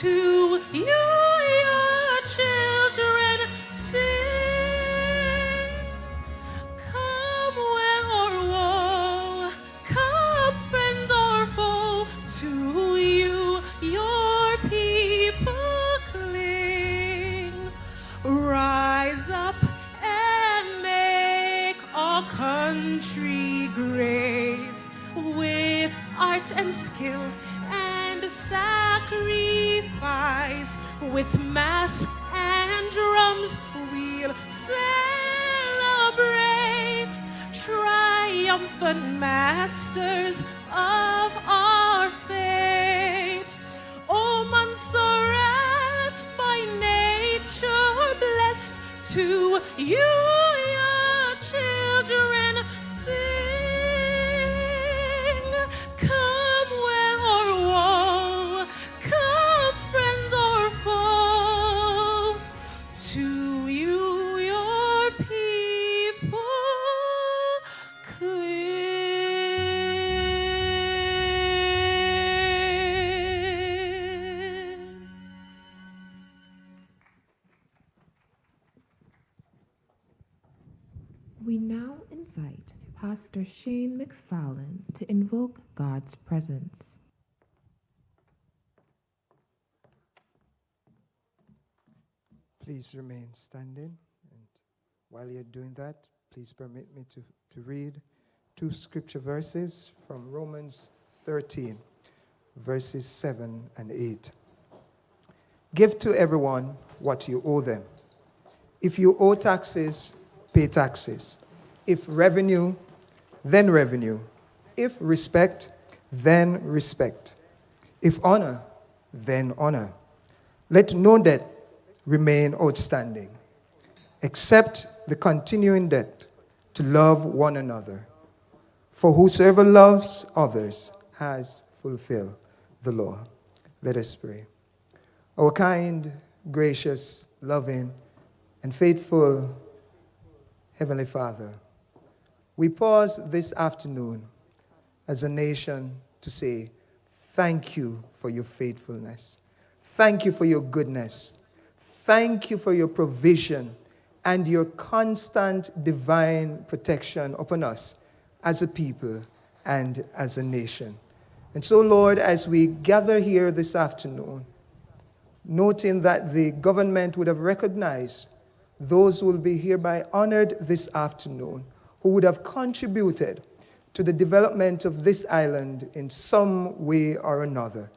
to you, your children sing. Come well or woe, come friend or foe, to you, your people cling. Rise up and make our country great, with art and skill and sacrifice, with mass and drums we'll celebrate, triumphant masters of our fate. O Montserrat, by nature blessed, to you your children sing. Come well or woe, come friend or foe, to you your people cling. We now invite Pastor Shane McFarland to invoke God's presence. Please remain standing. And while you're doing that, please permit me to read two scripture verses from Romans 13, verses 7 and 8. Give to everyone what you owe them. If you owe taxes, pay taxes. If revenue, then revenue. If respect, then respect. If honor, then honor. Let no debt remain outstanding, except the continuing debt to love one another. For whosoever loves others has fulfilled the law. Let us pray. Our kind, gracious, loving, and faithful Heavenly Father, we pause this afternoon as a nation to say thank you for your faithfulness. Thank you for your goodness. Thank you for your provision and your constant divine protection upon us as a people and as a nation. And so, Lord, as we gather here this afternoon, noting that the government would have recognized those who will be hereby honored this afternoon, who would have contributed to the development of this island in some way or another,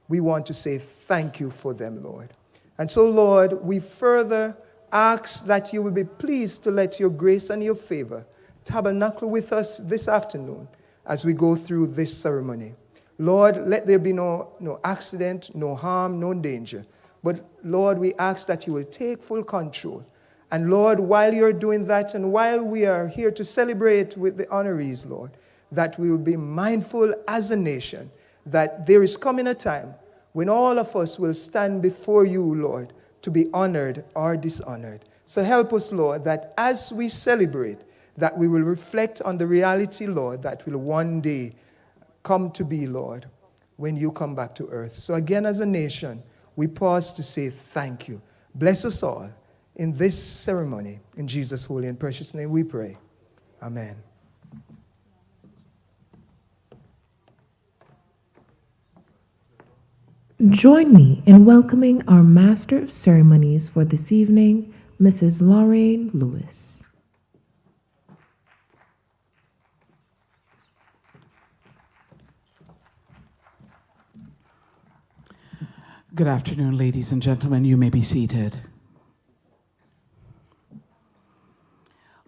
we want to say thank you for them, Lord. And so, Lord, we further ask that you will be pleased to let your grace and your favor tabernacle with us this afternoon as we go through this ceremony. Lord, let there be no accident, no harm, no danger. But, Lord, we ask that you will take full control. And, Lord, while you're doing that and while we are here to celebrate with the honorees, Lord, that we will be mindful as a nation that there is coming a time when all of us will stand before you, Lord, to be honored or dishonored. So help us, Lord, that as we celebrate, that we will reflect on the reality, Lord, that will one day come to be, Lord, when you come back to earth. So again, as a nation, we pause to say thank you. Bless us all in this ceremony. In Jesus' holy and precious name we pray. Amen. Join me in welcoming our Master of Ceremonies for this evening, Mrs. Lorraine Lewis. Good afternoon, ladies and gentlemen. You may be seated.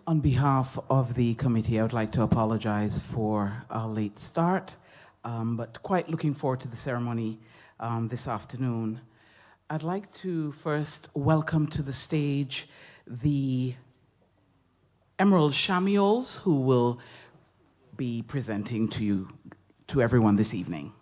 On behalf of the committee, I would like to apologize for a late start, but quite looking forward to the ceremony this afternoon. I'd like to first welcome to the stage the Emerald Shamiols, who will be presenting to everyone this evening.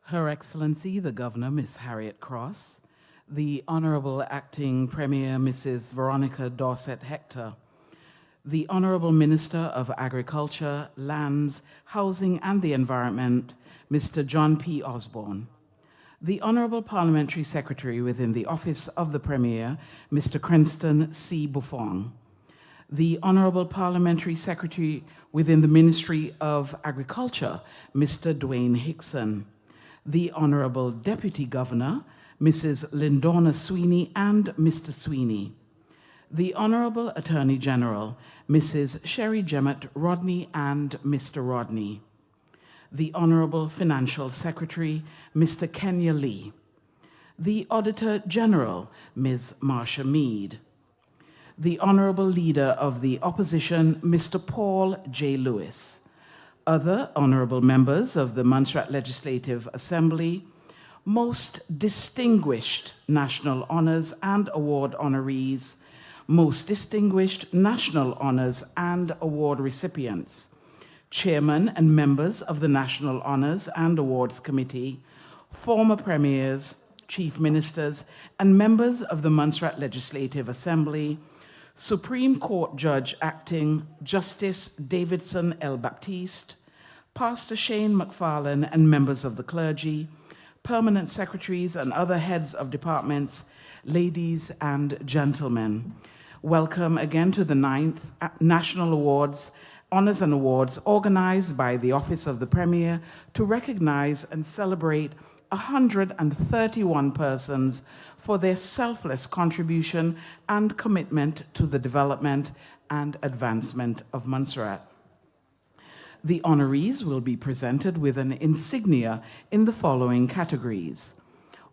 Her Excellency, the Governor, Miss Harriet Cross, the Honorable Acting Premier, Mrs. Veronica Dorset Hector, the Honorable Minister of Agriculture, Lands, Housing and the Environment, Mr. John P. Osborne, the Honorable Parliamentary Secretary within the Office of the Premier, Mr. Cranston C. Buffon, the Honorable Parliamentary Secretary within the Ministry of Agriculture, Mr. Dwayne Hickson, the Honorable Deputy Governor, Mrs. Lindorna Sweeney and Mr. Sweeney, the Honorable Attorney General, Mrs. Sherry Jemmett Rodney and Mr. Rodney, the Honorable Financial Secretary, Mr. Kenya Lee, the Auditor General, Ms. Marsha Mead, the Honorable Leader of the Opposition, Mr. Paul J. Lewis, other honorable members of the Montserrat Legislative Assembly, most distinguished national honors and award honorees, most distinguished national honors and award recipients, chairman and members of the National Honors and Awards Committee, former premiers, chief ministers, and members of the Montserrat Legislative Assembly, Supreme Court Judge Acting Justice Davidson L. Baptiste, Pastor Shane McFarlane and members of the clergy, permanent secretaries and other heads of departments, ladies and gentlemen. Welcome again to the 9th National Awards, Honors and Awards organized by the Office of the Premier to recognize and celebrate 131 persons for their selfless contribution and commitment to the development and advancement of Montserrat. The honorees will be presented with an insignia in the following categories: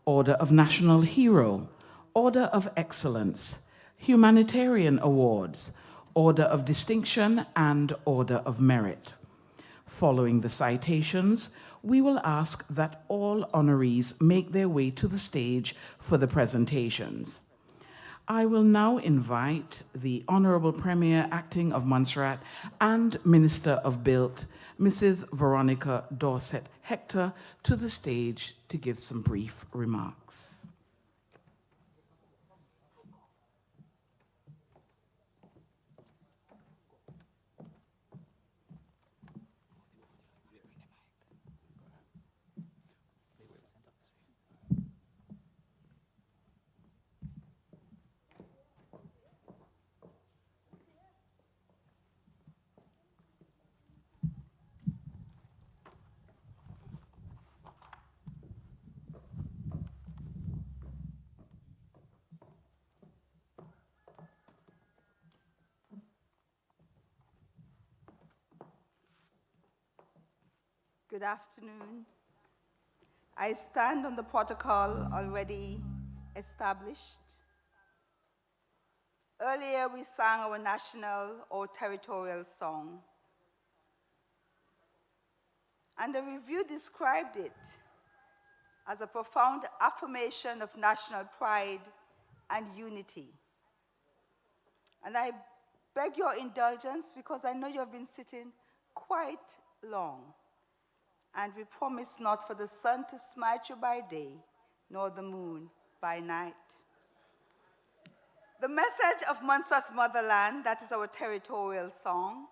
Order of National Hero, Order of Excellence, Humanitarian Awards, Order of Distinction, and Order of Merit. Following the citations, we will ask that all honorees make their way to the stage for the presentations. I will now invite the Honorable Premier Acting of Montserrat and Minister of Built, Mrs. Veronica Dorset Hector, to the stage to give some brief remarks. Good afternoon. I stand on the protocol already established. Earlier, we sang our national or territorial song, and the review described it as a profound affirmation of national pride and unity. And I beg your indulgence because I know you have been sitting quite long. And we promise not for the sun to smite you by day, nor the moon by night. The message of Montserrat's motherland, that is our territorial song,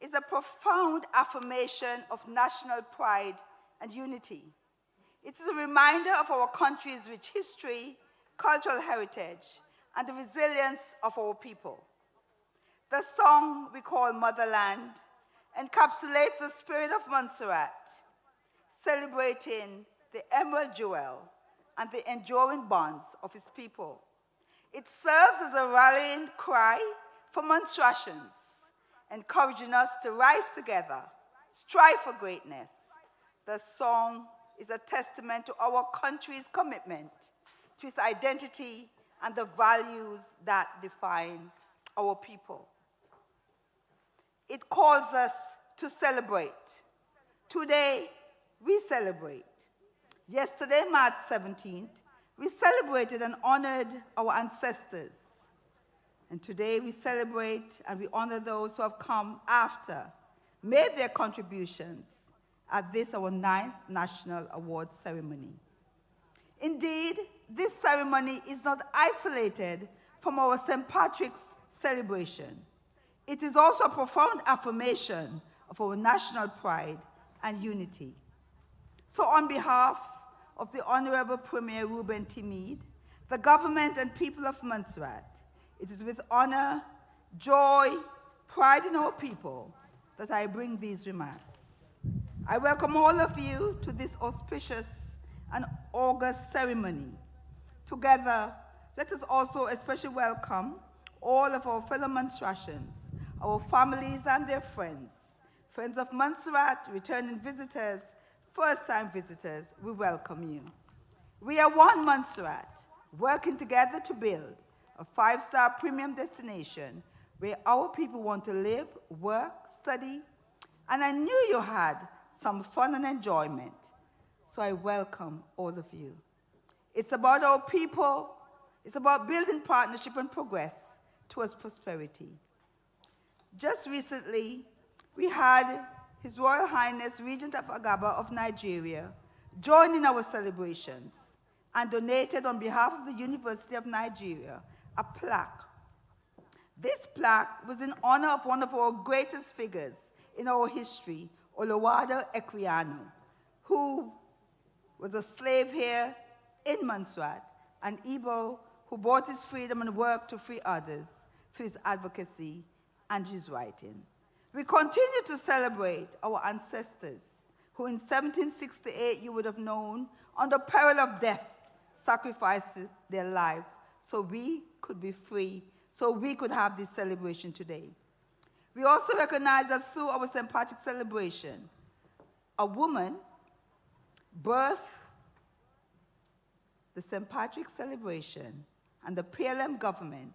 is a profound affirmation of national pride and unity. It is a reminder of our country's rich history, cultural heritage, and the resilience of our people. The song we call Motherland encapsulates the spirit of Montserrat, celebrating the emerald jewel and the enduring bonds of its people. It serves as a rallying cry for Montserratians, encouraging us to rise together, strive for greatness. The song is a testament to our country's commitment to its identity and the values that define our people. It calls us to celebrate. Today, we celebrate. Yesterday, March 17th, we celebrated and honored our ancestors. And today we celebrate and we honor those who have come after, made their contributions, at this, our 9th National Awards ceremony. Indeed, this ceremony is not isolated from our St. Patrick's celebration. It is also a profound affirmation of our national pride and unity. So on behalf of the Honorable Premier Reuben T. Meade, the government and people of Montserrat, it is with honor, joy, pride in our people that I bring these remarks. I welcome all of you to this auspicious and august ceremony. Together, let us also especially welcome all of our fellow Montserratians, our families and their friends, friends of Montserrat, returning visitors, first-time visitors, we welcome you. We are one Montserrat, working together to build a 5-star premium destination where our people want to live, work, study, and I knew you had some fun and enjoyment, so I welcome all of you. It's about our people. It's about building partnership and progress towards prosperity. Just recently, we had His Royal Highness Regent of Agaba of Nigeria join in our celebrations and donated on behalf of the University of Nigeria a plaque. This plaque was in honor of one of our greatest figures in our history, Olawale Equiano, who was a slave here in Montserrat, and Igbo who bought his freedom and worked to free others through his advocacy and his writing. We continue to celebrate our ancestors who in 1768, you would have known, under peril of death, sacrificed their life so we could be free, so we could have this celebration today. We also recognize that through our St. Patrick's celebration, a woman birthed the St. Patrick's celebration, and the PLM government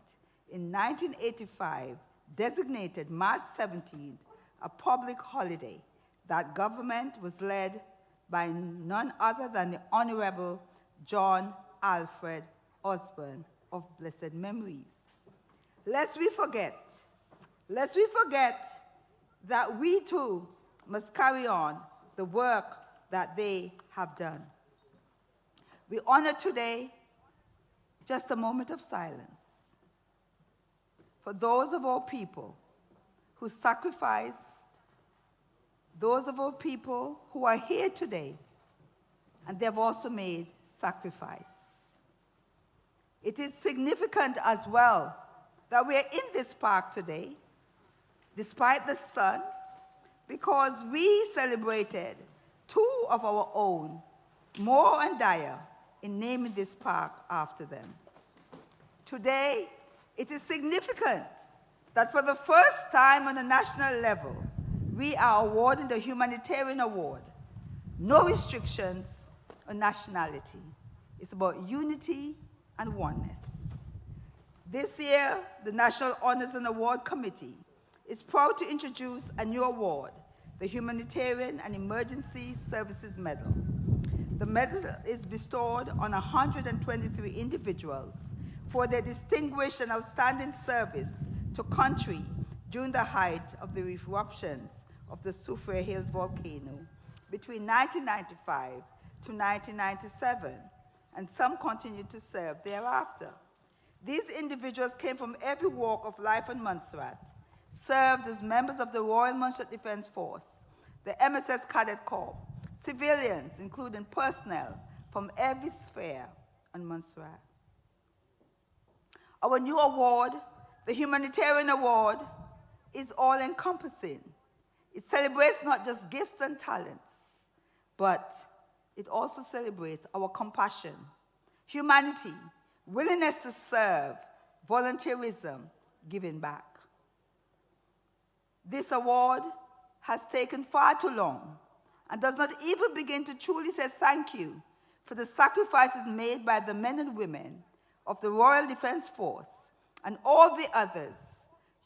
in 1985 designated March 17th a public holiday. That government was led by none other than the Honorable John Alfred Osborne of blessed memories. Lest we forget that we too must carry on the work that they have done. We honor today just a moment of silence for those of our people who sacrificed, those of our people who are here today, and they have also made sacrifice. It is significant as well that we are in this park today, despite the sun, because we celebrated 2 of our own, Moore and Dyer, in naming this park after them. Today, it is significant that for the first time on a national level, we are awarding the Humanitarian Award. No restrictions on nationality. It's about unity and oneness. This year, the National Honors and Award Committee is proud to introduce a new award, the Humanitarian and Emergency Services Medal. The medal is bestowed on 123 individuals for their distinguished and outstanding service to country during the height of the eruptions of the Soufriere Hills volcano between 1995 to 1997, and some continued to serve thereafter. These individuals came from every walk of life in Montserrat, served as members of the Royal Montserrat Defense Force, the MSS Cadet Corps, civilians, including personnel from every sphere on Montserrat. Our new award, the Humanitarian Award, is all-encompassing. It celebrates not just gifts and talents, but it also celebrates our compassion, humanity, willingness to serve, volunteerism, giving back. This award has taken far too long and does not even begin to truly say thank you for the sacrifices made by the men and women of the Royal Defense Force and all the others.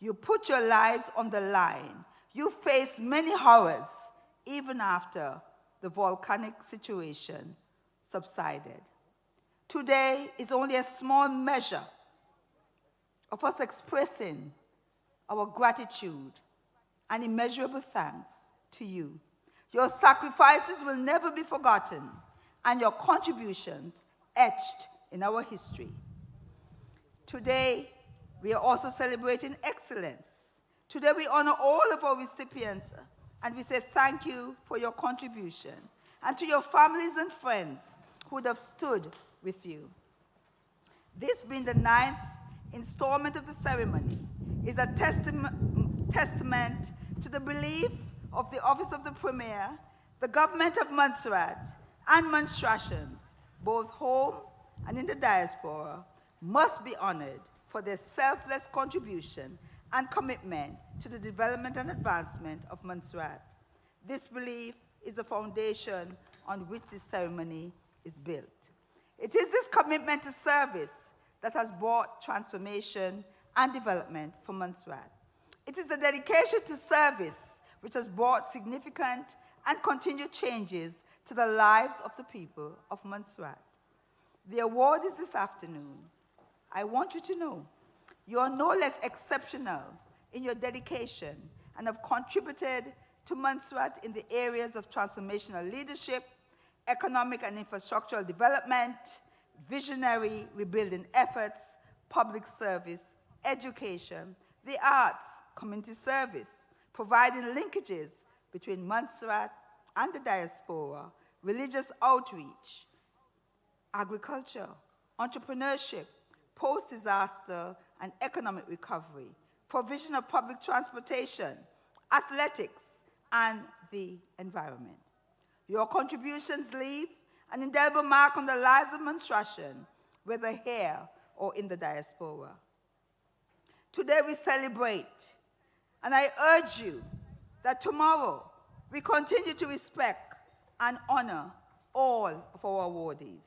You put your lives on the line. You faced many horrors even after the volcanic situation subsided. Today is only a small measure of us expressing our gratitude and immeasurable thanks to you. Your sacrifices will never be forgotten, and your contributions etched in our history. Today, we are also celebrating excellence. Today, we honor all of our recipients, and we say thank you for your contribution, and to your families and friends who would have stood with you. This being the 9th installment of the ceremony is a testament to the belief of the Office of the Premier, the government of Montserrat, and Monstratians, both home and in the diaspora, must be honored for their selfless contribution and commitment to the development and advancement of Montserrat. This belief is the foundation on which this ceremony is built. It is this commitment to service that has brought transformation and development for Montserrat. It is the dedication to service which has brought significant and continued changes to the lives of the people of Montserrat. The award is this afternoon. I want you to know you are no less exceptional in your dedication and have contributed to Montserrat in the areas of transformational leadership, economic and infrastructural development, visionary rebuilding efforts, public service, education, the arts, community service, providing linkages between Montserrat and the diaspora, religious outreach, agriculture, entrepreneurship, post-disaster and economic recovery, provision of public transportation, athletics, and the environment. Your contributions leave an indelible mark on the lives of Monstratians, whether here or in the diaspora. Today we celebrate, and I urge you that tomorrow we continue to respect and honor all of our awardees.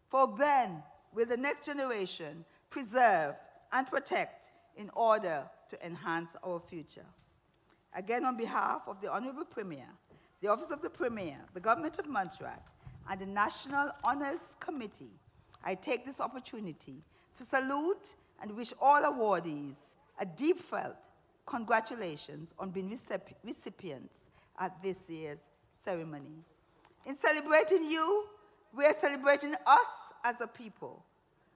For then will the next generation preserve and protect in order to enhance our future. Again, on behalf of the Honorable Premier, the Office of the Premier, the Government of Montserrat, and the National Honors Committee, I take this opportunity to salute and wish all awardees a deep-felt congratulations on being recipients at this year's ceremony. In celebrating you, we are celebrating us as a people.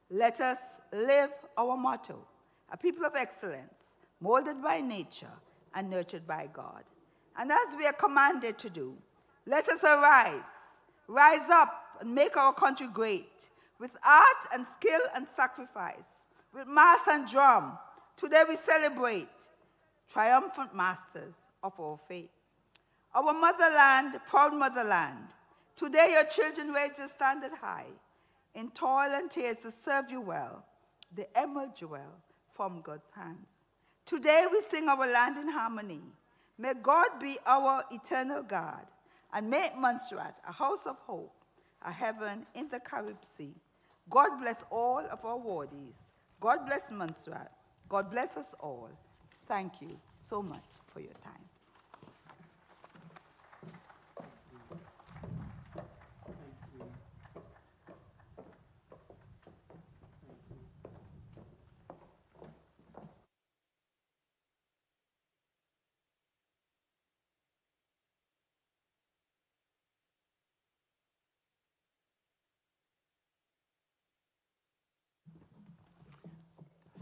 Let us live our motto, a people of excellence, molded by nature and nurtured by God. And as we are commanded to do, let us rise up and make our country great, with art and skill and sacrifice, with mass and drum. Today we celebrate triumphant masters of our faith. Our motherland, proud motherland, today your children raise your standard high, in toil and tears to serve you well, the emerald jewel from God's hands. Today we sing our land in harmony. May God be our eternal God, and make Montserrat a house of hope, a heaven in the Carib Sea. God bless all of our awardees. God bless Montserrat. God bless us all. Thank you so much for your time.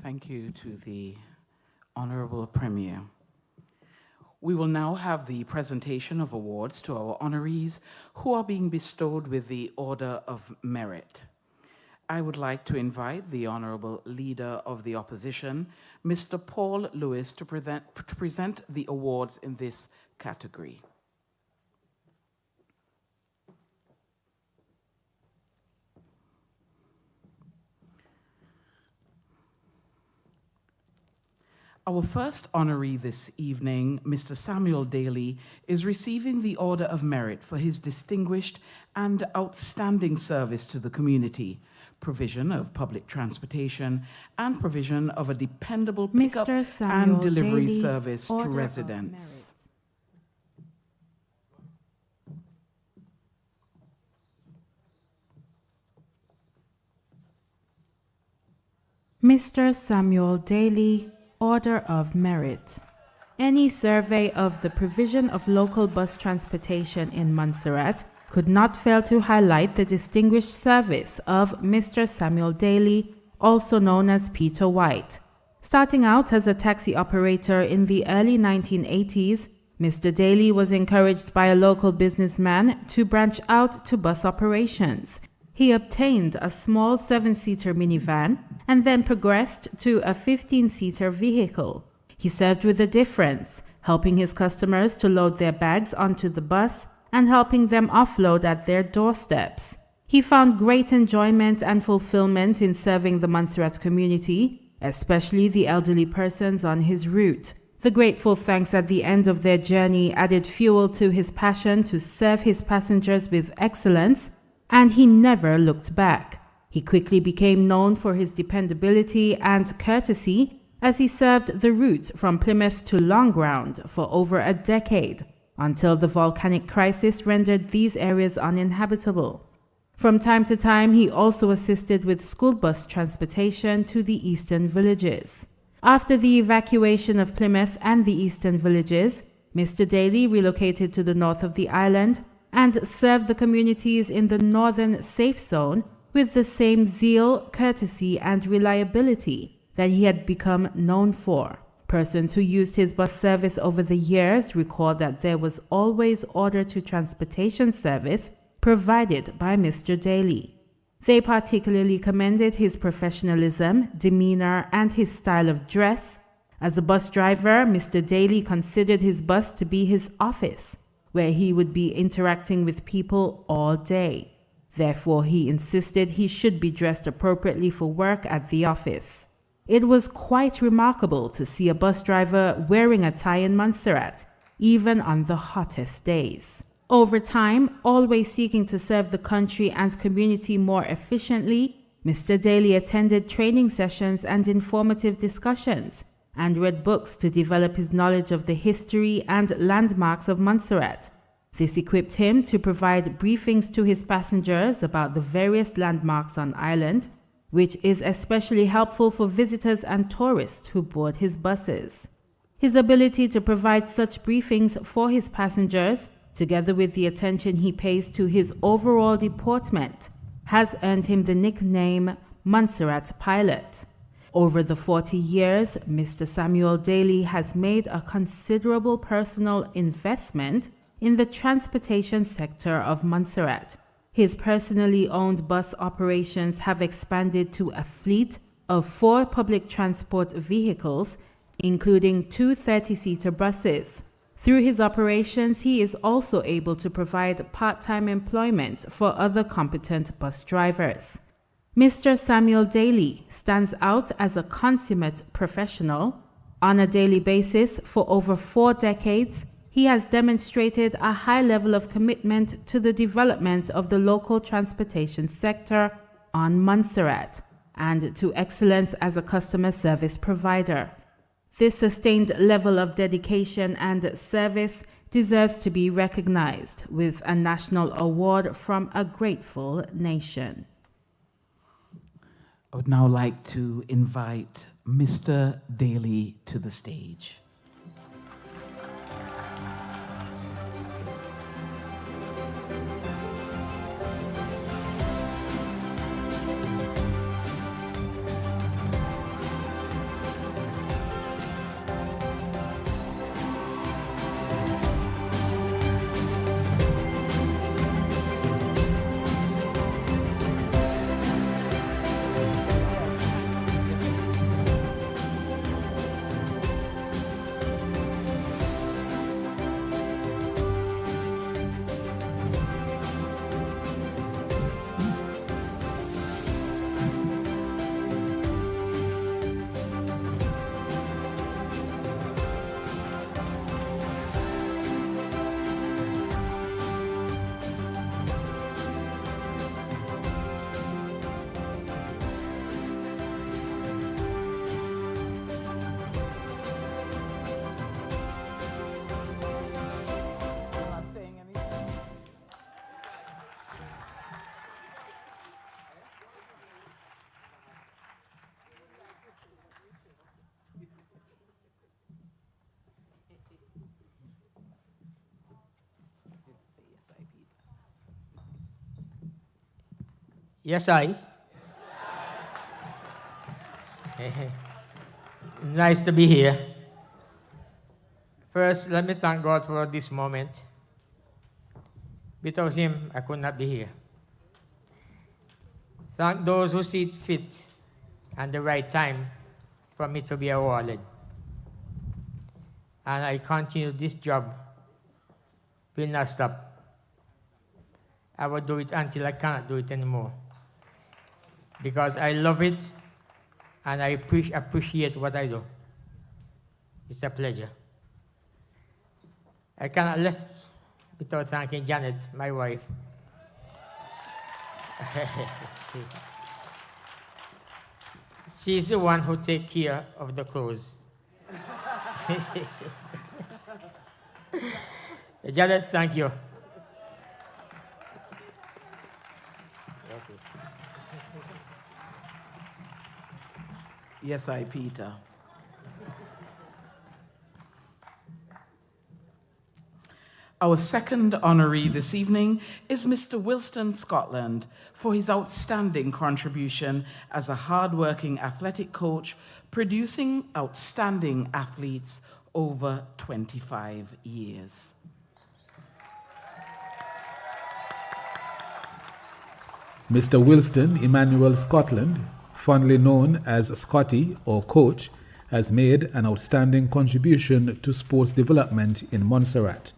Thank you to the Honorable Premier. We will now have the presentation of awards to our honorees who are being bestowed with the Order of Merit. I would like to invite the Honorable Leader of the Opposition, Mr. Paul Lewis, to present the awards in this category. Our first honoree this evening, Mr. Samuel Daly, is receiving the Order of Merit for his distinguished and outstanding service to the community, provision of public transportation, and provision of a dependable pickup and delivery Daly, service to Order of residents. Mr. Samuel Daly, Order of Merit. any survey of the provision of local bus transportation in Montserrat could not fail to highlight the distinguished service of Mr. Samuel Daly, also known as Peter White. Starting out as a taxi operator in the early 1980s, Mr. Daly was encouraged by a local businessman to branch out to bus operations. He obtained a small 7-seater minivan and then progressed to a 15-seater vehicle. He served with a difference, helping his customers to load their bags onto the bus and helping them offload at their doorsteps. He found great enjoyment and fulfillment in serving the Montserrat community, especially the elderly persons on his route. The grateful thanks at the end of their journey added fuel to his passion to serve his passengers with excellence, and he never looked back. He quickly became known for his dependability and courtesy as he served the route from Plymouth to Long Ground for over a decade, until the volcanic crisis rendered these areas uninhabitable. From time to time, he also assisted with school bus transportation to the eastern villages. After the evacuation of Plymouth and the eastern villages, Mr. Daly relocated to the north of the island and served the communities in the northern safe zone with the same zeal, courtesy, and reliability that he had become known for. Persons who used his bus service over the years recall that there was always order to transportation service provided by Mr. Daly. They particularly commended his professionalism, demeanor, and his style of dress. As a bus driver, Mr. Daly considered his bus to be his office, where he would be interacting with people all day. Therefore, he insisted he should be dressed appropriately for work at the office. It was quite remarkable to see a bus driver wearing a tie in Montserrat, even on the hottest days. Over time, always seeking to serve the country and community more efficiently, Mr. Daly attended training sessions and informative discussions and read books to develop his knowledge of the history and landmarks of Montserrat. This equipped him to provide briefings to his passengers about the various landmarks on island, which is especially helpful for visitors and tourists who board his buses. His ability to provide such briefings for his passengers, together with the attention he pays to his overall deportment, has earned him the nickname Montserrat Pilot. Over the 40 years, Mr. Samuel Daly has made a considerable personal investment in the transportation sector of Montserrat. His personally owned bus operations have expanded to a fleet of 4 public transport vehicles, including 2 30-seater buses. Through his operations, he is also able to provide part-time employment for other competent bus drivers. Mr. Samuel Daly stands out as a consummate professional. On a daily basis for over 4 decades, he has demonstrated a high level of commitment to the development of the local transportation sector on Montserrat and to excellence as a customer service provider. This sustained level of dedication and service deserves to be recognized with a national award from a grateful nation. I would now like to invite Mr. Daly to the stage. Yes, I. Nice to be here. First, let me thank God for this moment. Without Him, I could not be here. Thank those who see it fit and the right time for me to be awarded. And I continue this job, will not stop. I will do it until I cannot do it anymore. Because I love it and I appreciate what I do. It's a pleasure. I cannot left without thanking Janet, my wife. She's the one who takes care of the clothes. Janet, thank you. Yes, I, Peter. Our second honoree this evening is Mr. Wilston Scotland for his outstanding contribution as a hard-working athletic coach, producing outstanding athletes over 25 years. Mr. Wilston Emmanuel Scotland, fondly known as Scotty or Coach, has made an outstanding contribution to sports development in Montserrat.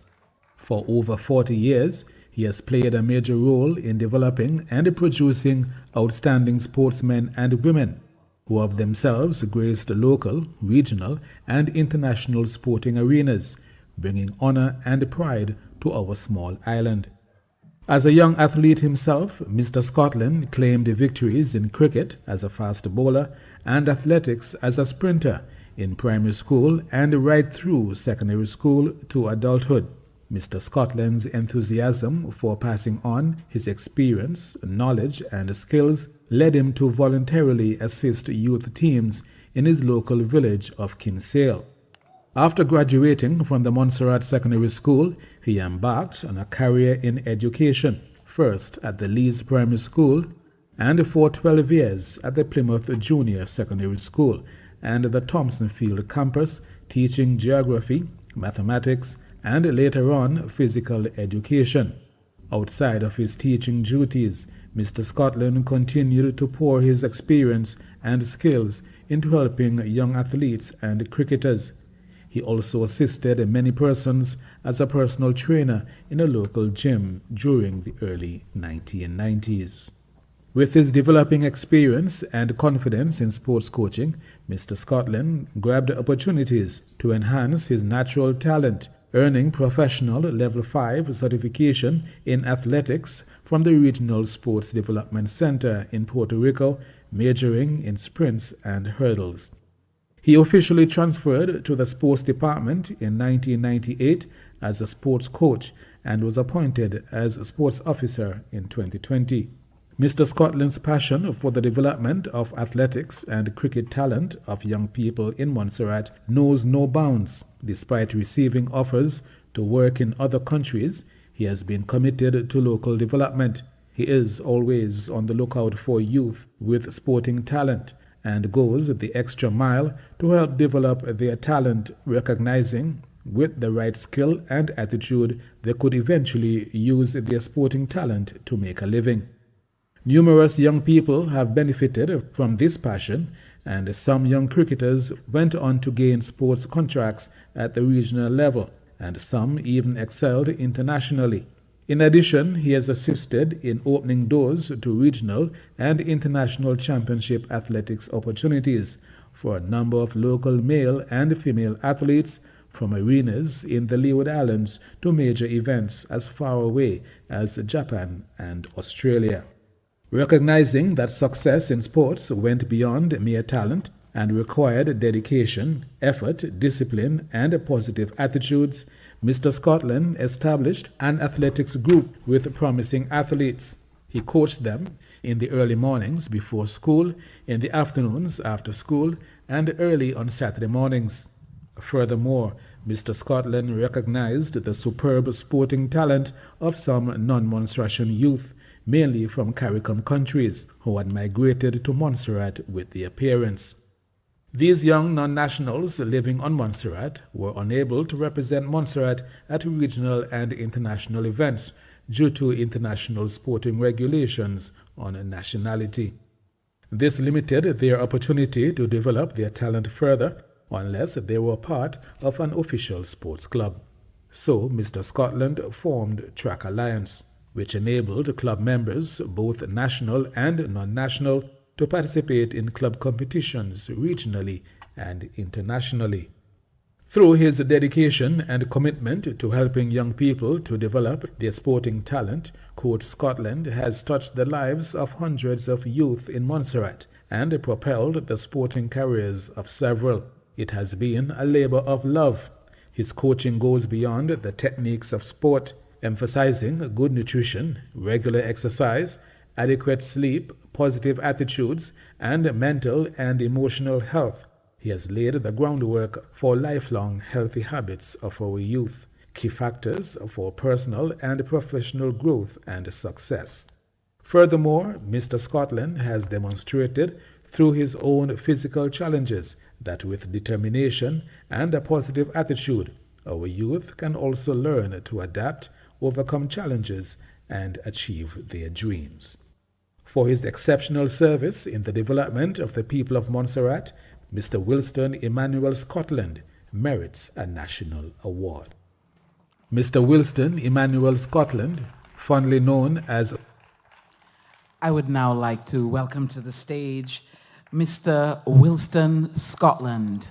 For over 40 years, he has played a major role in developing and producing outstanding sportsmen and women who have themselves graced local, regional, and international sporting arenas, bringing honor and pride to our small island. As a young athlete himself, Mr. Scotland claimed victories in cricket as a fast bowler and athletics as a sprinter in primary school and right through secondary school to adulthood. Mr. Scotland's enthusiasm for passing on his experience, knowledge, and skills led him to voluntarily assist youth teams in his local village of Kinsale. After graduating from the Montserrat Secondary School, he embarked on a career in education, first at the Lees Primary School and for 12 years at the Plymouth Junior Secondary School and the Thompsonfield campus, teaching geography, mathematics, and later on physical education. Outside of his teaching duties, Mr. Scotland continued to pour his experience and skills into helping young athletes and cricketers. He also assisted many persons as a personal trainer in a local gym during the early 1990s. With his developing experience and confidence in sports coaching, Mr. Scotland grabbed opportunities to enhance his natural talent, earning professional Level 5 certification in athletics from the Regional Sports Development Center in Puerto Rico, majoring in sprints and hurdles. He officially transferred to the sports department in 1998 as a sports coach and was appointed as a sports officer in 2020. Mr. Scotland's passion for the development of athletics and cricket talent of young people in Montserrat knows no bounds. Despite receiving offers to work in other countries, he has been committed to local development. He is always on the lookout for youth with sporting talent and goes the extra mile to help develop their talent, recognizing with the right skill and attitude they could eventually use their sporting talent to make a living. Numerous young people have benefited from this passion, and some young cricketers went on to gain sports contracts at the regional level, and some even excelled internationally. In addition, he has assisted in opening doors to regional and international championship athletics opportunities for a number of local male and female athletes, from arenas in the Leeward Islands to major events as far away as Japan and Australia. Recognizing that success in sports went beyond mere talent and required dedication, effort, discipline, and positive attitudes, Mr. Scotland established an athletics group with promising athletes. He coached them in the early mornings before school, in the afternoons after school, and early on Saturday mornings. Furthermore, Mr. Scotland recognized the superb sporting talent of some non-Montserratian youth, mainly from CARICOM countries, who had migrated to Montserrat with their parents. These young non-nationals living on Montserrat were unable to represent Montserrat at regional and international events due to international sporting regulations on nationality. This limited their opportunity to develop their talent further unless they were part of an official sports club. So Mr. Scotland formed Track Alliance, which enabled club members, both national and non-national, to participate in club competitions regionally and internationally. Through his dedication and commitment to helping young people to develop their sporting talent, Coach Scotland has touched the lives of hundreds of youth in Montserrat and propelled the sporting careers of several. It has been a labor of love. His coaching goes beyond the techniques of sport, emphasizing good nutrition, regular exercise, adequate sleep, positive attitudes, and mental and emotional health. He has laid the groundwork for lifelong healthy habits of our youth, key factors for personal and professional growth and success. Furthermore, Mr. Scotland has demonstrated through his own physical challenges that with determination and a positive attitude, our youth can also learn to adapt, overcome challenges, and achieve their dreams. For his exceptional service in the development of the people of Montserrat, Mr. Wilston Emmanuel Scotland merits a national award. Mr. Wilston Emmanuel Scotland, fondly known as... I would now like to welcome to the stage Mr. Wilston Scotland.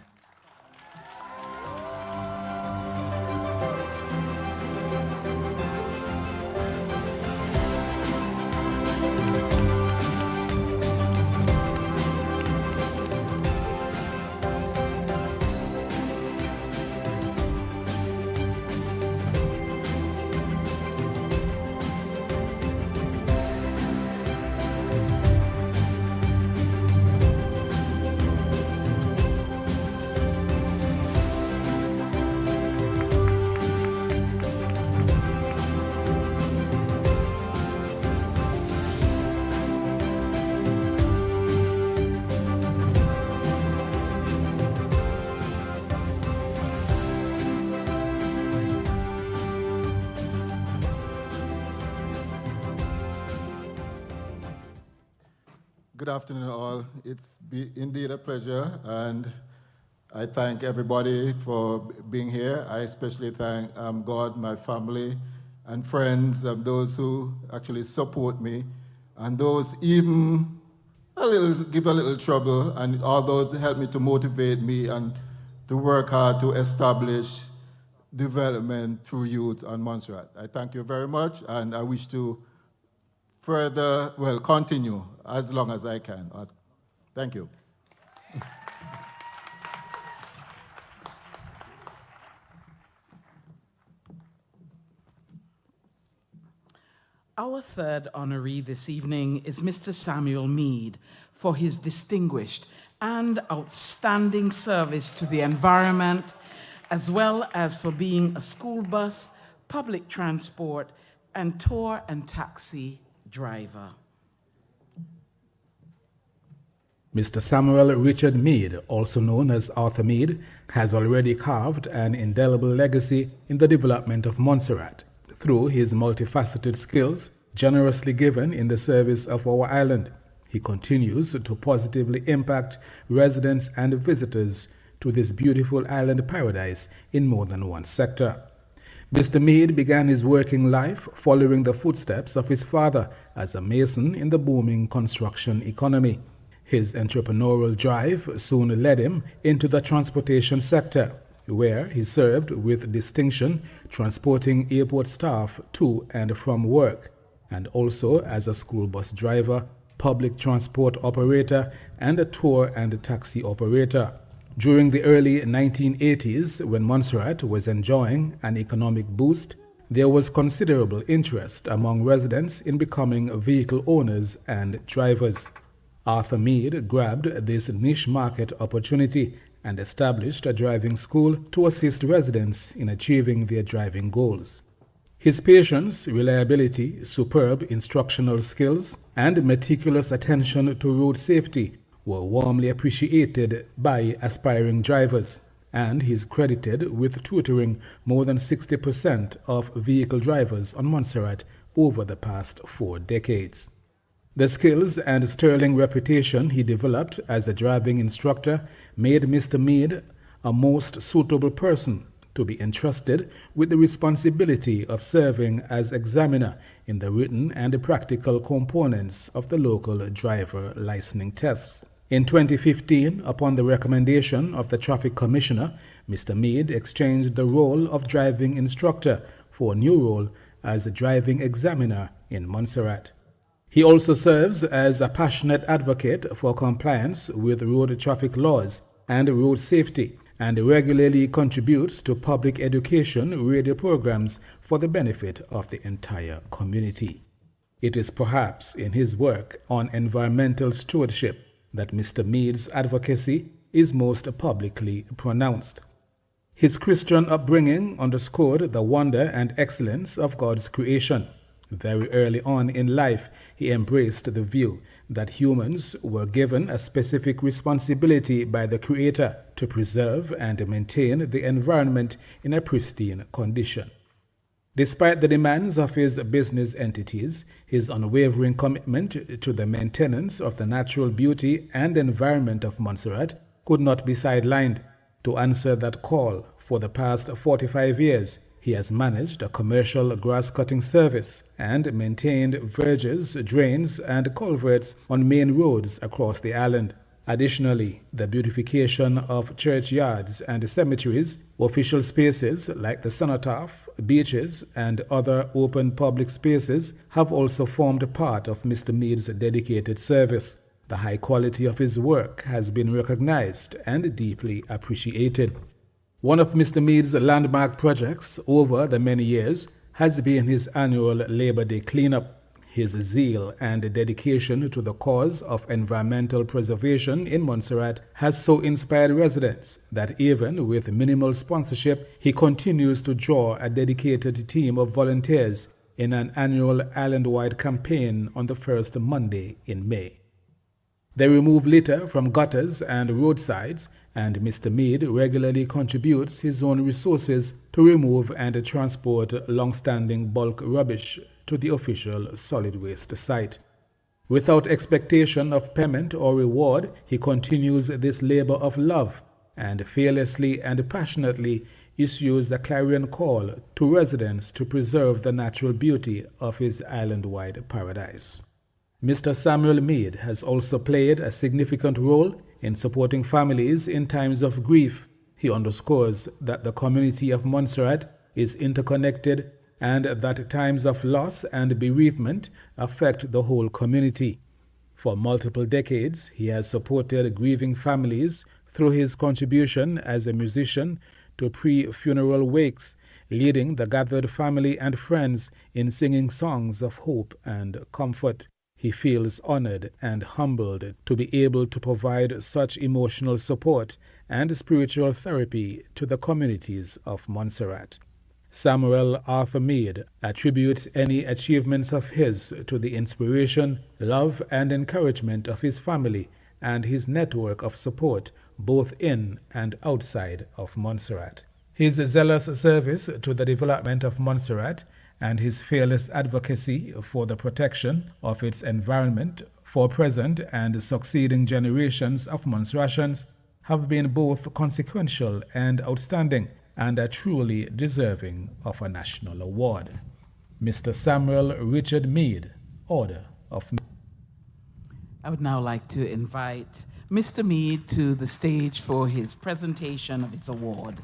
Good afternoon, all. It's indeed a pleasure, and I thank everybody for being here. I especially thank God, my family, and friends, those who actually support me, and those even give a little trouble, and although help me to motivate me and to work hard to establish development through youth on Montserrat. I thank you very much, and I wish to continue as long as I can. Thank you. Our third honoree this evening is Mr. Samuel Meade for his distinguished and outstanding service to the environment, as well as for being a school bus, public transport, and tour and taxi driver. Mr. Samuel Richard Meade, also known as Arthur Meade, has already carved an indelible legacy in the development of Montserrat through his multifaceted skills generously given in the service of our island. He continues to positively impact residents and visitors to this beautiful island paradise in more than one sector. Mr. Meade began his working life following the footsteps of his father as a mason in the booming construction economy. His entrepreneurial drive soon led him into the transportation sector, where he served with distinction transporting airport staff to and from work, and also as a school bus driver, public transport operator, and a tour and taxi operator. During the early 1980s, when Montserrat was enjoying an economic boost, there was considerable interest among residents in becoming vehicle owners and drivers. Arthur Meade grabbed this niche market opportunity and established a driving school to assist residents in achieving their driving goals. His patience, reliability, superb instructional skills, and meticulous attention to road safety were warmly appreciated by aspiring drivers, and he is credited with tutoring more than 60% of vehicle drivers on Montserrat over the past 4 decades. The skills and sterling reputation he developed as a driving instructor made Mr. Meade a most suitable person to be entrusted with the responsibility of serving as examiner in the written and practical components of the local driver licensing tests. In 2015, upon the recommendation of the Traffic Commissioner, Mr. Meade exchanged the role of driving instructor for a new role as a driving examiner in Montserrat. He also serves as a passionate advocate for compliance with road traffic laws and road safety, and regularly contributes to public education radio programs for the benefit of the entire community. It is perhaps in his work on environmental stewardship that Mr. Meade's advocacy is most publicly pronounced. His Christian upbringing underscored the wonder and excellence of God's creation. Very early on in life, he embraced the view that humans were given a specific responsibility by the Creator to preserve and maintain the environment in a pristine condition. Despite the demands of his business entities, his unwavering commitment to the maintenance of the natural beauty and environment of Montserrat could not be sidelined. To answer that call, for the past 45 years, he has managed a commercial grass-cutting service and maintained verges, drains, and culverts on main roads across the island. Additionally, the beautification of churchyards and cemeteries, official spaces like the cenotaph, beaches, and other open public spaces have also formed part of Mr. Meade's dedicated service. The high quality of his work has been recognized and deeply appreciated. One of Mr. Meade's landmark projects over the many years has been his annual Labor Day cleanup. His zeal and dedication to the cause of environmental preservation in Montserrat has so inspired residents that even with minimal sponsorship, he continues to draw a dedicated team of volunteers in an annual island-wide campaign on the first Monday in May. They remove litter from gutters and roadsides, and Mr. Meade regularly contributes his own resources to remove and transport long-standing bulk rubbish to the official solid waste site. Without expectation of payment or reward, he continues this labor of love and fearlessly and passionately issues a clarion call to residents to preserve the natural beauty of his island-wide paradise. Mr. Samuel Meade has also played a significant role in supporting families in times of grief. He underscores that the community of Montserrat is interconnected and that times of loss and bereavement affect the whole community. For multiple decades, he has supported grieving families through his contribution as a musician to pre-funeral wakes, leading the gathered family and friends in singing songs of hope and comfort. He feels honored and humbled to be able to provide such emotional support and spiritual therapy to the communities of Montserrat. Samuel Arthur Meade attributes any achievements of his to the inspiration, love, and encouragement of his family and his network of support both in and outside of Montserrat. His zealous service to the development of Montserrat and his fearless advocacy for the protection of its environment for present and succeeding generations of Montserratians have been both consequential and outstanding, and are truly deserving of a national award. Mr. Samuel Richard Meade, Order of Meade. I would now like to invite Mr. Meade to the stage for his presentation of his award.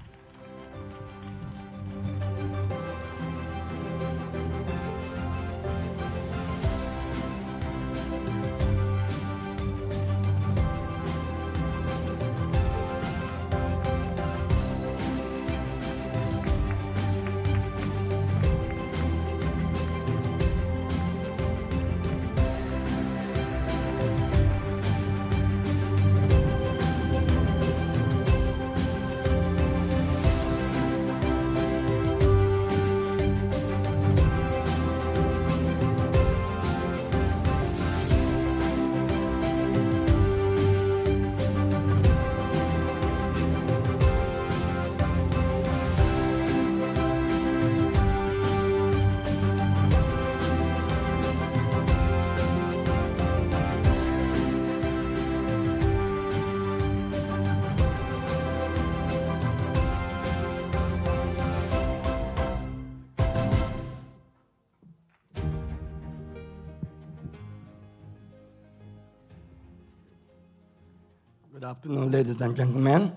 Good afternoon, ladies and gentlemen.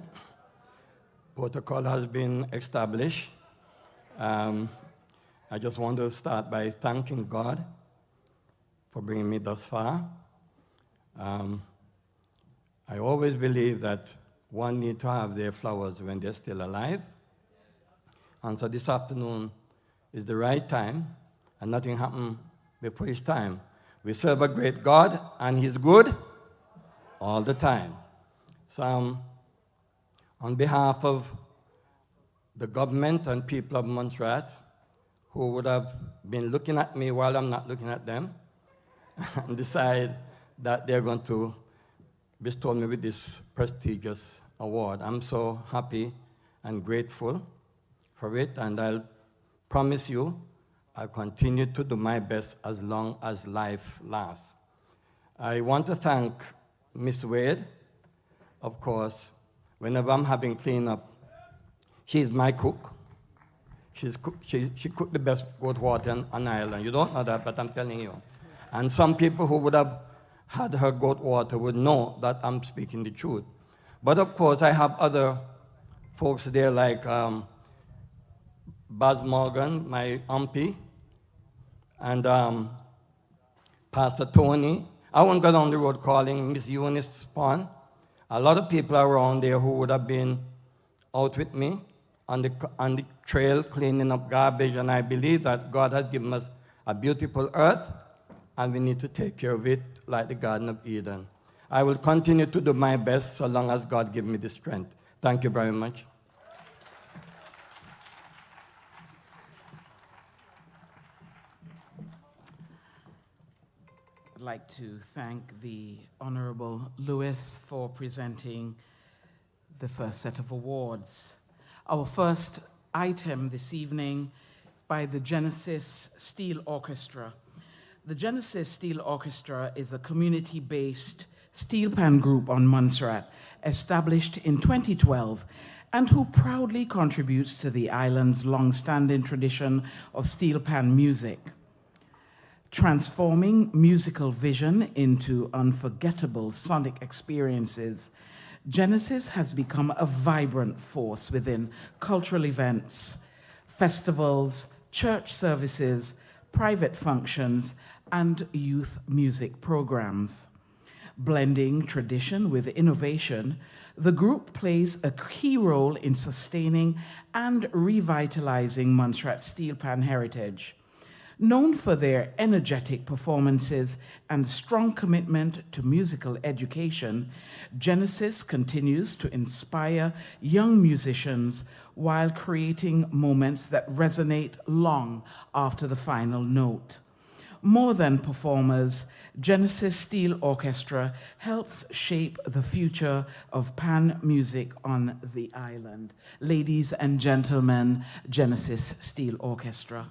Protocol has been established. I just want to start by thanking God for bringing me thus far. I always believe that one needs to have their flowers when they're still alive. And so this afternoon is the right time, and nothing happened before his time. We serve a great God, and he's good all the time. So on behalf of the government and people of Montserrat, who would have been looking at me while I'm not looking at them, and decide that they're going to bestow me with this prestigious award. I'm so happy and grateful for it, and I'll promise you I'll continue to do my best as long as life lasts. I want to thank Miss Wade. Of course, whenever I'm having cleanup, she's my cook. She cooked the best goat water on Ireland. You don't know that, but I'm telling you. And some people who would have had her goat water would know that I'm speaking the truth. But of course, I have other folks there like Baz Morgan, my auntie, and Pastor Tony. I won't go down the road calling Miss Eunice Spawn. A lot of people around there who would have been out with me on the trail cleaning up garbage, and I believe that God has given us a beautiful earth, and we need to take care of it like the Garden of Eden. I will continue to do my best so long as God gives me the strength. Thank you very much. I'd like to thank the Honorable Lewis for presenting the first set of awards. Our first item this evening by the Genesis Steel Orchestra. The Genesis Steel Orchestra is a community-based steel pan group on Montserrat, established in 2012, and who proudly contributes to the island's long-standing tradition of steel pan music. Transforming musical vision into unforgettable sonic experiences, Genesis has become a vibrant force within cultural events, festivals, church services, private functions, and youth music programs. Blending tradition with innovation, the group plays a key role in sustaining and revitalizing Montserrat's steel pan heritage. Known for their energetic performances and strong commitment to musical education, Genesis continues to inspire young musicians while creating moments that resonate long after the final note. More than performers, Genesis Steel Orchestra helps shape the future of pan music on the island. Ladies and gentlemen, Genesis Steel Orchestra.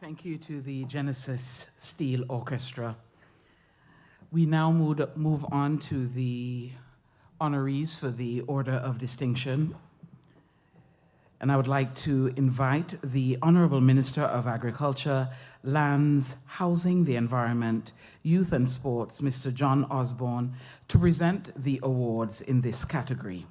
Thank you to the Genesis Steel Orchestra. We now move on to the honorees for the Order of Distinction. And I would like to invite the Honorable Minister of Agriculture, Lands, Housing, the Environment, Youth and Sports, Mr. John Osborne, to present the awards in this category.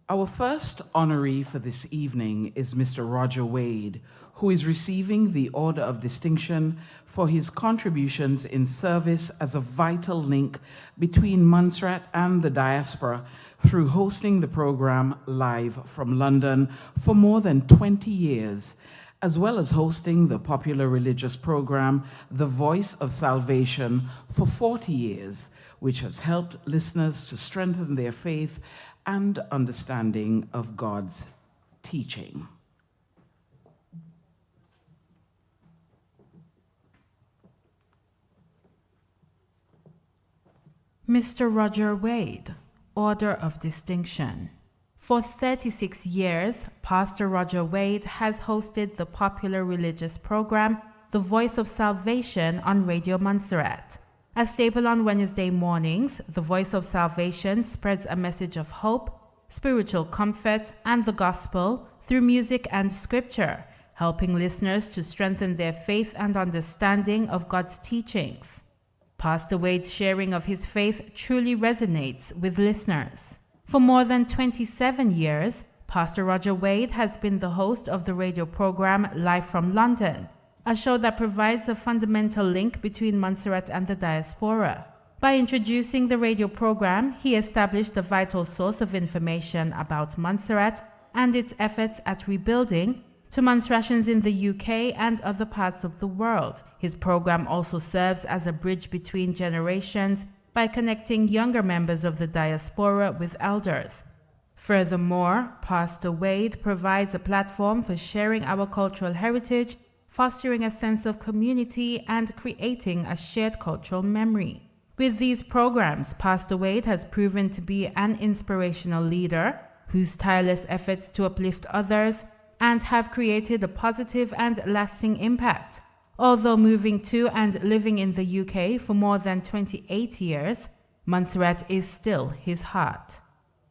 Our first honoree for this evening is Mr. Roger Wade, who is receiving the Order of Distinction for his contributions in service as a vital link between Montserrat and the diaspora through hosting the program live from London for more than 20 years, as well as hosting the popular religious program The Voice of Salvation for 40 years, which has helped listeners to strengthen their faith and understanding of God's teaching. Mr. Roger Wade, Order of Distinction. For 36 years, Pastor Roger Wade has hosted the popular religious program The Voice of Salvation on Radio Montserrat. A staple on Wednesday mornings, The Voice of Salvation spreads a message of hope, spiritual comfort, and the gospel through music and scripture, helping listeners to strengthen their faith and understanding of God's teachings. Pastor Wade's sharing of his faith truly resonates with listeners. For more than 27 years, Pastor Roger Wade has been the host of the radio program Live from London, a show that provides a fundamental link between Montserrat and the diaspora. By introducing the radio program, he established a vital source of information about Montserrat and its efforts at rebuilding to Montserratians in the UK and other parts of the world. His program also serves as a bridge between generations by connecting younger members of the diaspora with elders. Furthermore, Pastor Wade provides a platform for sharing our cultural heritage, fostering a sense of community, and creating a shared cultural memory. With these programs, Pastor Wade has proven to be an inspirational leader whose tireless efforts to uplift others and have created a positive and lasting impact. Although moving to and living in the UK for more than 28 years, Montserrat is still his heart.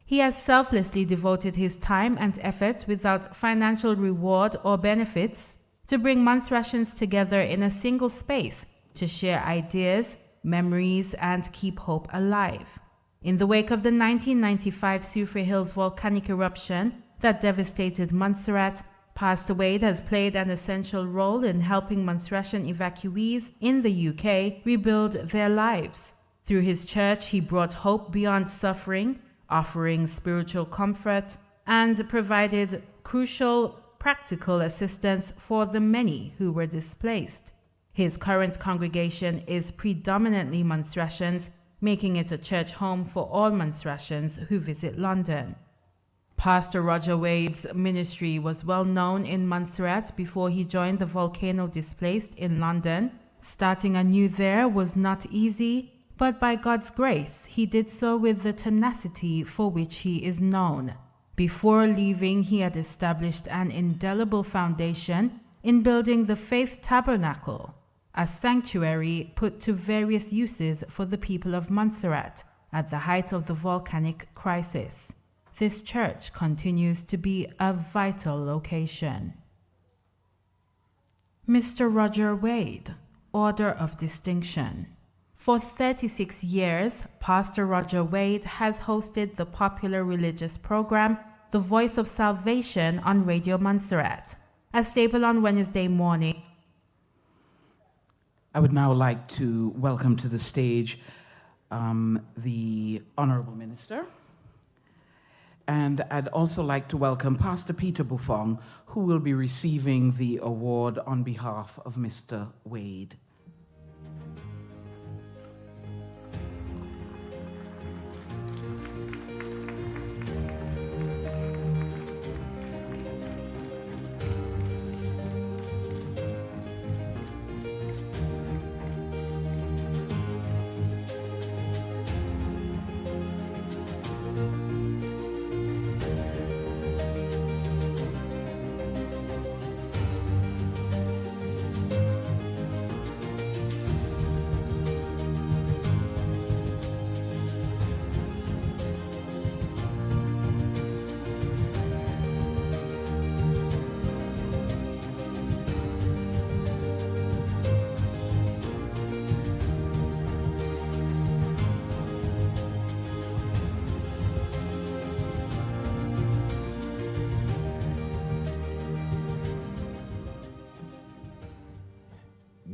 He has selflessly devoted his time and efforts without financial reward or benefits to bring Montserratians together in a single space to share ideas, memories, and keep hope alive. In the wake of the 1995 Soufriere Hills volcanic eruption that devastated Montserrat, Pastor Wade has played an essential role in helping Montserratian evacuees in the UK rebuild their lives. Through his church, he brought hope beyond suffering, offering spiritual comfort, and provided crucial practical assistance for the many who were displaced. His current congregation is predominantly Montserratians, making it a church home for all Montserratians who visit London. Pastor Roger Wade's ministry was well known in Montserrat before he joined the volcano displaced in London. Starting anew there was not easy, but by God's grace, he did so with the tenacity for which he is known. Before leaving, he had established an indelible foundation in building the Faith Tabernacle, a sanctuary put to various uses for the people of Montserrat at the height of the volcanic crisis. This church continues to be a vital location. Mr. Roger Wade, Order of Distinction. For 36 years, Pastor Roger Wade has hosted the popular religious program The Voice of Salvation on Radio Montserrat, a staple on Wednesday morning. I would now like to welcome to the stage the Honorable Minister. And I'd also like to welcome Pastor Peter Buffon, who will be receiving the award on behalf of Mr. Wade.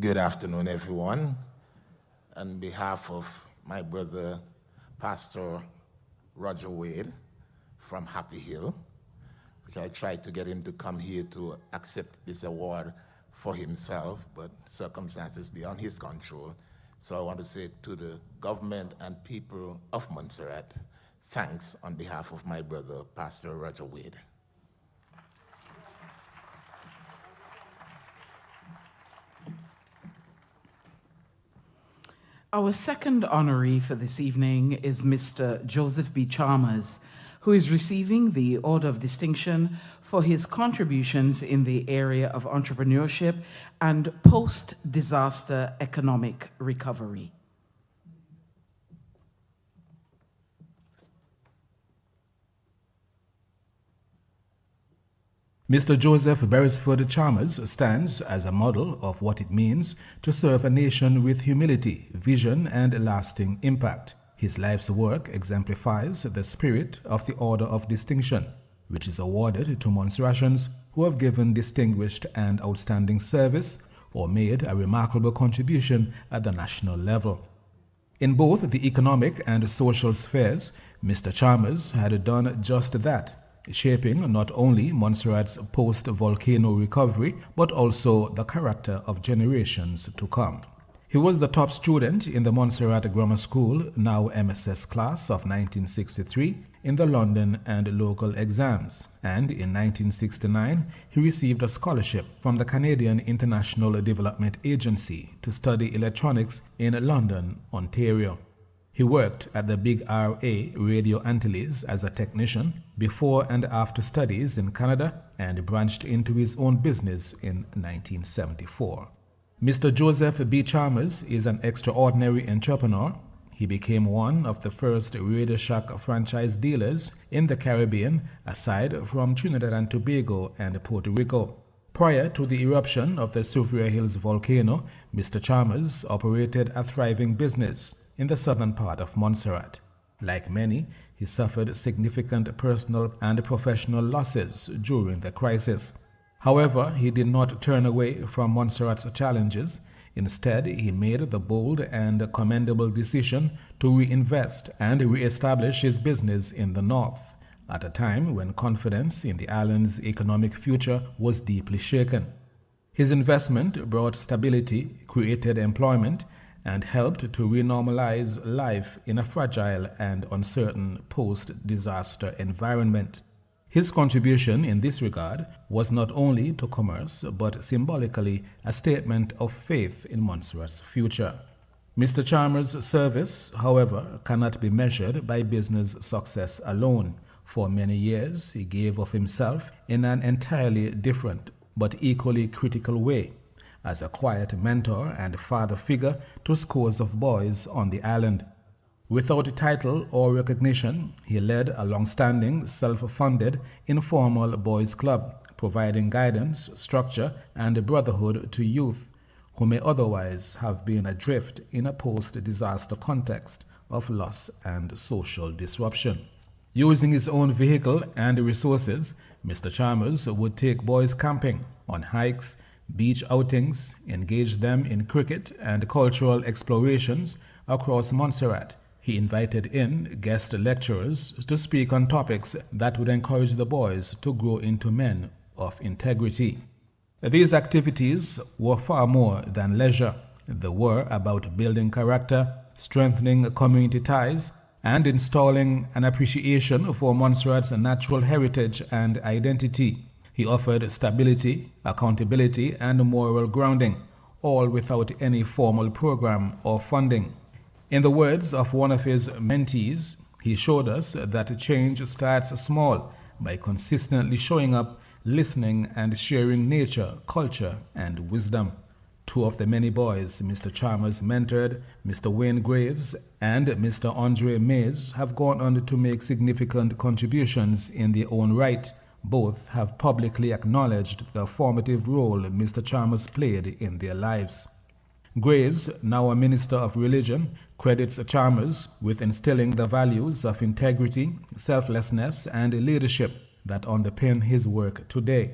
Good afternoon, everyone. On behalf of my brother, Pastor Roger Wade from Happy Hill, which I tried to get him to come here to accept this award for himself, but circumstances beyond his control. So I want to say to the government and people of Montserrat, thanks on behalf of my brother, Pastor Roger Wade. Our second honoree for this evening is Mr. Joseph B. Chalmers, who is receiving the Order of Distinction for his contributions in the area of entrepreneurship and post-disaster economic recovery. Mr. Joseph Beresford Chalmers stands as a model of what it means to serve a nation with humility, vision, and lasting impact. His life's work exemplifies the spirit of the Order of Distinction, which is awarded to Montserratians who have given distinguished and outstanding service or made a remarkable contribution at the national level. In both the economic and social spheres, Mr. Chalmers had done just that, shaping not only Montserrat's post-volcano recovery, but also the character of generations to come. He was the top student in the Montserrat Grammar School, now MSS class of 1963, in the London and local exams, and in 1969 he received a scholarship from the Canadian International Development Agency to study electronics in London, Ontario. He worked at the Big RA Radio Antilles as a technician before and after studies in Canada and branched into his own business in 1974. Mr. Joseph B. Chalmers is an extraordinary entrepreneur. He became one of the first Radio Shack franchise dealers in the Caribbean, aside from Trinidad and Tobago and Puerto Rico. Prior to the eruption of the Soufriere Hills volcano, Mr. Chalmers operated a thriving business in the southern part of Montserrat. Like many, he suffered significant personal and professional losses during the crisis. However, he did not turn away from Montserrat's challenges. Instead, he made the bold and commendable decision to reinvest and re-establish his business in the north, at a time when confidence in the island's economic future was deeply shaken. His investment brought stability, created employment, and helped to renormalize life in a fragile and uncertain post-disaster environment. His contribution in this regard was not only to commerce, but symbolically a statement of faith in Montserrat's future. Mr. Chalmers' service, however, cannot be measured by business success alone. For many years, he gave of himself in an entirely different but equally critical way, as a quiet mentor and father figure to scores of boys on the island. Without title or recognition, he led a long-standing, self-funded, informal boys' club, providing guidance, structure, and brotherhood to youth who may otherwise have been adrift in a post-disaster context of loss and social disruption. Using his own vehicle and resources, Mr. Chalmers would take boys camping, on hikes, beach outings, engage them in cricket and cultural explorations across Montserrat. He invited in guest lecturers to speak on topics that would encourage the boys to grow into men of integrity. These activities were far more than leisure. They were about building character, strengthening community ties, and installing an appreciation for Montserrat's natural heritage and identity. He offered stability, accountability, and moral grounding, all without any formal program or funding. In the words of one of his mentees, he showed us that change starts small by consistently showing up, listening, and sharing nature, culture, and wisdom. Two of the many boys Mr. Chalmers mentored, Mr. Wayne Graves and Mr. Andre Mays, have gone on to make significant contributions in their own right. Both have publicly acknowledged the formative role Mr. Chalmers played in their lives. Graves, now a minister of religion, credits Chalmers with instilling the values of integrity, selflessness, and leadership that underpin his work today.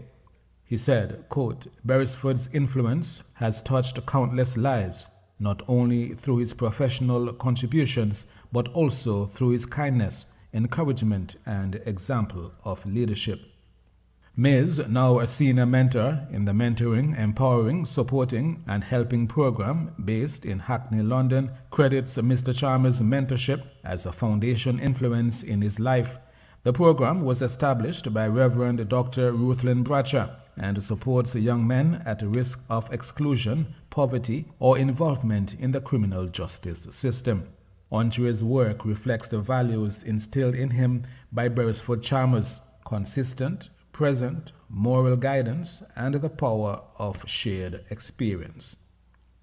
He said, quote, Beresford's influence has touched countless lives, not only through his professional contributions, but also through his kindness, encouragement, and example of leadership. Ms., now a senior mentor in the Mentoring, Empowering, Supporting, and Helping program based in Hackney, London, credits Mr. Chalmers' mentorship as a foundation influence in his life. The program was established by Reverend Dr. Ruthlyn Bradshaw and supports young men at risk of exclusion, poverty, or involvement in the criminal justice system. Andre's work reflects the values instilled in him by Beresford Chalmers: consistent, present, moral guidance, and the power of shared experience.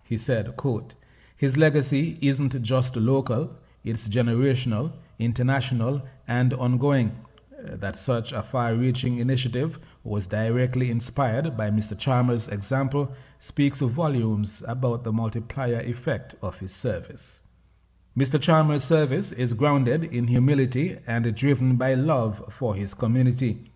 He said, quote, his legacy isn't just local, it's generational, international, and ongoing. That such a far-reaching initiative was directly inspired by Mr. Chalmers' example speaks volumes about the multiplier effect of his service. Mr. Chalmers' service is grounded in humility and driven by love for his community.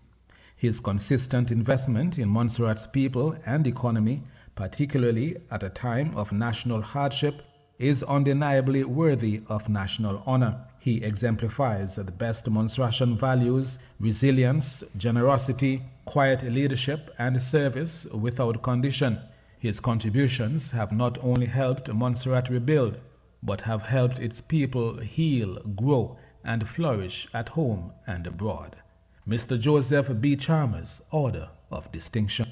His consistent investment in Montserrat's people and economy, particularly at a time of national hardship, is undeniably worthy of national honor. He exemplifies the best Montserratian values: resilience, generosity, quiet leadership, and service without condition. His contributions have not only helped Montserrat rebuild, but have helped its people heal, grow, and flourish at home and abroad. Mr. Joseph B. Chalmers, Order of Distinction.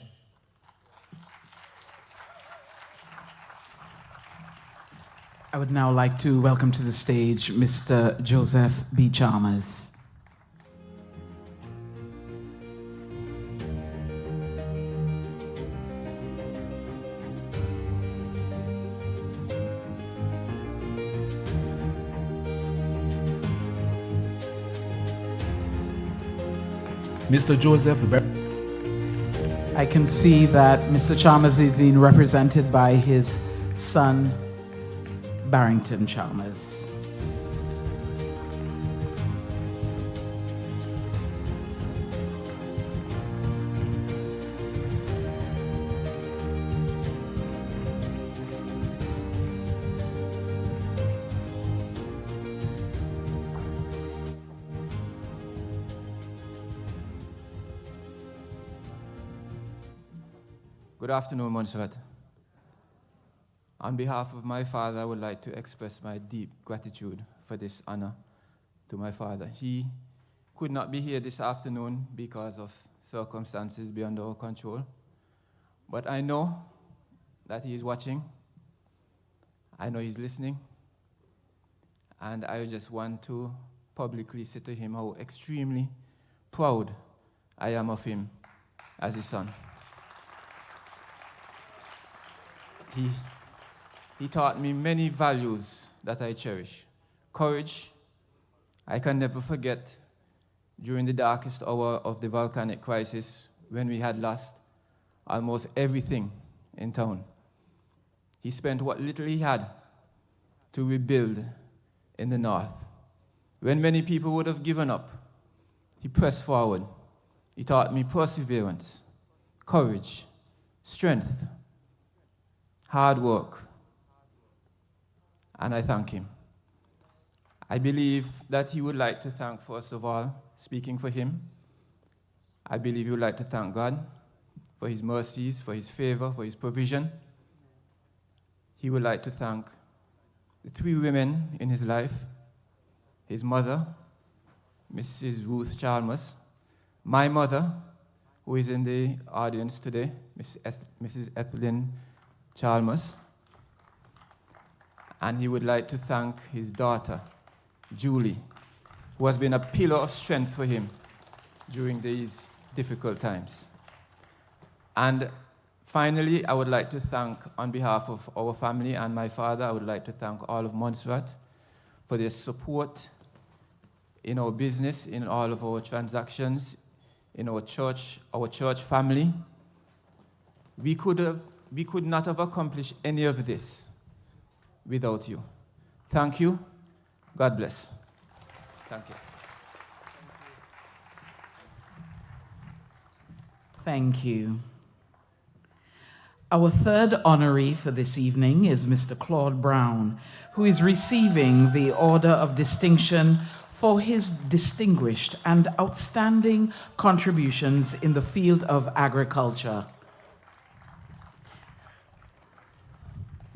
I would now like to welcome to the stage Mr. Joseph B. Chalmers. Mr. Joseph I can see that Mr. Chalmers is being represented by his son, Barrington Chalmers. Good afternoon, Montserrat. On behalf of my father, I would like to express my deep gratitude for this honor to my father. He could not be here this afternoon because of circumstances beyond our control, but I know that he is watching. I know he's listening, and I just want to publicly say to him how extremely proud I am of him as his son. He taught me many values that I cherish. Courage. I can never forget during the darkest hour of the volcanic crisis when we had lost almost everything in town. He spent what little he had to rebuild in the north. When many people would have given up, he pressed forward. He taught me perseverance, courage, strength, hard work, and I thank him. I believe that he would like to thank, first of all, speaking for him, I believe he would like to thank God for his mercies, for his favor, for his provision. He would like to thank the three women in his life, his mother, Mrs. Ruth Chalmers, my mother, who is in the audience today, Mrs. Ethelyn Chalmers, and he would like to thank his daughter, Julie, who has been a pillar of strength for him during these difficult times. And finally, I would like to thank, on behalf of our family and my father, I would like to thank all of Montserrat for their support in our business, in all of our transactions, in our church family. We could not have accomplished any of this without you. Thank you. God bless. Thank you. Thank you. Our third honoree for this evening is Mr. Claude Brown, who is receiving the Order of Distinction for his distinguished and outstanding contributions in the field of agriculture.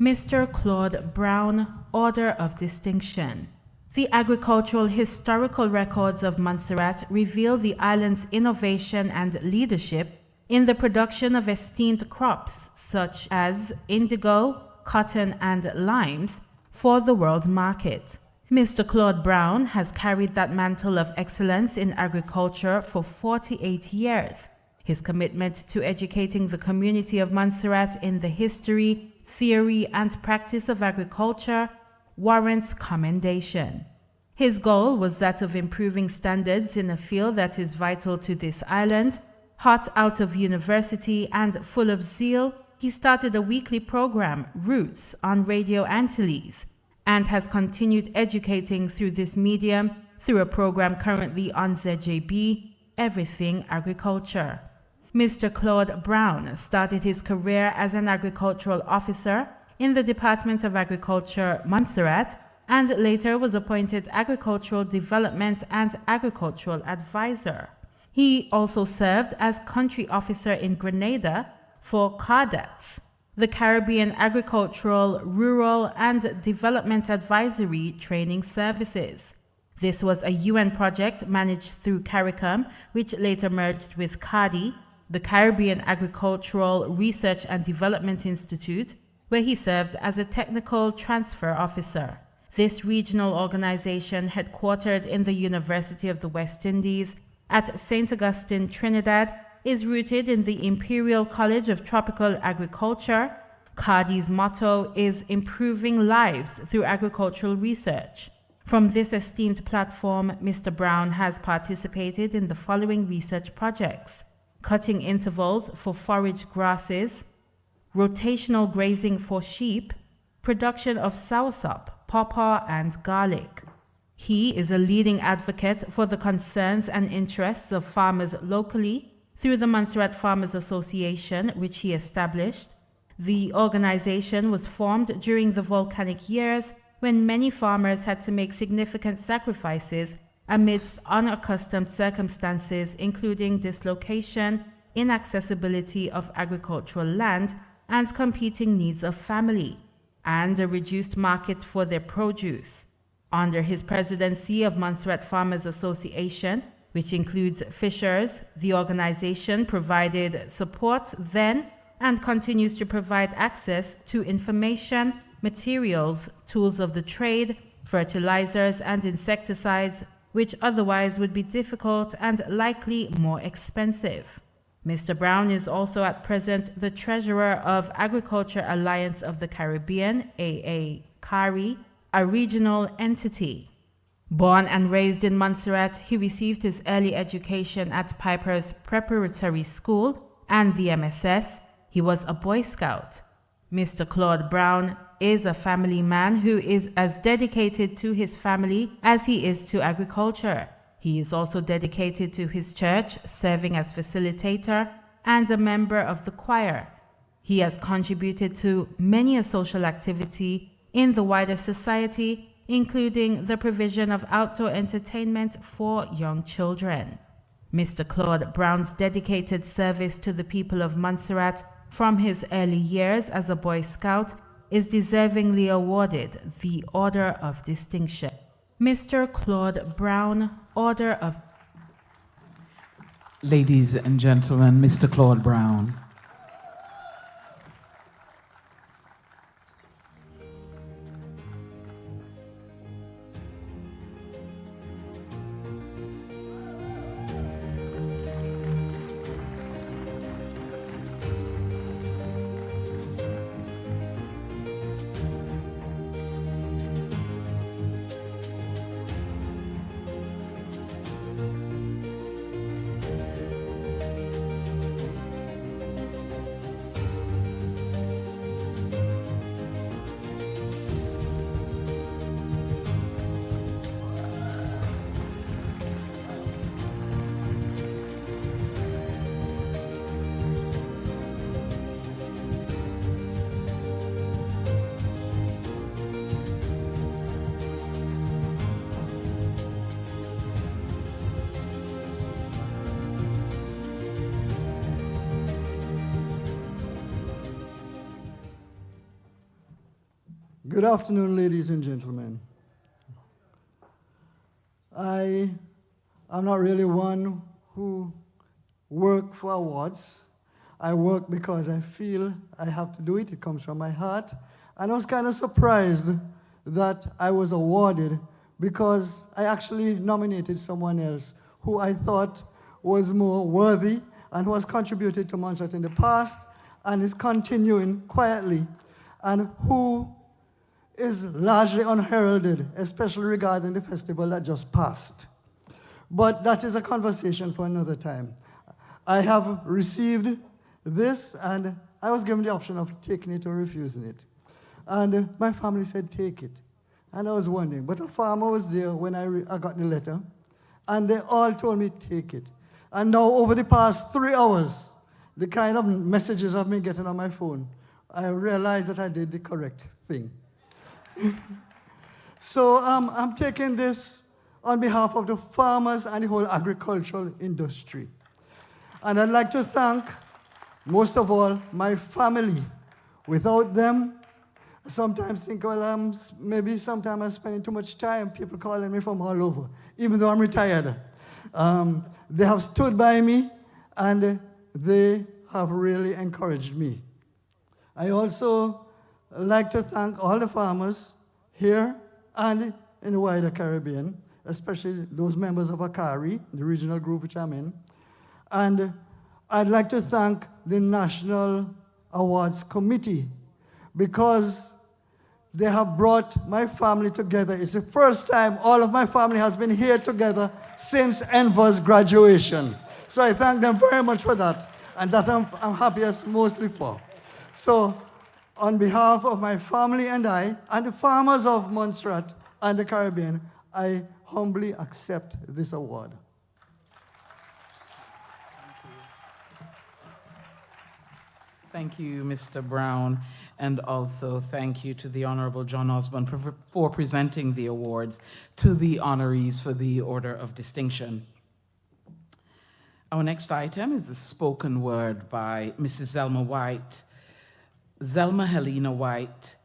Mr. Claude Brown, Order of Distinction. The agricultural historical records of Montserrat reveal the island's innovation and leadership in the production of esteemed crops such as indigo, cotton, and limes for the world market. Mr. Claude Brown has carried that mantle of excellence in agriculture for 48 years. His commitment to educating the community of Montserrat in the history, theory, and practice of agriculture warrants commendation. His goal was that of improving standards in a field that is vital to this island. Hot out of university and full of zeal, he started a weekly program, Roots, on Radio Antilles, and has continued educating through this medium through a program currently on ZJB, Everything Agriculture. Mr. Claude Brown started his career as an agricultural officer in the Department of Agriculture, Montserrat, and later was appointed Agricultural Development and Agricultural Advisor. He also served as country officer in Grenada for CARDATS, the Caribbean Agricultural, Rural, and Development Advisory Training Services. This was a UN project managed through CARICOM, which later merged with CARDI, the Caribbean Agricultural Research and Development Institute, where he served as a technical transfer officer. This regional organization, headquartered in the University of the West Indies at St. Augustine, Trinidad, is rooted in the Imperial College of Tropical Agriculture. CARDI's motto is improving lives through agricultural research. From this esteemed platform, Mr. Brown has participated in the following research projects: cutting intervals for forage grasses, rotational grazing for sheep, production of soursop, pawpaw, and garlic. He is a leading advocate for the concerns and interests of farmers locally through the Montserrat Farmers Association, which he established. The organization was formed during the volcanic years when many farmers had to make significant sacrifices amidst unaccustomed circumstances, including dislocation, inaccessibility of agricultural land, and competing needs of family, and a reduced market for their produce. Under his presidency of Montserrat Farmers Association, which includes fishers, the organization provided support then and continues to provide access to information, materials, tools of the trade, fertilizers, and insecticides, which otherwise would be difficult and likely more expensive. Mr. Brown is also at present the treasurer of Agriculture Alliance of the Caribbean, CARI, a regional entity. Born and raised in Montserrat, he received his early education at Piper's Preparatory School and the MSS. He was a Boy Scout. Mr. Claude Brown is a family man who is as dedicated to his family as he is to agriculture. He is also dedicated to his church, serving as facilitator and a member of the choir. He has contributed to many a social activity in the wider society, including the provision of outdoor entertainment for young children. Mr. Claude Brown's dedicated service to the people of Montserrat from his early years as a Boy Scout is deservingly awarded the Order of Distinction. Mr. Claude Brown, Order of... Ladies and gentlemen, Mr. Claude Brown. Good afternoon, ladies and gentlemen. I am not really one who work for awards. I work because I feel I have to do it. It comes from my heart. And I was kind of surprised that I was awarded because I actually nominated someone else who I thought was more worthy and who has contributed to Montserrat in the past and is continuing quietly, and who is largely unheralded, especially regarding the festival that just passed. But that is a conversation for another time. I have received this, and I was given the option of taking it or refusing it. And my family said, take it. And I was wondering, but a farmer was there when I got the letter, and they all told me, take it. And now, over the past 3 hours, the kind of messages I've been getting on my phone, I realized that I did the correct thing. So I'm taking this on behalf of the farmers and the whole agricultural industry. And I'd like to thank, most of all, my family. Without them, I sometimes think, well, maybe sometimes I'm spending too much time, people calling me from all over, even though I'm retired. They have stood by me, and they have really encouraged me. I also like to thank all the farmers here and in the wider Caribbean, especially those members of ACARI, the regional group which I'm in. And I'd like to thank the National Awards Committee because they have brought my family together. It's the first time all of my family has been here together since Enver's graduation. So I thank them very much for that, and that I'm happiest mostly for. So on behalf of my family and I, and the farmers of Montserrat and the Caribbean, I humbly accept this award. Thank you, Mr. Brown, and also thank you to the Honorable John Osborne for presenting the awards to the honorees for the Order of Distinction. Our next item is a spoken word by Mrs. Zelma White. Zelma Helena White,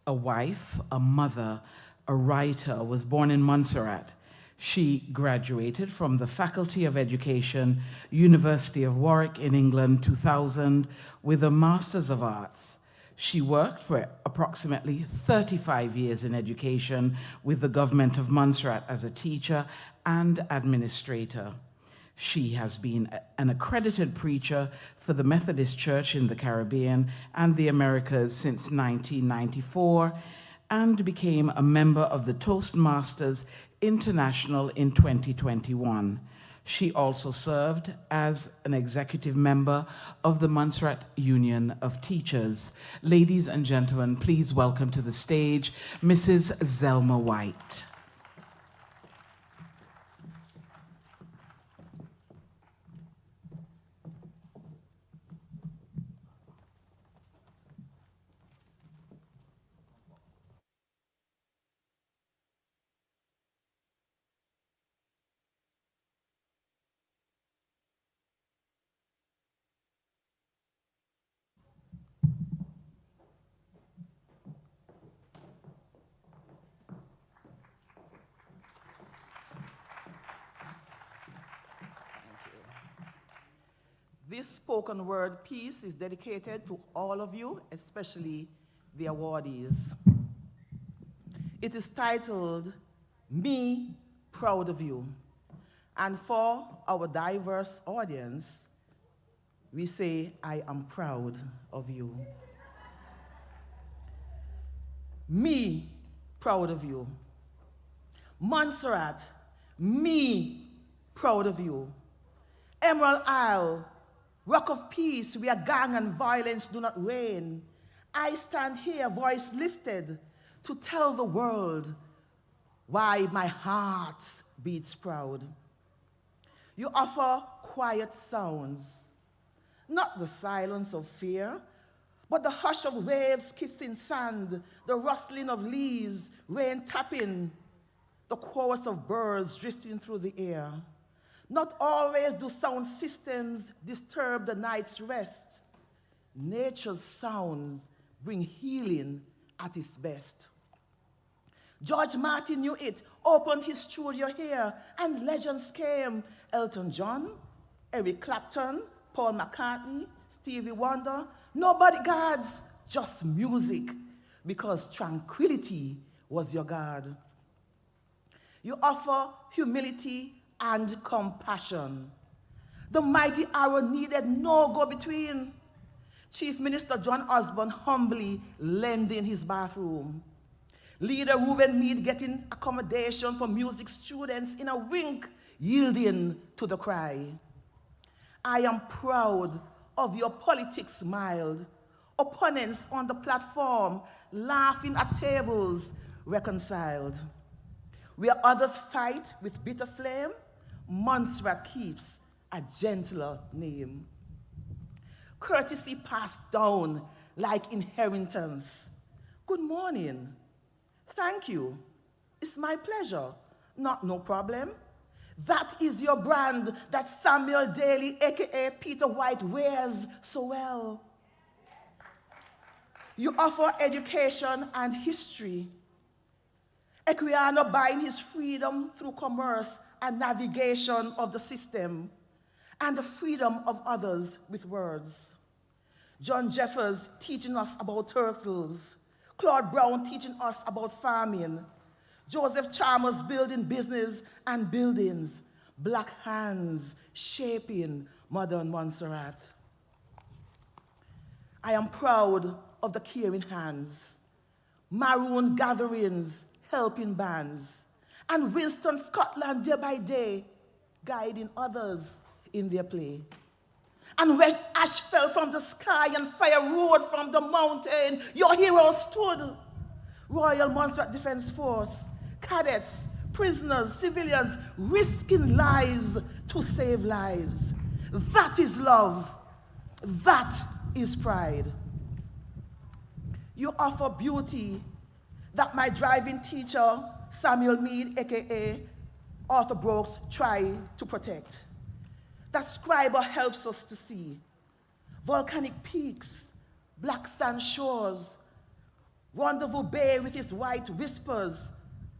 a wife, a mother, a writer, was born in Montserrat. She graduated from the Faculty of Education, University of Warwick in England, 2000, with a Master's of Arts. She worked for approximately 35 years in education with the government of Montserrat as a teacher and administrator. She has been an accredited preacher for the Methodist Church in the Caribbean and the Americas since 1994, and became a member of the Toastmasters International in 2021. She also served as an executive member of the Montserrat Union of Teachers. Ladies and gentlemen, please welcome to the stage Mrs. Zelma White. This spoken word piece is dedicated to all of you, especially the awardees. It is titled, Me, Proud of You. And for our diverse audience, we say, I am proud of you. Me, proud of you. Montserrat, me, proud of you. Emerald Isle, Rock of Peace, where gang and violence do not reign. I stand here, voice lifted, to tell the world why my heart beats proud. You offer quiet sounds, not the silence of fear, but the hush of waves kissing sand, the rustling of leaves, rain tapping, the chorus of birds drifting through the air. Not always do sound systems disturb the night's rest. Nature's sounds bring healing at its best. George Martin knew it, opened his studio here, and legends came. Elton John, Eric Clapton, Paul McCartney, Stevie Wonder. No bodyguards, just music, because tranquility was your guard. You offer humility and compassion. The mighty arrow needed no go-between. Chief Minister John Osborne humbly lending his bathroom. Leader Reuben Meade getting accommodation for music students in a wink, yielding to the cry. I am proud of your politics mild. Opponents on the platform, laughing at tables, reconciled. Where others fight with bitter flame, Montserrat keeps a gentler name. Courtesy passed down like inheritance. Good morning. Thank you. It's my pleasure. No problem. That is your brand that Samuel Daly, aka Peter White, wears so well. You offer education and history. Equiano buying his freedom through commerce and navigation of the system, and the freedom of others with words. John Jeffers teaching us about turtles. Claude Brown teaching us about farming. Joseph Chalmers building business and buildings. Black hands shaping modern Montserrat. I am proud of the caring hands. Maroon gatherings, helping bands. And Winston, Scotland, day by day, guiding others in their play. And when ash fell from the sky and fire roared from the mountain, your heroes stood. Royal Montserrat Defense Force, cadets, prisoners, civilians, risking lives to save lives. That is love. That is pride. You offer beauty that my driving teacher, Samuel Meade, aka Arthur Brooks, tried to protect. That scriber helps us to see. Volcanic peaks, black sand shores, Rendezvous Bay with its white whispers,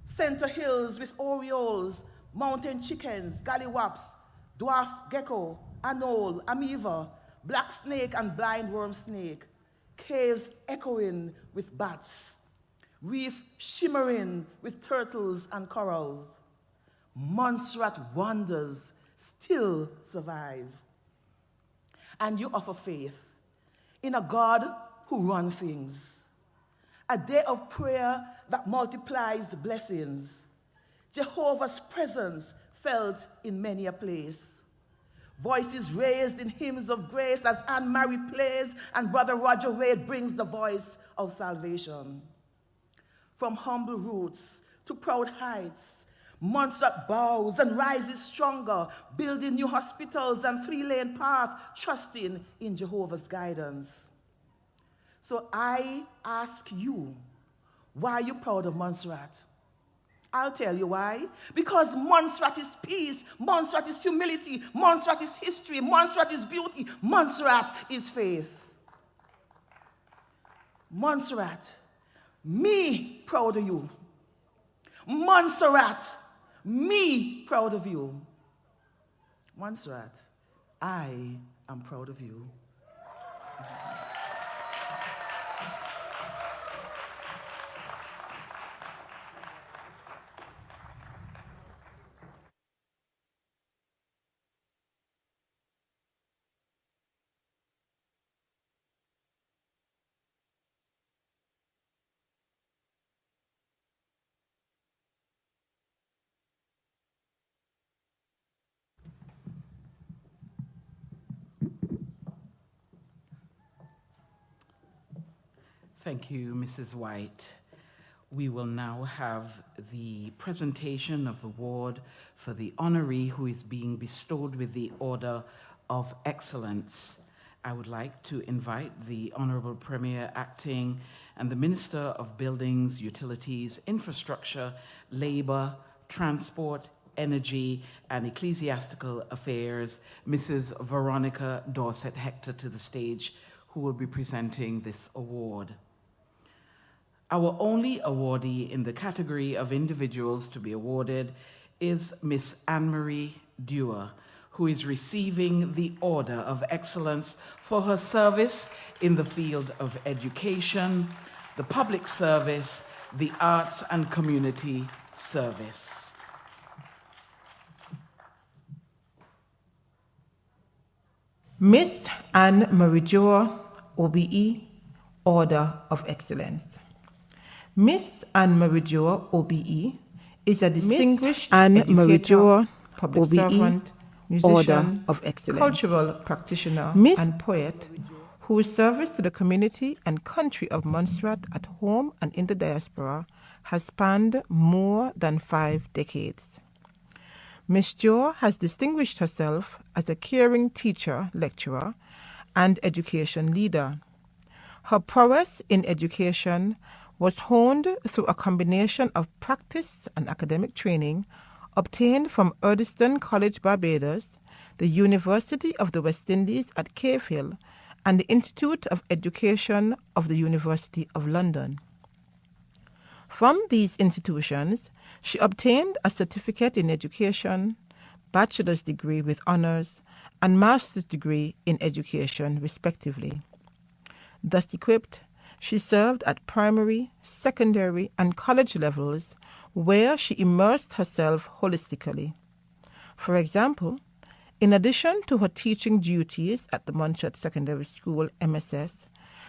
Center Hills with orioles, mountain chickens, galliwaps, dwarf gecko, anole, amoeba, black snake and blind worm snake, caves echoing with bats, reef shimmering with turtles and corals. Montserrat wonders still survive. And you offer faith in a God who runs things. A day of prayer that multiplies the blessings. Jehovah's presence felt in many a place. Voices raised in hymns of grace as Anne-Marie plays and Brother Roger Wade brings the voice of salvation. From humble roots to proud heights, Montserrat bows and rises stronger, building new hospitals and three-lane path, trusting in Jehovah's guidance. So I ask you, why are you proud of Montserrat? I'll tell you why. Because Montserrat is peace, Montserrat is humility, Montserrat is history, Montserrat is beauty, Montserrat is faith. Montserrat, me proud of you. Montserrat, me proud of you. Montserrat, I am proud of you. Thank you, Mrs. White. We will now have the presentation of the award for the honoree who is being bestowed with the Order of Excellence. I would like to invite the Honorable Premier Acting and the Minister of Buildings, Utilities, Infrastructure, Labor, Transport, Energy, and Ecclesiastical Affairs, Mrs. Veronica Dorset Hector, to the stage, who will be presenting this award. Our only awardee in the category of individuals to be awarded is Miss Anne-Marie Dewar, who is receiving the Order of Excellence for her service in the field of education, the public service, the arts and community service. Miss Anne-Marie Dewar, OBE, Order of Excellence. Miss Anne-Marie Dewar, OBE, is a distinguished educator, public servant, musician, Order of Excellence, cultural practitioner, and poet whose service to the community and country of Montserrat at home and in the diaspora has spanned more than 5 decades. Miss Dewar has distinguished herself as a caring teacher, lecturer, and education leader. Her prowess in education was honed through a combination of practice and academic training obtained from Urdeston College, Barbados, the University of the West Indies at Cave Hill, and the Institute of Education of the University of London. From these institutions, she obtained a certificate in education, bachelor's degree with honors, and master's degree in education, respectively. Thus equipped, she served at primary, secondary, and college levels where she immersed herself holistically. For example, in addition to her teaching duties at the Montserrat Secondary School, MSS,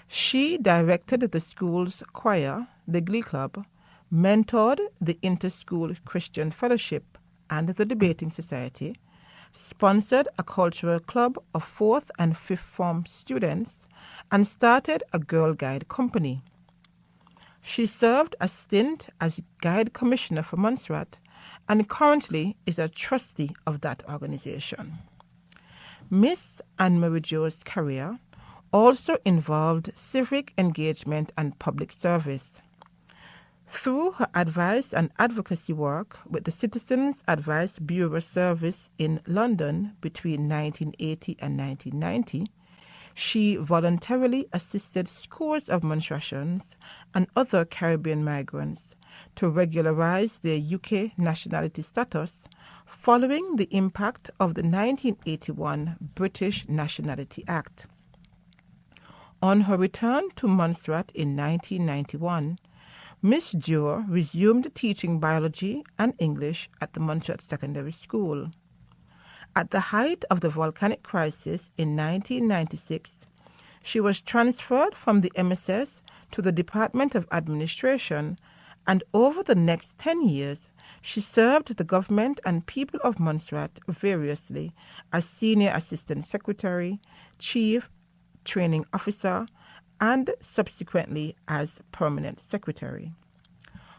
she directed the school's choir, the Glee Club, mentored the Inter-School Christian Fellowship and the Debating Society, sponsored a cultural club of 4th and 5th form students, and started a Girl Guide company. She served a stint as Guide Commissioner for Montserrat and currently is a trustee of that organization. Miss Anne-Marie Dewar's career also involved civic engagement and public service. Through her advice and advocacy work with the Citizens Advice Bureau Service in London between 1980 and 1990, she voluntarily assisted scores of Montserratians and other Caribbean migrants to regularize their UK nationality status following the impact of the 1981 British Nationality Act. On her return to Montserrat in 1991, Miss Dewar resumed teaching biology and English at the Montserrat Secondary School. At the height of the volcanic crisis in 1996, she was transferred from the MSS to the Department of Administration, and over the next 10 years, she served the government and people of Montserrat variously as Senior Assistant Secretary, Chief Training Officer, and subsequently as Permanent Secretary.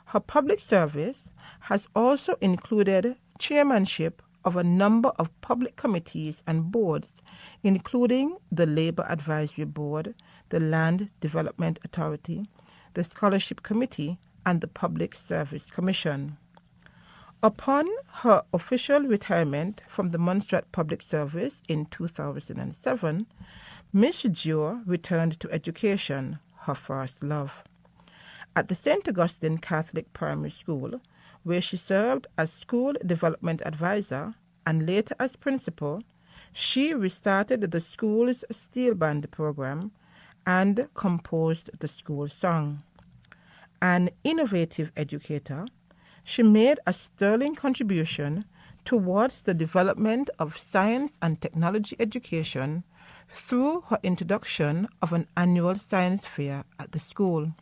Her public service has also included chairmanship of a number of public committees and boards, including the Labour Advisory Board, the Land Development Authority, the Scholarship Committee, and the Public Service Commission. Upon her official retirement from the Montserrat Public Service in 2007, Miss Dewar returned to education, her first love. At the St. Augustine Catholic Primary School, where she served as school development advisor and later as principal, she restarted the school's steel band program and composed the school song. An innovative educator, she made a sterling contribution towards the development of science and technology education through her introduction of an annual science fair at the school.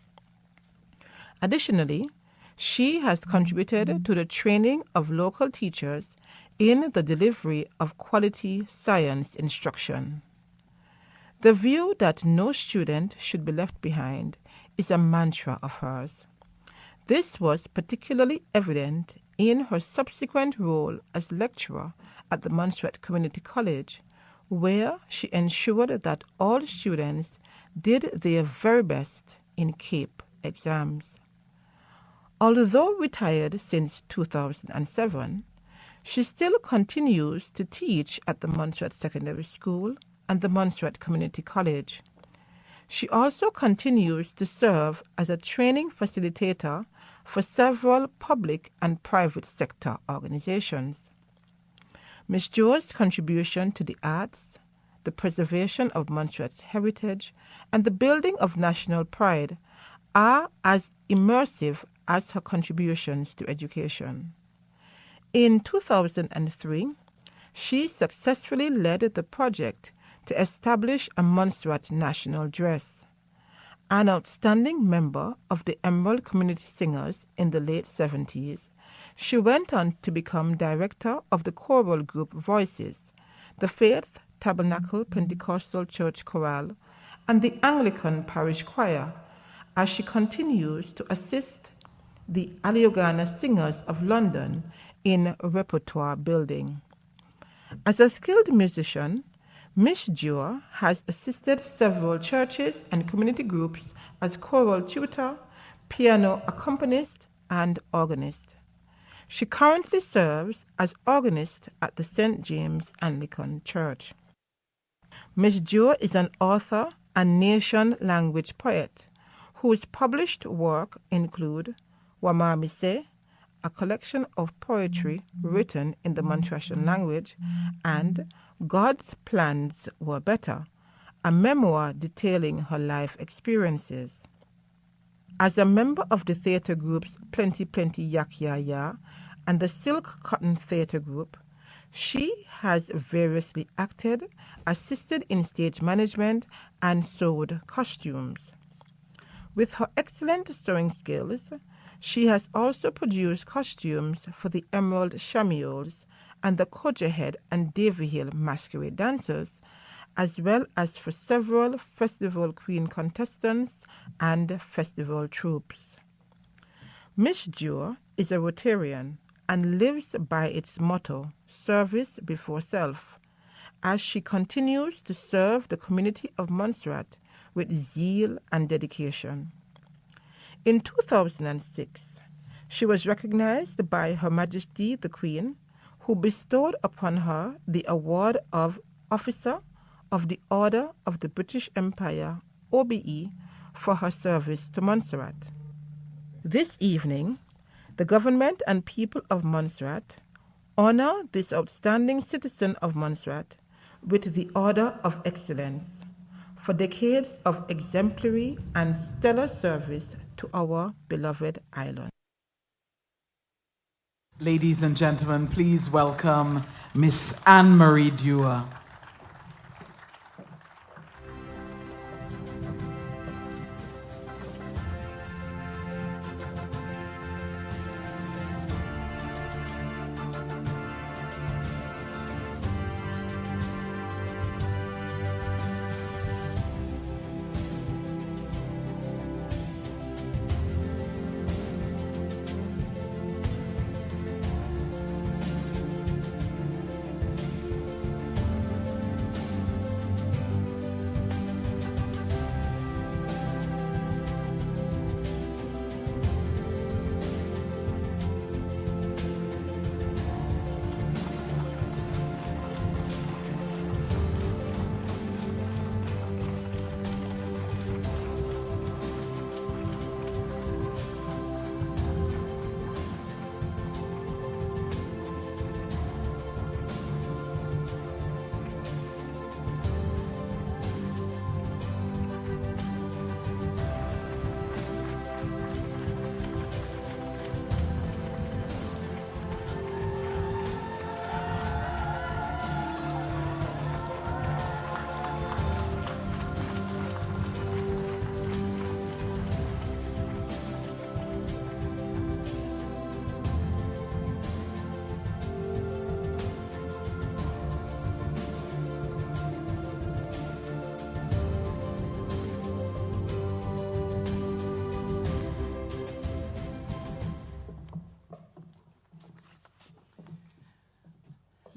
Additionally, she has contributed to the training of local teachers in the delivery of quality science instruction. The view that no student should be left behind is a mantra of hers. This was particularly evident in her subsequent role as lecturer at the Montserrat Community College, where she ensured that all students did their very best in CAPE exams. Although retired since 2007, she still continues to teach at the Montserrat Secondary School and the Montserrat Community College. She also continues to serve as a training facilitator for several public and private sector organizations. Ms. Jo's contribution to the arts, the preservation of Montserrat's heritage, and the building of national pride are as immersive as her contributions to education. In 2003, she successfully led the project to establish a Montserrat national dress. An outstanding member of the Emerald Community Singers in the late 70s, she went on to become director of the choral group Voices, the Faith Tabernacle Pentecostal Church Chorale, and the Anglican Parish Choir, as she continues to assist the Aliogana Singers of London in repertoire building. As a skilled musician, Miss Jo has assisted several churches and community groups as choral tutor, piano accompanist, and organist. She currently serves as organist at the St. James Anglican Church. Miss Jo is an author and nation language poet whose published work include Wamamise, a collection of poetry written in the Montreal language, and God's Plans Were Better, a memoir detailing her life experiences. As a member of the theatre groups Plenty Plenty Yak Ya Ya and the Silk Cotton Theatre Group, she has variously acted, assisted in stage management, and sewed costumes. With her excellent sewing skills, she has also produced costumes for the Emerald Shamiols and the Cogerhead and Davy Hill masquerade dancers, as well as for several Festival Queen contestants and festival troupes. Miss Jo is a Rotarian and lives by its motto, Service Before Self, as she continues to serve the community of Montserrat with zeal and dedication. In 2006, she was recognized by Her Majesty the Queen, who bestowed upon her the award of Officer of the Order of the British Empire, OBE, for her service to Montserrat. This evening, the government and people of Montserrat honor this outstanding citizen of Montserrat with the Order of Excellence for decades of exemplary and stellar service to our beloved island. Ladies and gentlemen, please welcome Miss Anne-Marie Dewar.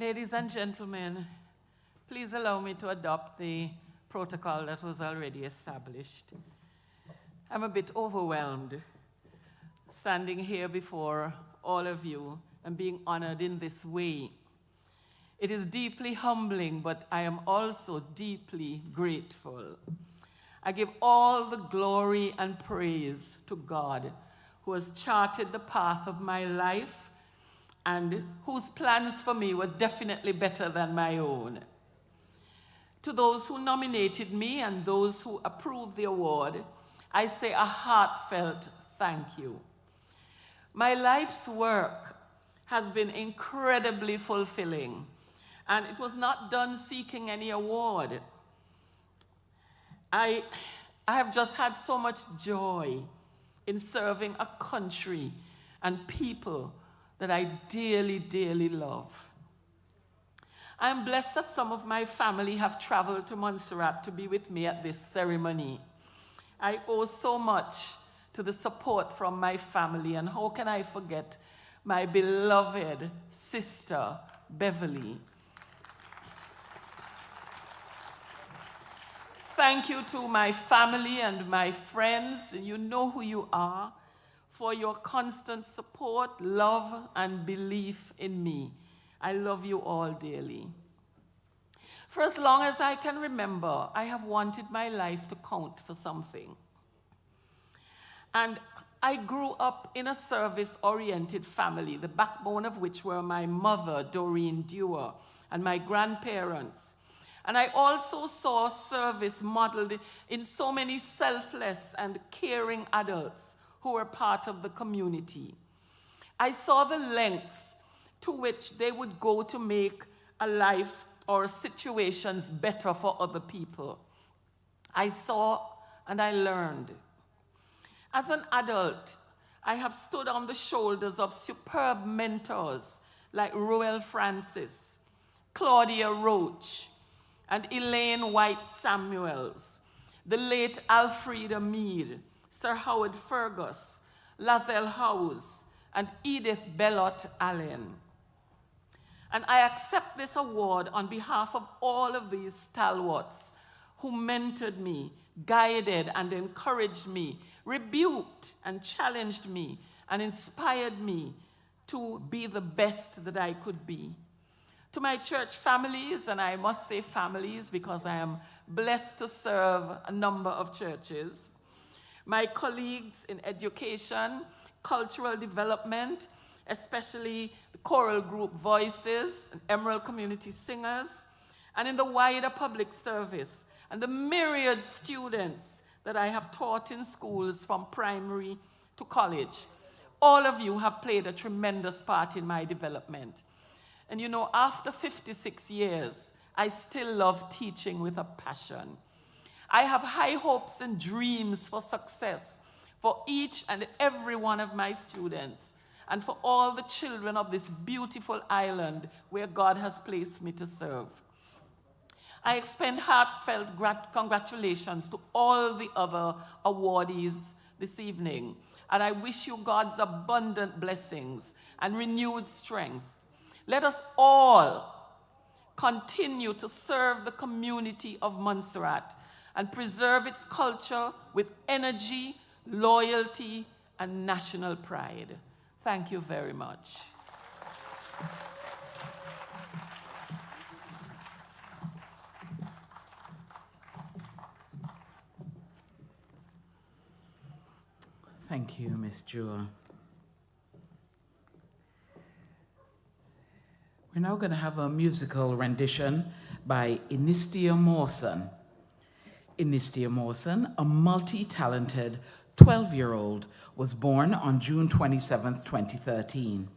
Ladies and gentlemen, please allow me to adopt the protocol that was already established. I'm a bit overwhelmed standing here before all of you and being honored in this way. It is deeply humbling, but I am also deeply grateful. I give all the glory and praise to God, who has charted the path of my life and whose plans for me were definitely better than my own. To those who nominated me and those who approved the award, I say a heartfelt thank you. My life's work has been incredibly fulfilling, and it was not done seeking any award. I have just had so much joy in serving a country and people that I dearly, dearly love. I am blessed that some of my family have traveled to Montserrat to be with me at this ceremony. I owe so much to the support from my family, and how can I forget my beloved sister, Beverly. Thank you to my family and my friends, and you know who you are, for your constant support, love, and belief in me. I love you all dearly. For as long as I can remember, I have wanted my life to count for something. And I grew up in a service-oriented family, the backbone of which were my mother, Doreen Dewar, and my grandparents. And I also saw service modeled in so many selfless and caring adults who were part of the community. I saw the lengths to which they would go to make a life or situations better for other people. I saw and I learned. As an adult, I have stood on the shoulders of superb mentors like Roel Francis, Claudia Roach, and Elaine White Samuels, the late Alfreda Mead, Sir Howard Fergus, Lazelle Howes, and Edith Bellot Allen. And I accept this award on behalf of all of these stalwarts who mentored me, guided and encouraged me, rebuked and challenged me, and inspired me to be the best that I could be. To my church families, and I must say families because I am blessed to serve a number of churches, my colleagues in education, cultural development, especially the choral group Voices and Emerald Community Singers, and in the wider public service, and the myriad students that I have taught in schools from primary to college. All of you have played a tremendous part in my development. And you know, after 56 years, I still love teaching with a passion. I have high hopes and dreams for success for each and every one of my students and for all the children of this beautiful island where God has placed me to serve. I extend heartfelt congratulations to all the other awardees this evening, and I wish you God's abundant blessings and renewed strength. Let us all continue to serve the community of Montserrat and preserve its culture with energy, loyalty, and national pride. Thank you very much. Thank you, Ms. Dewar. We're now going to have a musical rendition by Inistia Mawson. Inistia Mawson, a multi-talented 12-year-old, was born on June 27, 2013.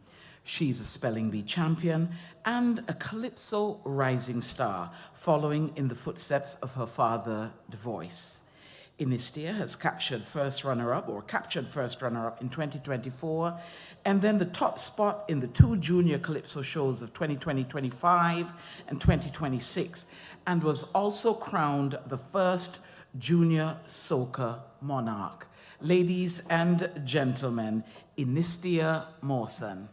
She's a spelling bee champion and a calypso rising star, following in the footsteps of her father, The Voice. Inistia has captured first runner-up in 2024, and then the top spot in the 2 junior calypso shows of 2020-25 and 2026, and was also crowned the first junior soca monarch. Ladies and gentlemen, Inistia Mawson.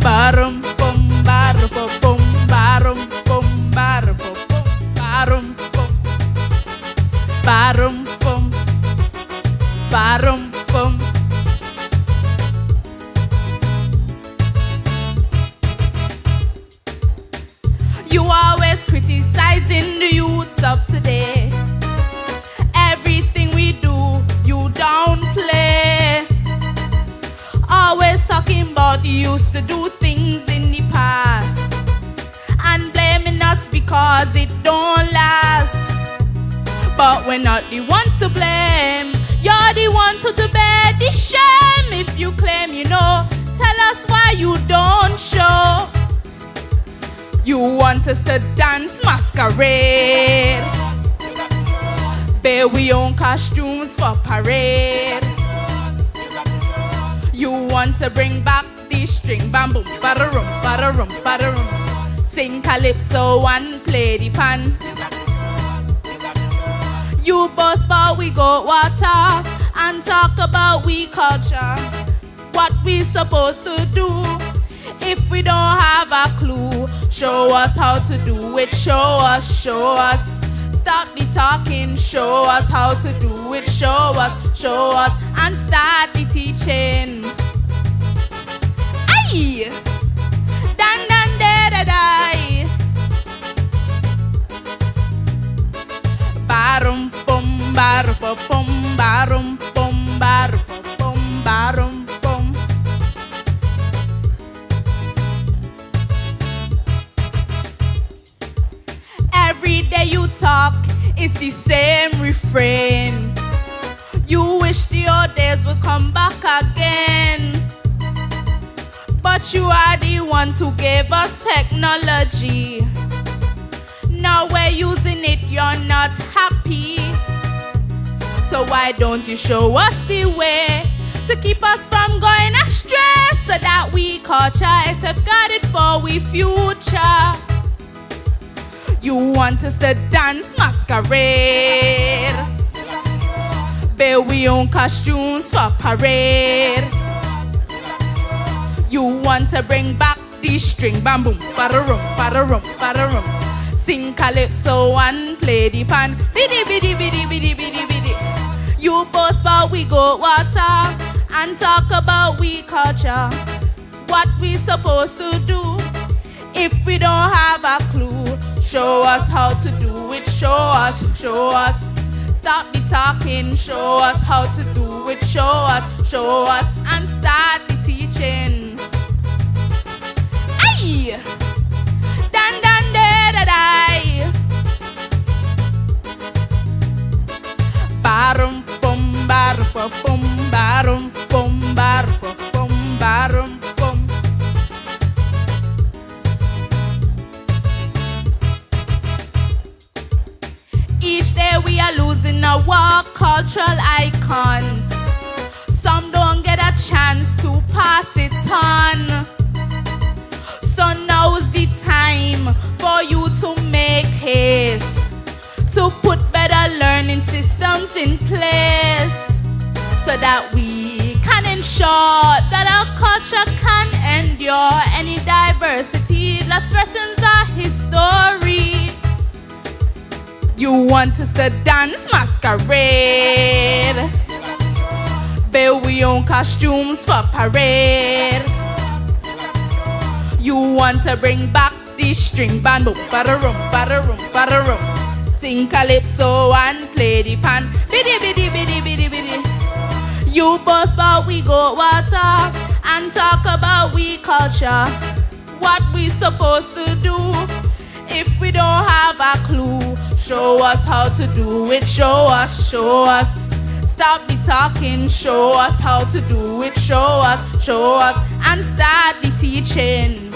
Barum pum barum pum barum pum barum pum barum pum barum pum barum pum youths of today. Everything we do, you don't play. Always talking about you used to do things in the past and blaming us because it don't last. But we're not the ones to blame. You're the ones who to bear the shame. If you claim you know, tell us why you don't show. You want us to dance masquerade, bear we own costumes for parade. You want to bring back the string bamboo, ba-da-rum, ba-da-rum, ba-da-rum. Sing calypso and play the pan. You boast about we go water and talk about we culture. What we supposed to do if we don't have a clue? Show us how to do it, show us, show us. Stop the talking, show us how to do it, show us, and start the teaching. Aye! Dan dan da da da. Barum bum barum bum barum bum barum bum barum bum. Every day you talk, it's the same refrain. You wish the old days would come back again. But you are the ones who gave us technology. Now we're using it, you're not happy. So why don't you show us the way to keep us from going astray, so that we culture is safeguarded for we future. You want us to dance masquerade, bear we own costumes for parade. You want to bring back the string bamboo, ba-da-rum, ba-da-rum, ba-da-rum. Sing calypso and play the pan, biddy biddy biddy biddy biddy biddy. You boast about we go water and talk about we culture. What we supposed to do if we don't have a clue? Show us how to do it, show us, show us. Stop the talking, show us how to do it, show us, and start the teaching. Aye! Dan dan da da da. Barum bum barum bum barum bum barum bum barum bum. Each day we are losing our cultural icons. Some don't get a chance to pass it on. So now's the time for you to make haste, to put better learning systems in place, so that we can ensure that our culture can endure any diversity that threatens our history. You want us to dance masquerade, bear we own costumes for parade. You want to bring back the string band, ba-da-rum, ba-da-rum, ba-da-rum. Sing calypso and play the pan, biddy biddy biddy biddy biddy. You boast about we go water and talk about we culture. What we supposed to do if we don't have a clue? Show us how to do it, show us, show us. Stop the talking, show us how to do it, show us, and start the teaching.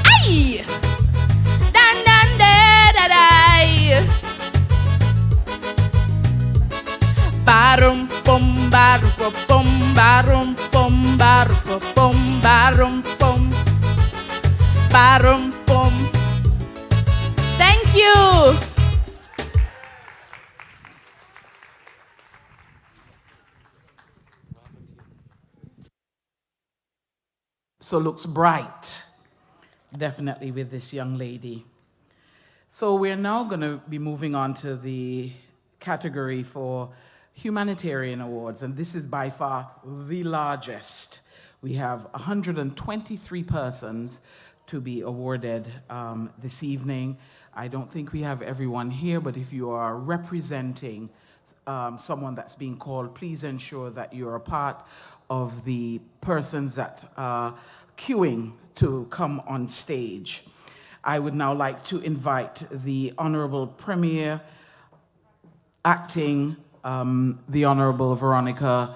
Aye! Dan dan da da da. Barum bum barum bum barum bum barum bum barum bum barum bum. Thank you. So looks bright, definitely, with this young lady. So we're now going to be moving on to the category for Humanitarian Awards, and this is by far the largest. We have 123 persons to be awarded this evening. I don't think we have everyone here, but if you are representing someone that's being called, please ensure that you're a part of the persons that are queuing to come on stage. I would now like to invite the Honorable Premier, Acting, the Honorable Veronica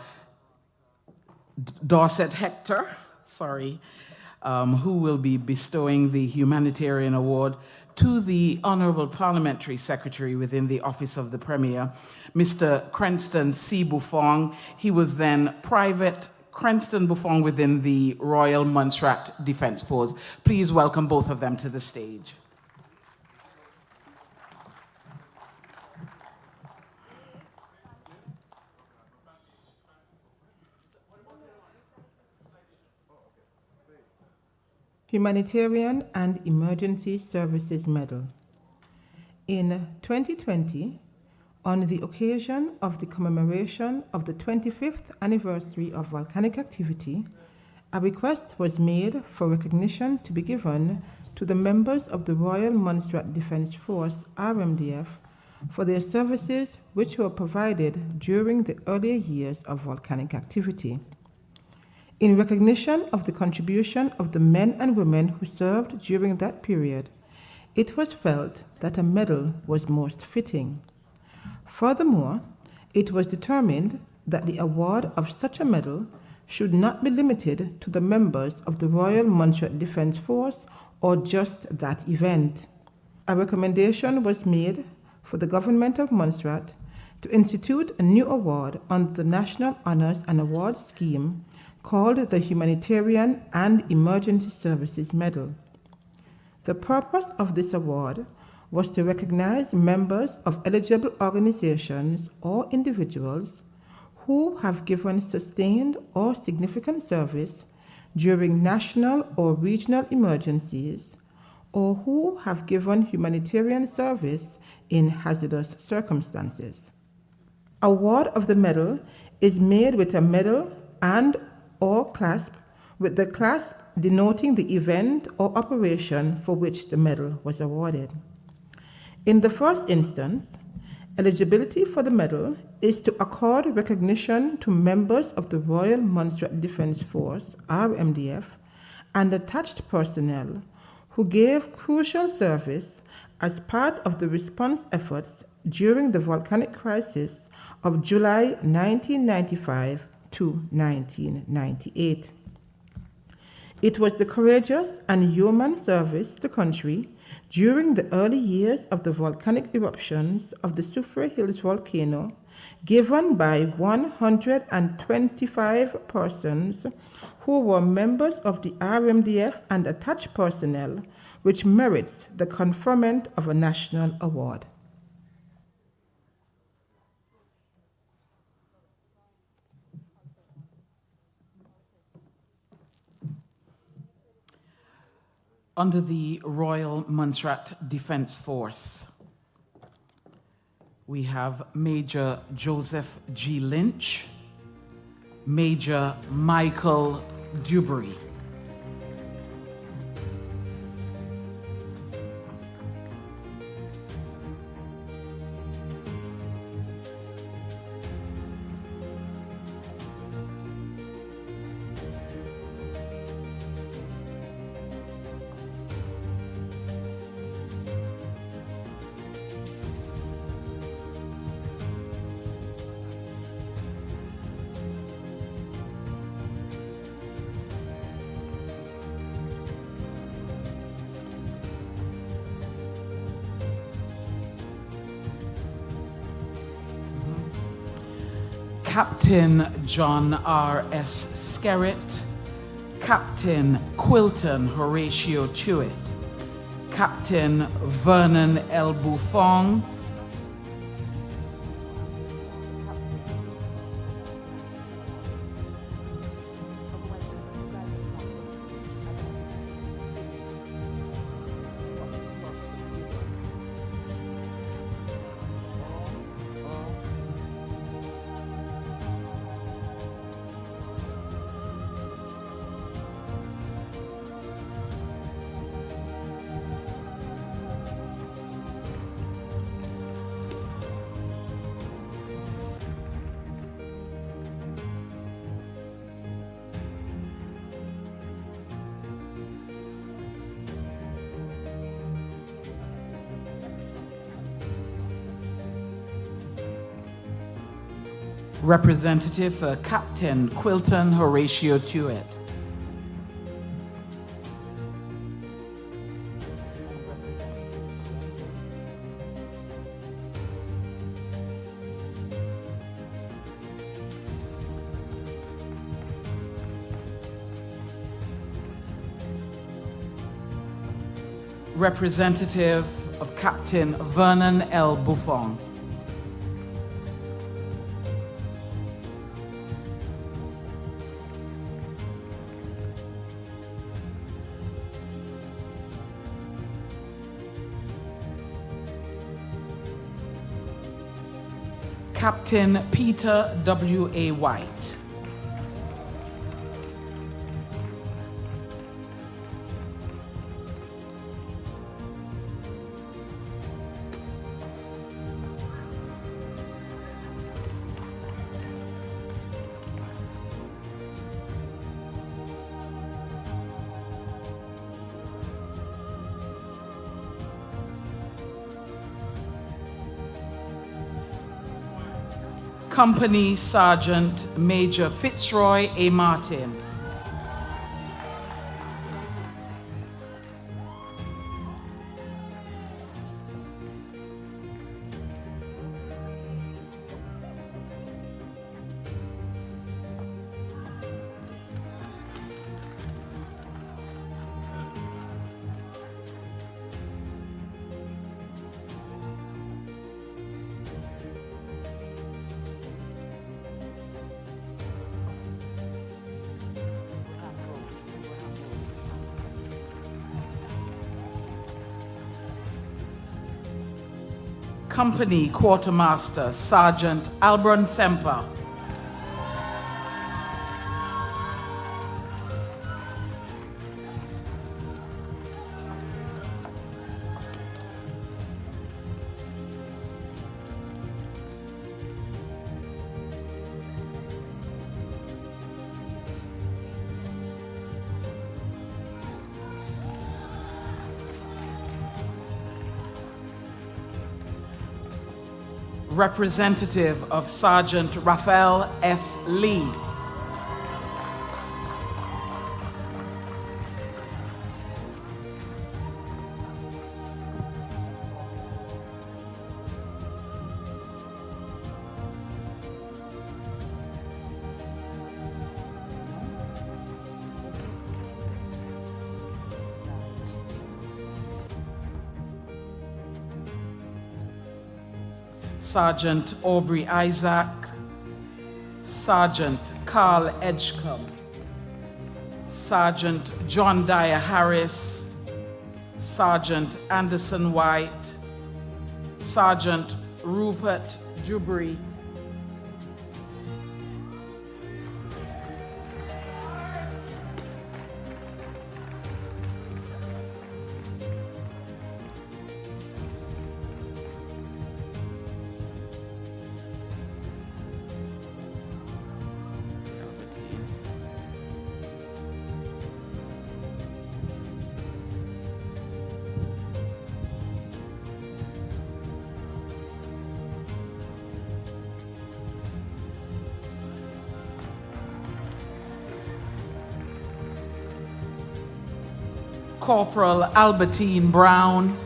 Dorset Hector, who will be bestowing the Humanitarian Award to the Honorable Parliamentary Secretary within the Office of the Premier, Mr. Cranston C. Buffong. He was then Private Cranston Buffong within the Royal Montserrat Defence Force. Please welcome both of them to the stage. Humanitarian and Emergency Services Medal. In 2020, on the occasion of the commemoration of the 25th anniversary of volcanic activity, a request was made for recognition to be given to the members of the Royal Montserrat Defence Force, RMDF, for their services which were provided during the earlier years of volcanic activity. In recognition of the contribution of the men and women who served during that period, it was felt that a medal was most fitting. Furthermore, it was determined that the award of such a medal should not be limited to the members of the Royal Montserrat Defence Force or just that event. A recommendation was made for the Government of Montserrat to institute a new award under the National Honours and Awards Scheme called the Humanitarian and Emergency Services Medal. The purpose of this award was to recognize members of eligible organizations or individuals who have given sustained or significant service during national or regional emergencies, or who have given humanitarian service in hazardous circumstances. Award of the medal is made with a medal and or clasp, with the clasp denoting the event or operation for which the medal was awarded. In the first instance, eligibility for the medal is to accord recognition to members of the Royal Montserrat Defence Force, RMDF, and attached personnel who gave crucial service as part of the response efforts during the volcanic crisis of July 1995 to 1998. It was the courageous and human service to the country during the early years of the volcanic eruptions of the Soufriere Hills volcano, given by 125 persons who were members of the RMDF and attached personnel, which merits the conferment of a national award. Under the Royal Montserrat Defence Force, we have Major Joseph G. Lynch, Major Michael Dewberry. Captain John R.S. Skerritt, Captain Quilton Horatio Chewett, Captain Vernon L. Buffong, Representative Captain Quilton Horatio Tuet. Representative of Captain Vernon L. Buffon. Captain Peter W.A. White. Company Sergeant Major Fitzroy A. Martin. Company Quartermaster Sergeant Albron Semper. Representative of Sergeant Raphael S. Lee. Sergeant Aubrey Isaac, Sergeant Carl Edgecombe, Sergeant John Dyer Harris, Sergeant Anderson White, Sergeant Rupert Jubry, Corporal Albertine Brown,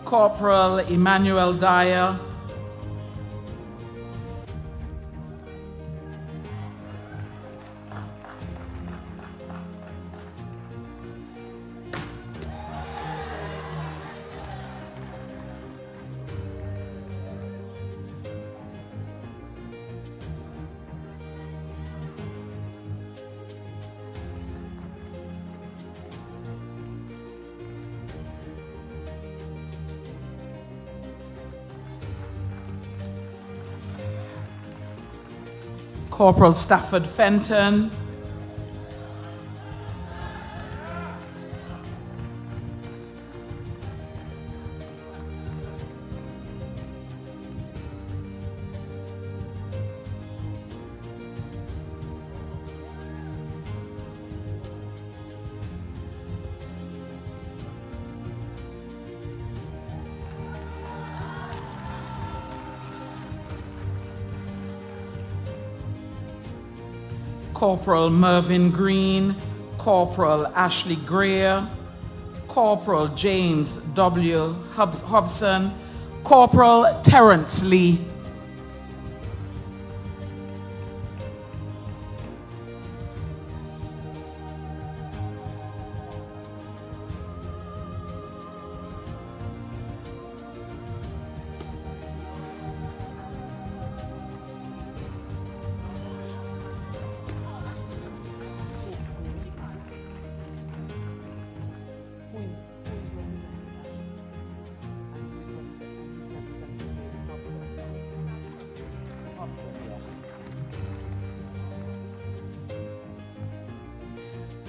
Corporal Emmanuel Dyer, Corporal Stafford Fenton, Corporal Mervyn Green, Corporal Ashley Greer, Corporal James W. Hobson, Corporal Terrence Lee.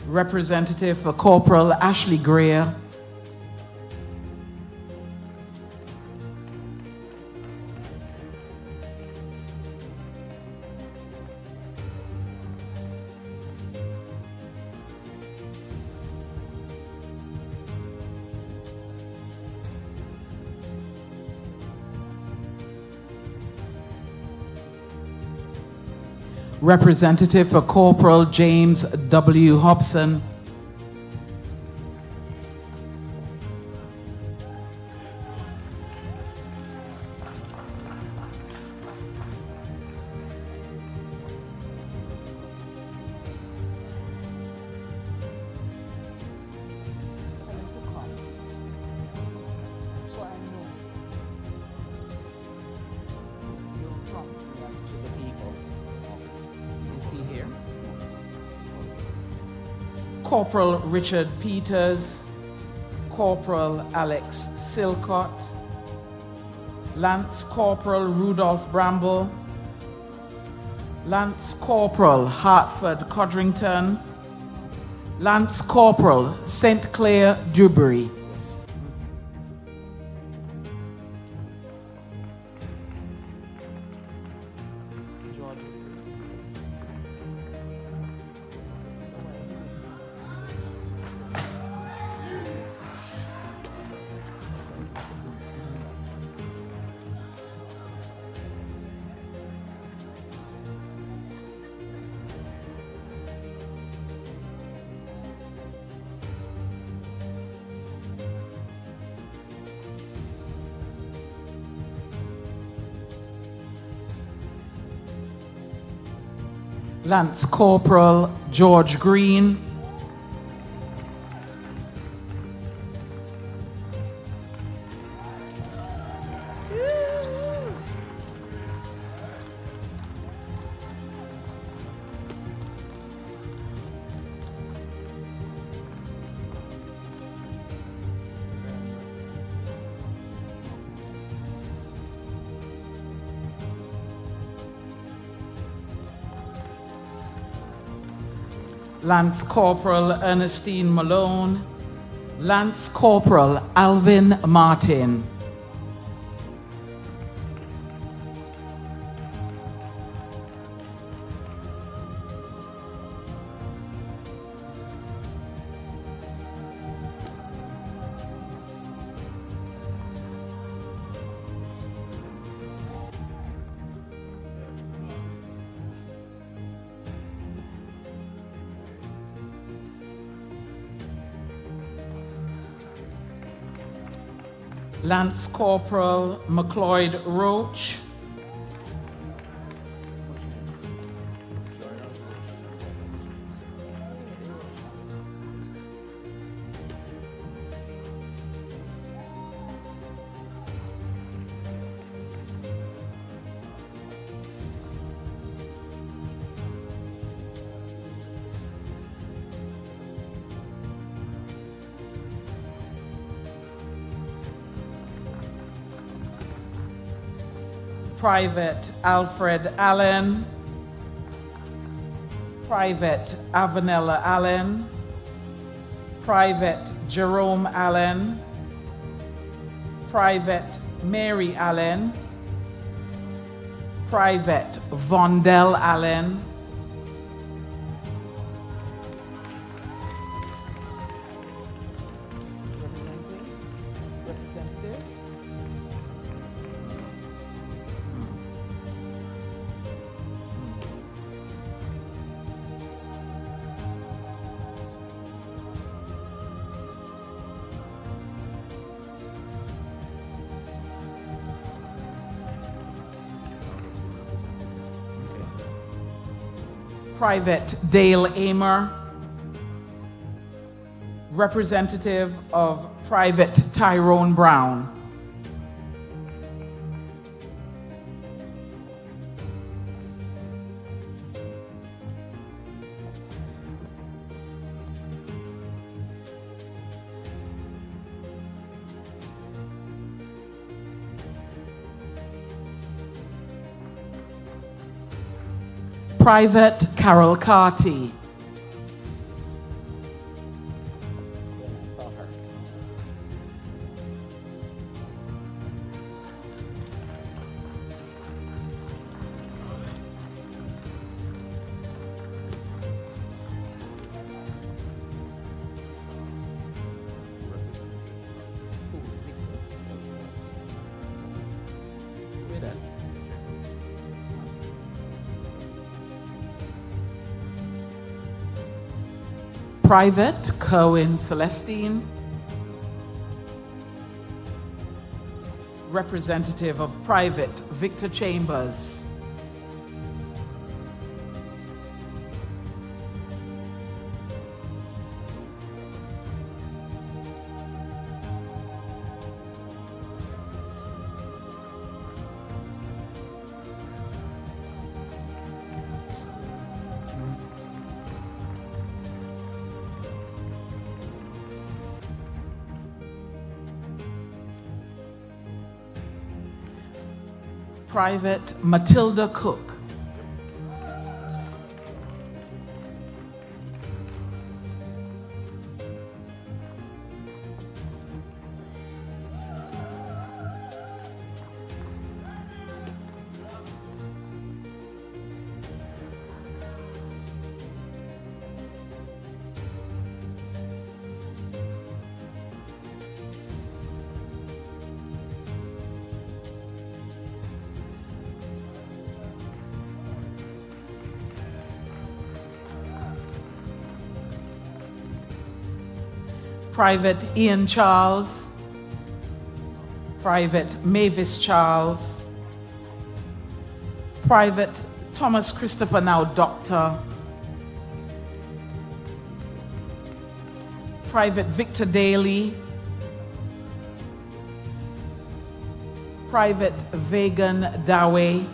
Representative for Corporal Ashley Greer. Representative for Corporal James W. Hobson. Corporal Richard Peters, Corporal Alex Silcott, Lance Corporal Rudolph Bramble, Lance Corporal Hartford Codrington, Lance Corporal St. Clair Dewberry. Lance Corporal George Green, Lance Corporal Ernestine Malone, Lance Corporal Alvin Martin. Lance Corporal McLeod Roach, Private Alfred Allen, Private Avanella Allen, Private Jerome Allen, Private Mary Allen, Private Vondell Allen, Private Dale Amer, representative of Private Tyrone Brown, Private Carol Carty, Private Cohen Celestine, representative of Private Victor Chambers, Private Matilda Cook, Private Ian Charles, Private Mavis Charles, Private Thomas Christopher, now Doctor, Private Victor Daly, Private Vegan Dawe,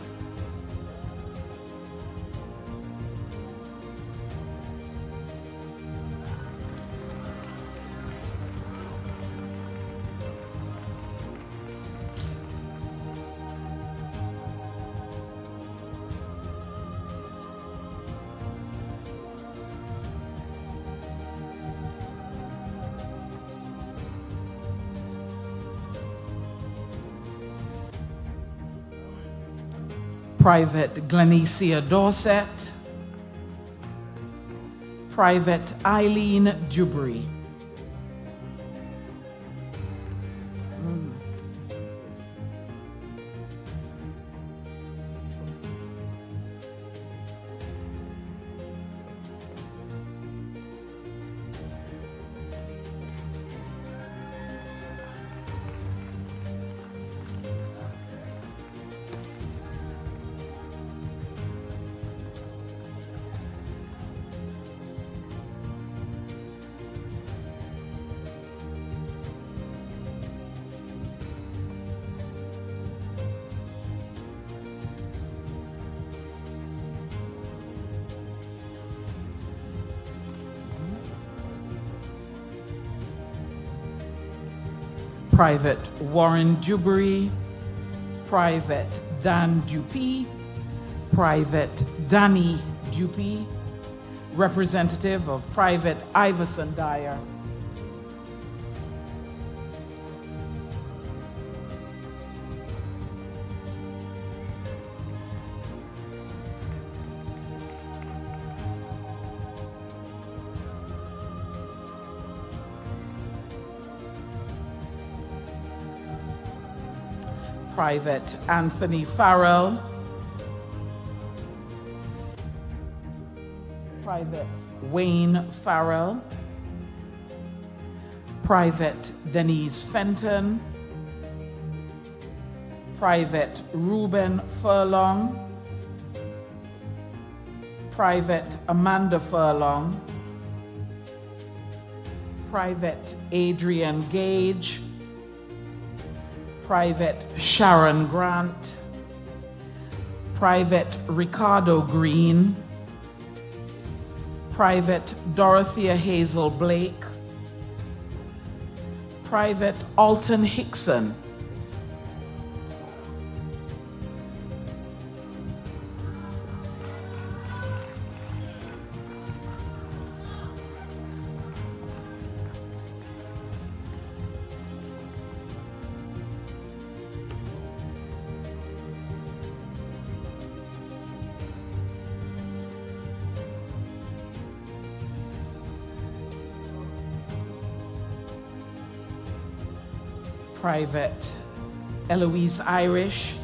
Private Glenecia Dorset, Private Eileen Dubry. Private Warren Dubry, Private Dan Dupee, Private Danny Dupee, representative of Private Iverson Dyer, Private Anthony Farrell, Private Wayne Farrell, Private Denise Fenton, Private Reuben Furlong, Private Amanda Furlong, Private Adrian Gage, Private Sharon Grant, Private Ricardo Green, Private Dorothea Hazel Blake, Private Alton Hickson, Private Eloise Irish,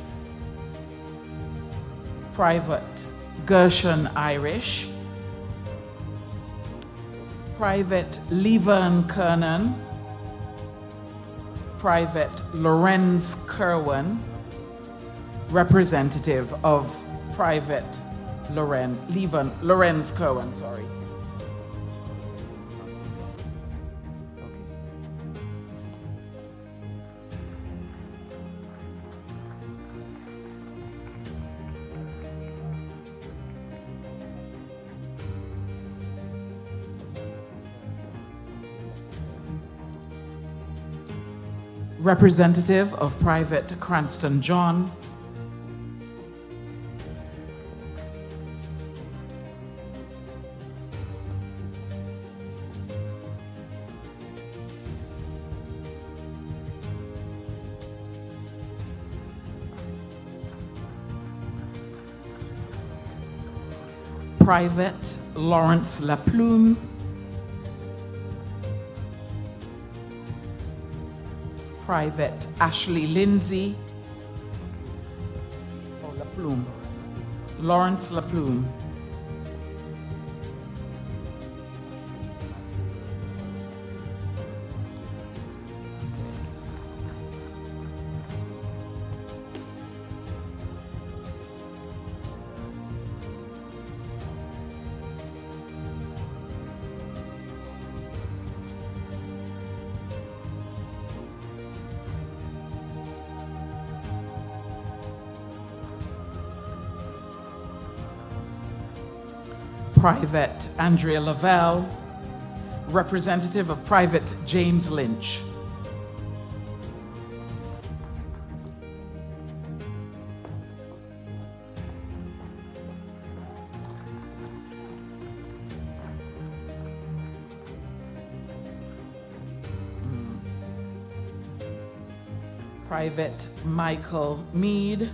Private Gershon Irish, Private Levern Kernan, Private Lorenz Kerwin, representative of Private Lorenz Kerwin, sorry. Representative of Private Cranston John, Private Lawrence Laplume, Private Ashley Lindsay, Laplume, Lawrence Laplume, Private Andrea Lavelle, representative of Private James Lynch. Private Michael Mead,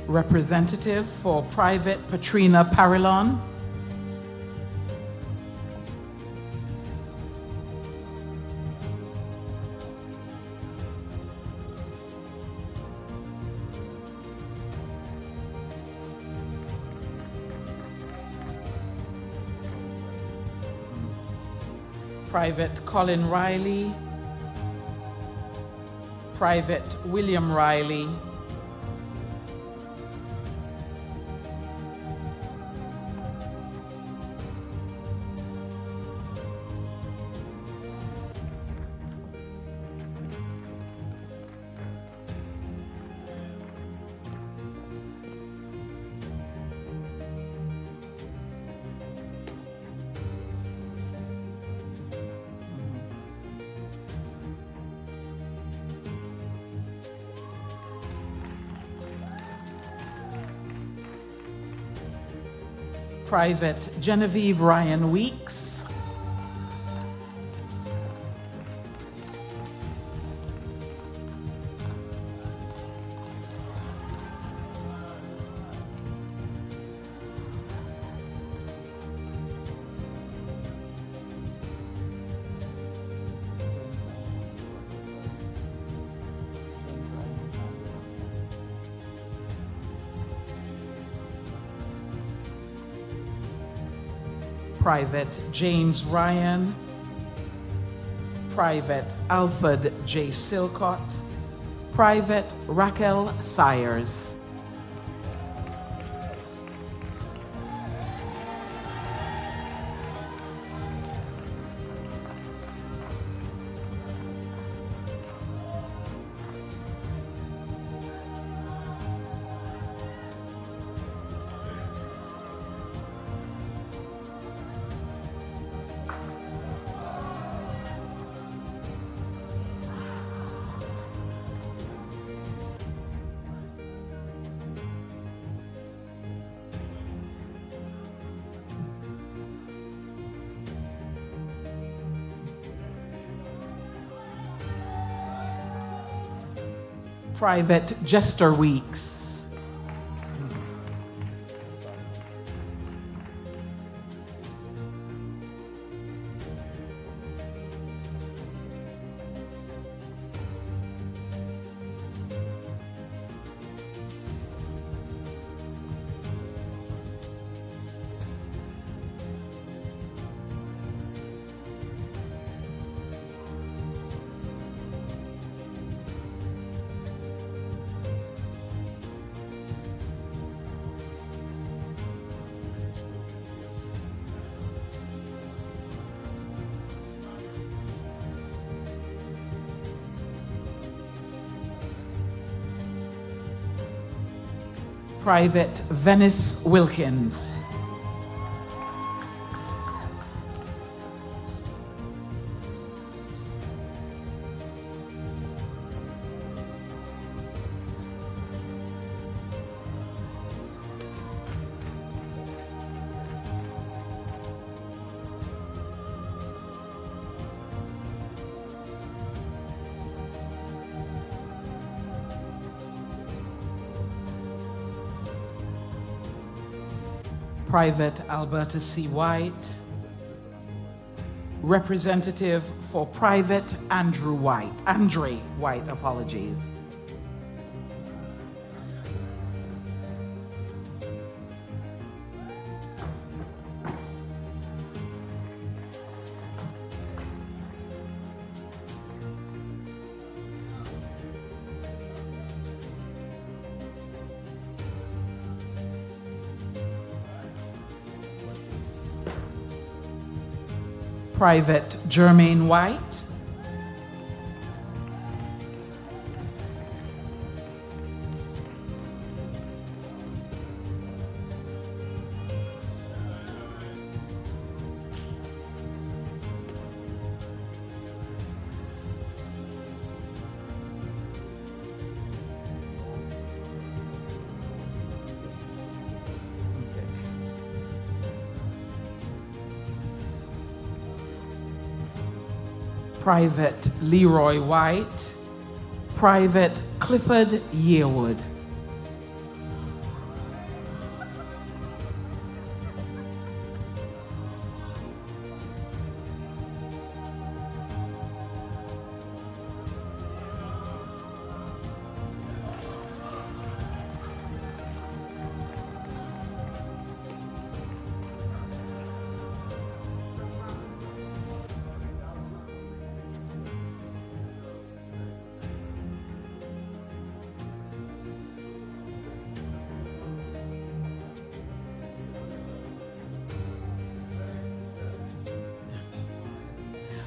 representative for Private Patrina Parilon, Private Colin Riley, Private William Riley, Private Genevieve Ryan Weeks, Private James Ryan, Private Alfred J. Silcott, Private Raquel Sayers. Private Jester Weeks, Private Venice Wilkins, Private Alberta C. White, Representative for Private Andre White, apologies. Private Jermaine White, Private Leroy White, Private Clifford Yearwood.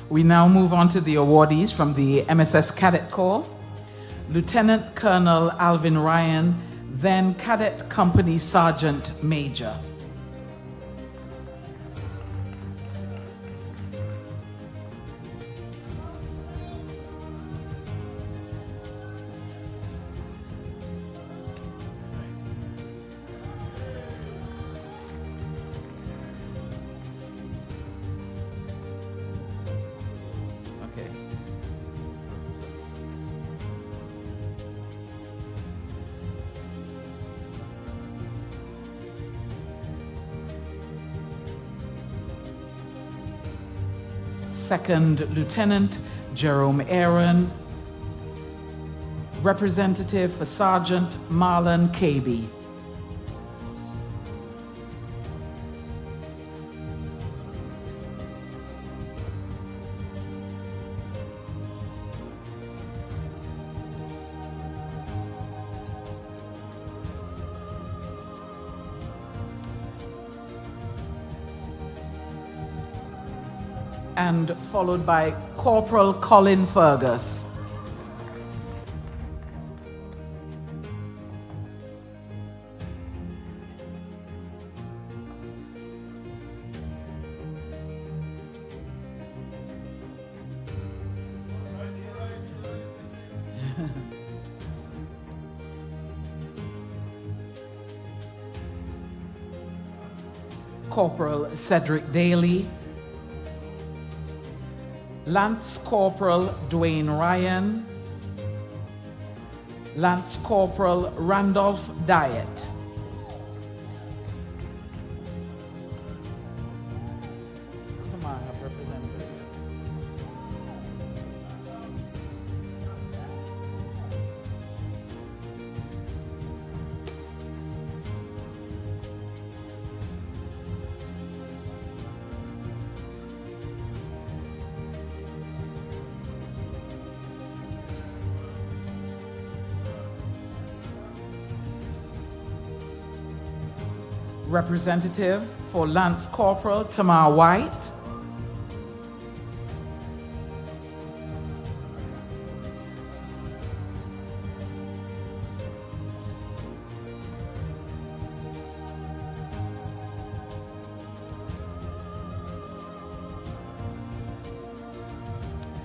We now move on to the awardees from the MSS Cadet Corps. Lieutenant Colonel Alvin Ryan, then Cadet Company Sergeant Major. Second Lieutenant Jerome Aaron, representative for Sergeant Marlon Kaby. And followed by Corporal Colin Fergus. Corporal Cedric Daly. Lance Corporal Dwayne Ryan, Lance Corporal Randolph Diet. Come on, have representative. Representative for Lance Corporal Tamar White.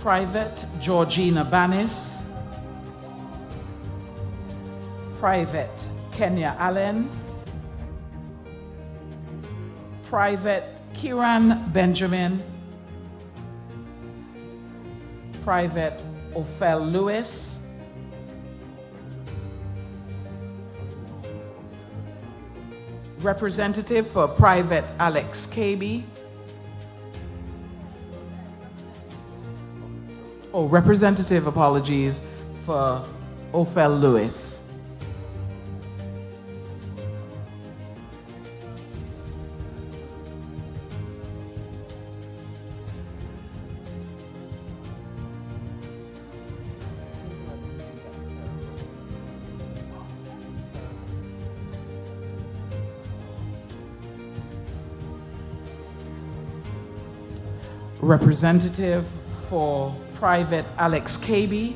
Private Georgina Banis. Private Kenya Allen. Private Kieran Benjamin, Private Ophel Lewis, representative for Private Alex Kaby, representative, apologies, for Ophel Lewis. Representative for Private Alex Kaby.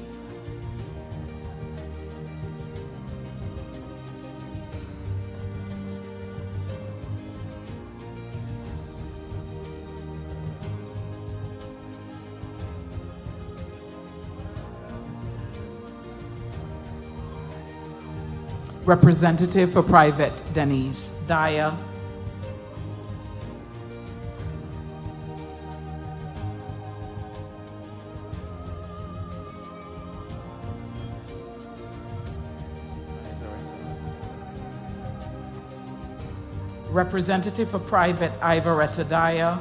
Representative for Private Denise Dyer. Representative for Private Ivoretta Dyer.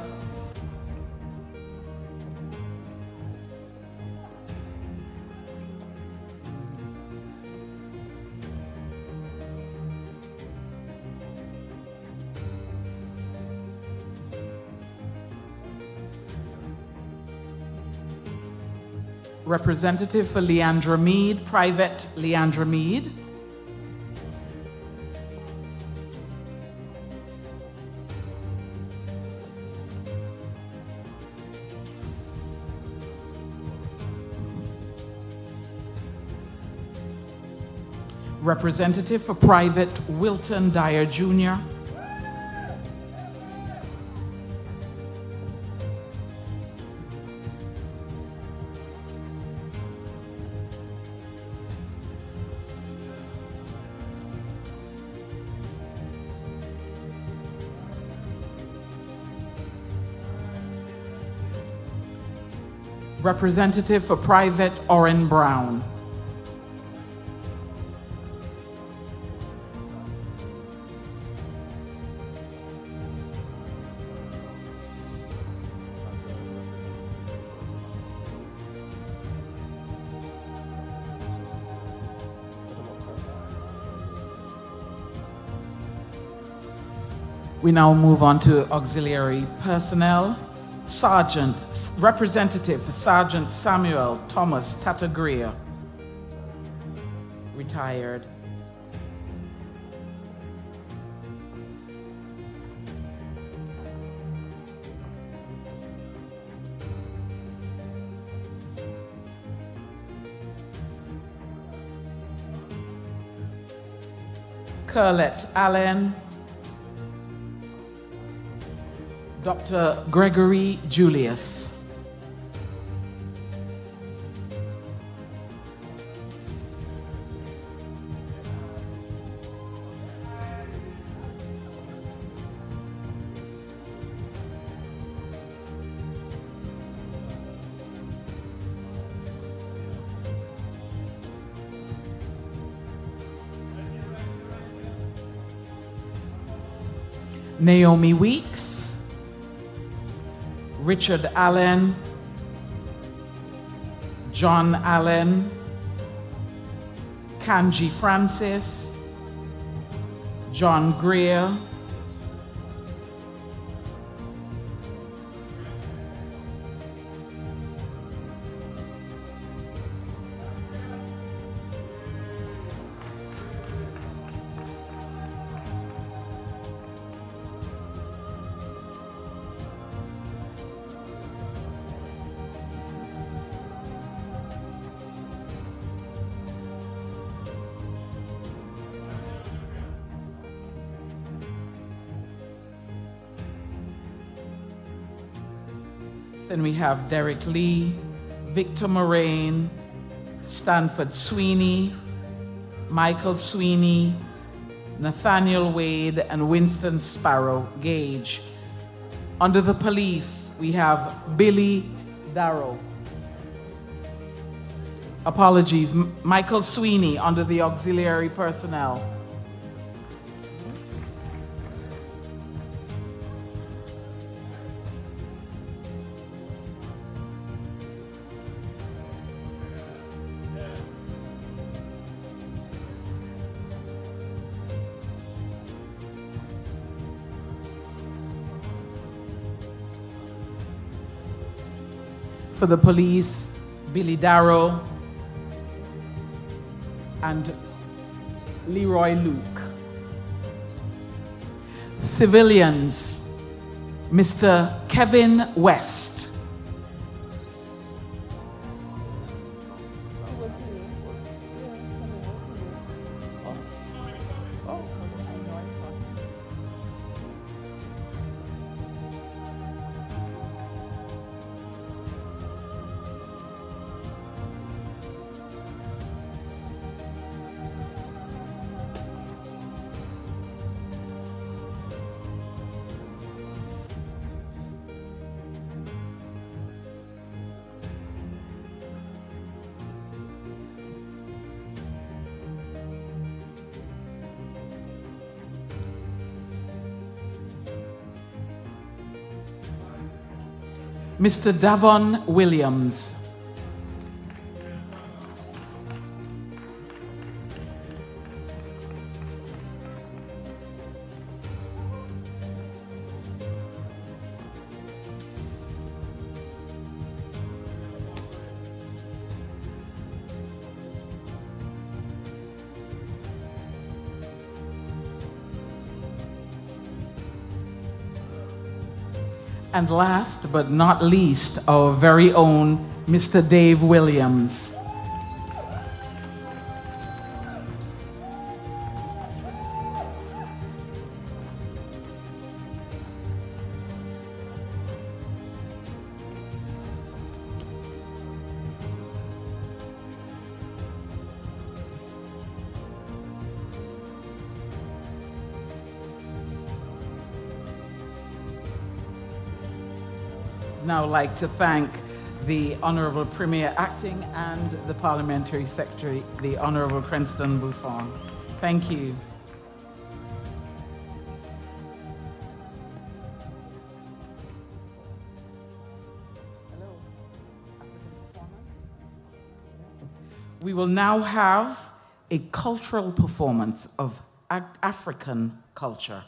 Representative for Leandra Mead, Private Leandra Mead. Representative for Private Wilton Dyer Jr. Representative for Private Orrin Brown. We now move on to auxiliary personnel. Representative for Sergeant Samuel Thomas Tatagrea, retired. Curlette Allen. Dr. Gregory Julius. Naomi Weeks. Richard Allen, John Allen, Kanji Francis, John Greer, Then we have Derek Lee, Victor Moraine, Stanford Sweeney, Michael Sweeney, Nathaniel Wade, and Winston Sparrow Gage. Under the police, we have Billy Darrow. Apologies, Michael Sweeney under the auxiliary personnel. For the police, Billy Darrow and Leroy Luke. Civilians, Mr. Kevin West. Mr. Davon Williams. And last but not least, our very own Mr. Dave Williams. now like to thank the Honourable Premier Acting and the Parliamentary Secretary, the Honourable Cranston Buffon. Thank you. We will now have a cultural performance of African culture.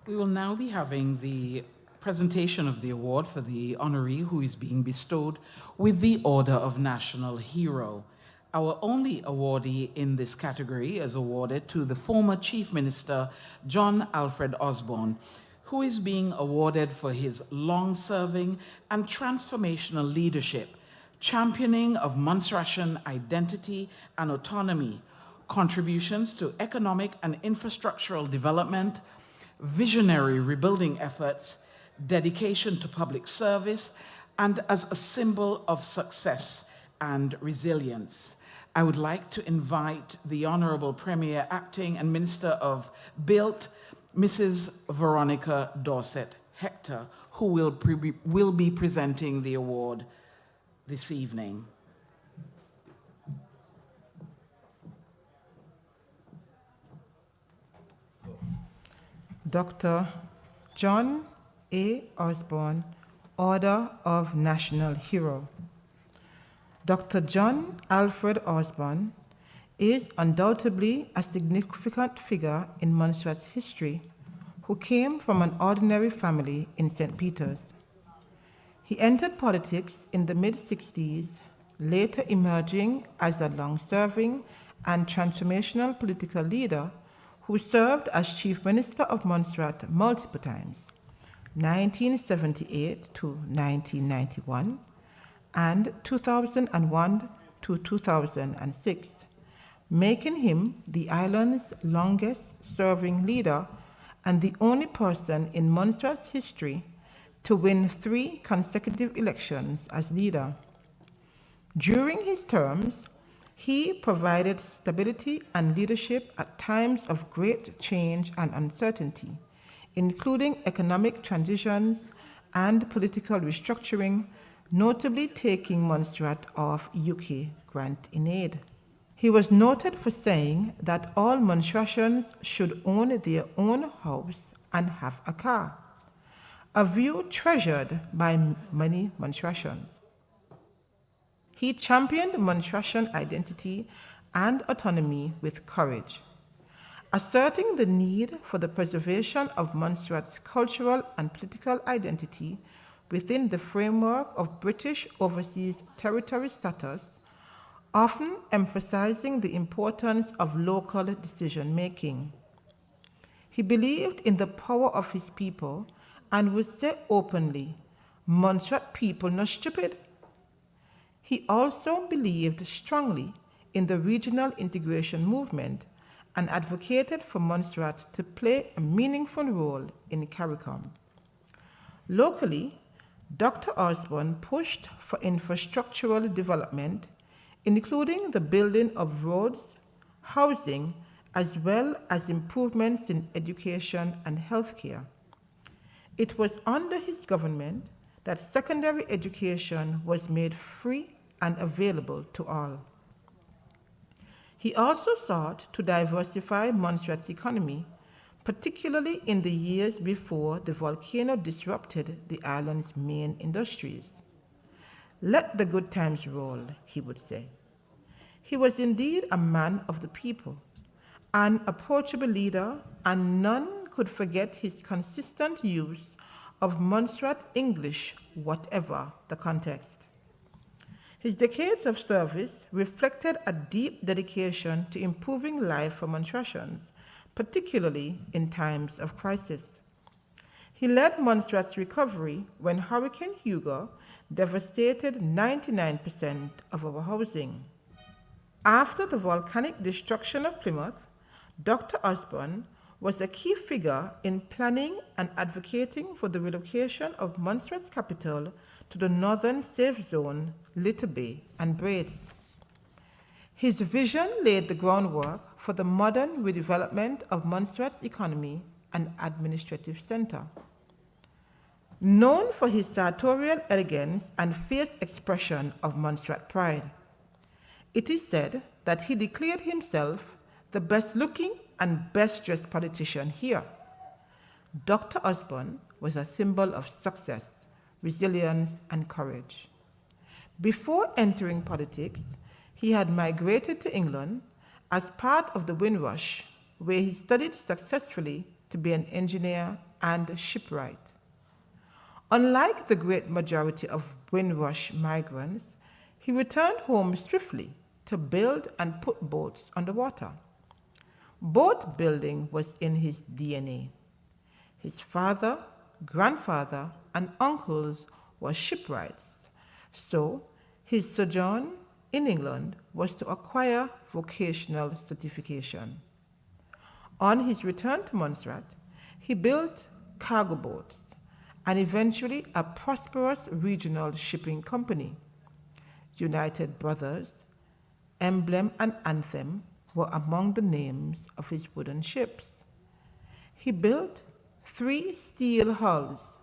We will now be having the presentation of the award for the honoree who is being bestowed with the Order of National Hero. Our only awardee in this category is awarded to the former Chief Minister, John Alfred Osborne, who is being awarded for his long-serving and transformational leadership, championing of Montserratian identity and autonomy, contributions to economic and infrastructural development, visionary rebuilding efforts, dedication to public service, and as a symbol of success and resilience. I would like to invite the Honourable Premier Acting and Minister of Built, Mrs. Veronica Dorset Hector, who will be presenting the award this evening. Dr. John A. Osborne, Order of National Hero. Dr. John Alfred Osborne is undoubtedly a significant figure in Montserrat's history who came from an ordinary family in St. Peter's. He entered politics in the mid-60s, later emerging as a long-serving and transformational political leader who served as Chief Minister of Montserrat multiple times, 1978 to 1991, and 2001 to 2006, making him the island's longest-serving leader and the only person in Montserrat's history to win 3 consecutive elections as leader. During his terms, he provided stability and leadership at times of great change and uncertainty, including economic transitions and political restructuring, notably taking Montserrat off UK grant in aid. He was noted for saying that all Montserratians should own their own house and have a car, a view treasured by many Montserratians. He championed Montserratian identity and autonomy with courage, asserting the need for the preservation of Montserrat's cultural and political identity within the framework of British Overseas Territory status, often emphasizing the importance of local decision-making. He believed in the power of his people and would say openly, "Montserrat people not stupid." He also believed strongly in the regional integration movement and advocated for Montserrat to play a meaningful role in CARICOM. Locally, Dr. Osborne pushed for infrastructural development, including the building of roads, housing, as well as improvements in education and healthcare. It was under his government that secondary education was made free and available to all. He also sought to diversify Montserrat's economy, particularly in the years before the volcano disrupted the island's main industries. "Let the good times roll," he would say. He was indeed a man of the people, an approachable leader, and none could forget his consistent use of Montserrat English, whatever the context. His decades of service reflected a deep dedication to improving life for Montserratians, particularly in times of crisis. He led Montserrat's recovery when Hurricane Hugo devastated 99% of our housing. After the volcanic destruction of Plymouth, Dr. Osborne was a key figure in planning and advocating for the relocation of Montserrat's capital to the northern safe zone, Little Bay and Braids. His vision laid the groundwork for the modern redevelopment of Montserrat's economy and administrative center. Known for his sartorial elegance and fierce expression of Montserrat pride, it is said that he declared himself the best-looking and best-dressed politician here. Dr. Osborne was a symbol of success, resilience, and courage. Before entering politics, he had migrated to England as part of the Windrush, where he studied successfully to be an engineer and shipwright. Unlike the great majority of Windrush migrants, he returned home swiftly to build and put boats on the water. Boat building was in his DNA. His father, grandfather, and uncles were shipwrights, so his sojourn in England was to acquire vocational certification. On his return to Montserrat, he built cargo boats and eventually a prosperous regional shipping company. United Brothers, Emblem, and Anthem were among the names of his wooden ships. He built 3 steel hulls,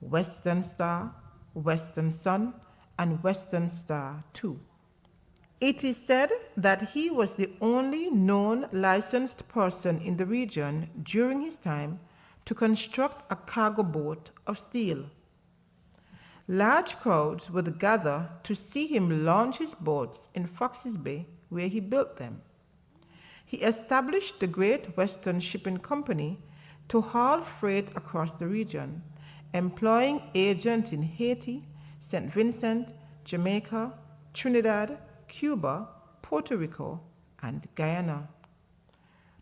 Western Star, Western Sun, and Western Star too. It is said that he was the only known licensed person in the region during his time to construct a cargo boat of steel. Large crowds would gather to see him launch his boats in Foxes Bay, where he built them. He established the Great Western Shipping Company to haul freight across the region, employing agents in Haiti, St. Vincent, Jamaica, Trinidad, Cuba, Puerto Rico, and Guyana.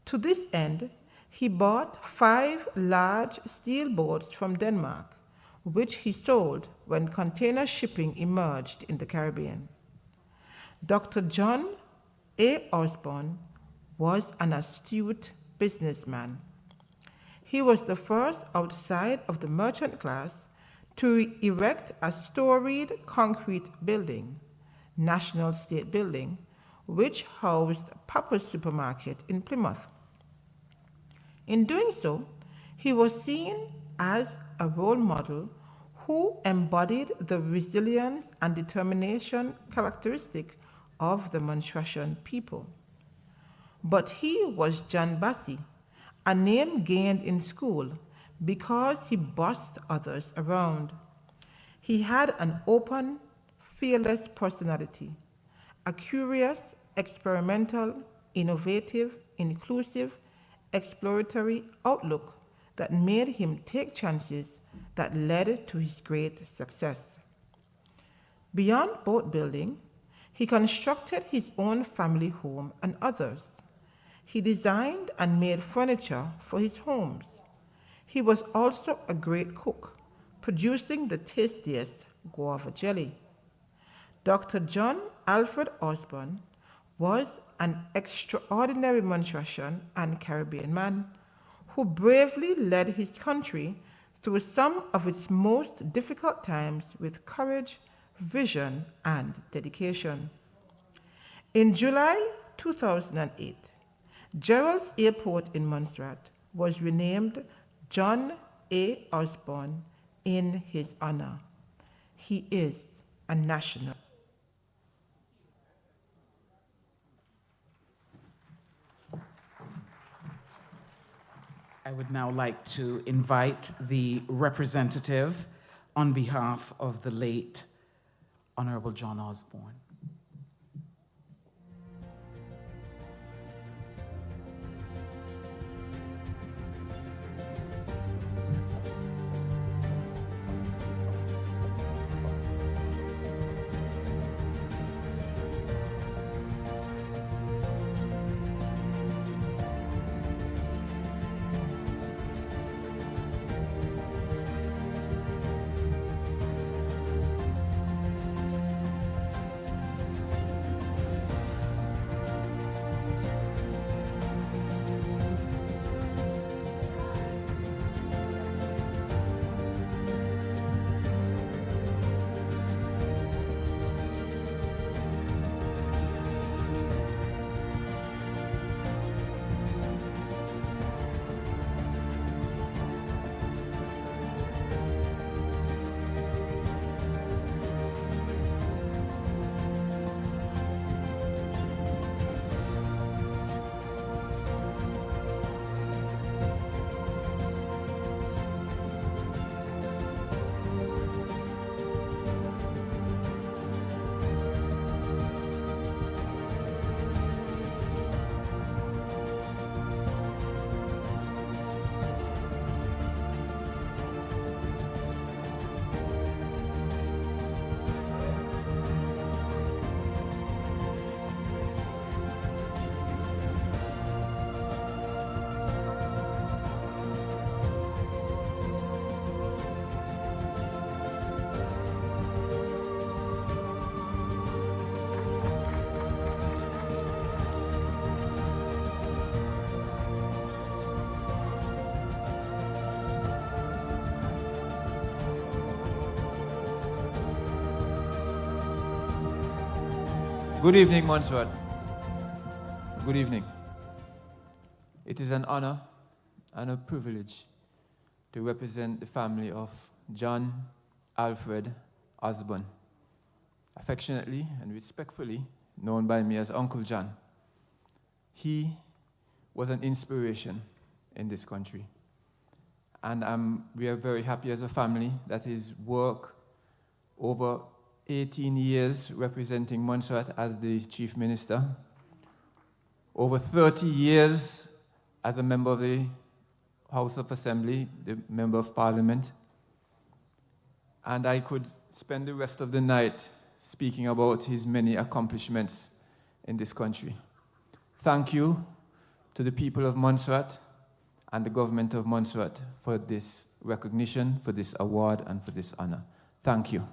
To this end, he bought 5 large steel boats from Denmark, which he sold when container shipping emerged in the Caribbean. Dr. John A. Osborne was an astute businessman. He was the first outside of the merchant class to erect a storied concrete building, National State Building, which housed Papa's Supermarket in Plymouth. In doing so, he was seen as a role model who embodied the resilience and determination characteristic of the Montreal people. But he was John Bassi, a name gained in school because he bossed others around. He had an open, fearless personality, a curious, experimental, innovative, inclusive, exploratory outlook that made him take chances that led to his great success. Beyond boat building, he constructed his own family home and others. He designed and made furniture for his homes. He was also a great cook, producing the tastiest guava jelly. Dr. John Alfred Osborne was an extraordinary Montreal and Caribbean man who bravely led his country through some of its most difficult times with courage, vision, and dedication. In July 2008, Gerald's Airport in Montserrat was renamed John A. Osborne in his honor. He is a national. I would now like to invite the representative on behalf of the late Honorable John Osborne. Good evening, Montserrat. Good evening. It is an honor and a privilege to represent the family of John Alfred Osborne affectionately and respectfully known by me as Uncle John. He was an inspiration in this country. And we are very happy as a family that his work over 18 years representing Montserrat as the Chief Minister, over 30 years as a member of the House of Assembly, the Member of Parliament, and I could spend the rest of the night speaking about his many accomplishments in this country. Thank you to the people of Montserrat and the government of Montserrat for this recognition, for this award, and for this honor. Thank you.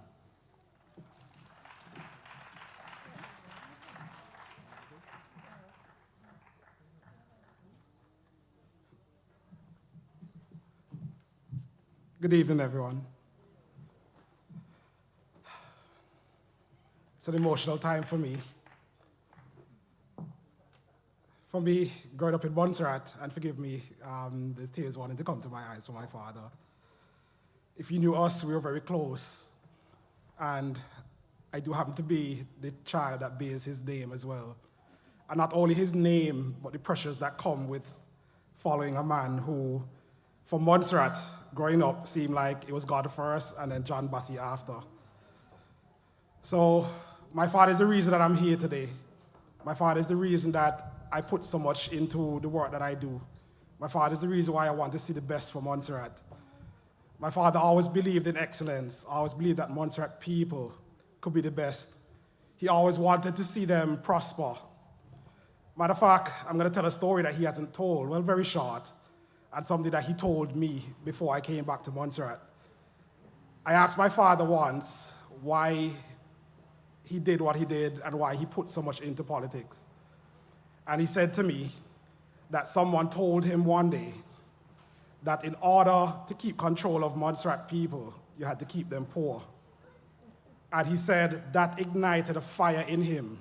Good evening, everyone. It's an emotional time for me. For me, growing up in Montserrat, and forgive me, there's tears wanting to come to my eyes for my father. If you knew us, we were very close. And I do happen to be the child that bears his name as well. And not only his name, but the pressures that come with following a man who, for Montserrat, growing up, seemed like it was God first and then John Bassi after. So my father is the reason that I'm here today. My father is the reason that I put so much into the work that I do. My father is the reason why I want to see the best for Montserrat. My father always believed in excellence, always believed that Montserrat people could be the best. He always wanted to see them prosper. Matter of fact, I'm going to tell a story that he hasn't told, well, very short, and something that he told me before I came back to Montserrat. I asked my father once why he did what he did and why he put so much into politics. And he said to me that someone told him one day that in order to keep control of Montserrat people, you had to keep them poor. And he said that ignited a fire in him.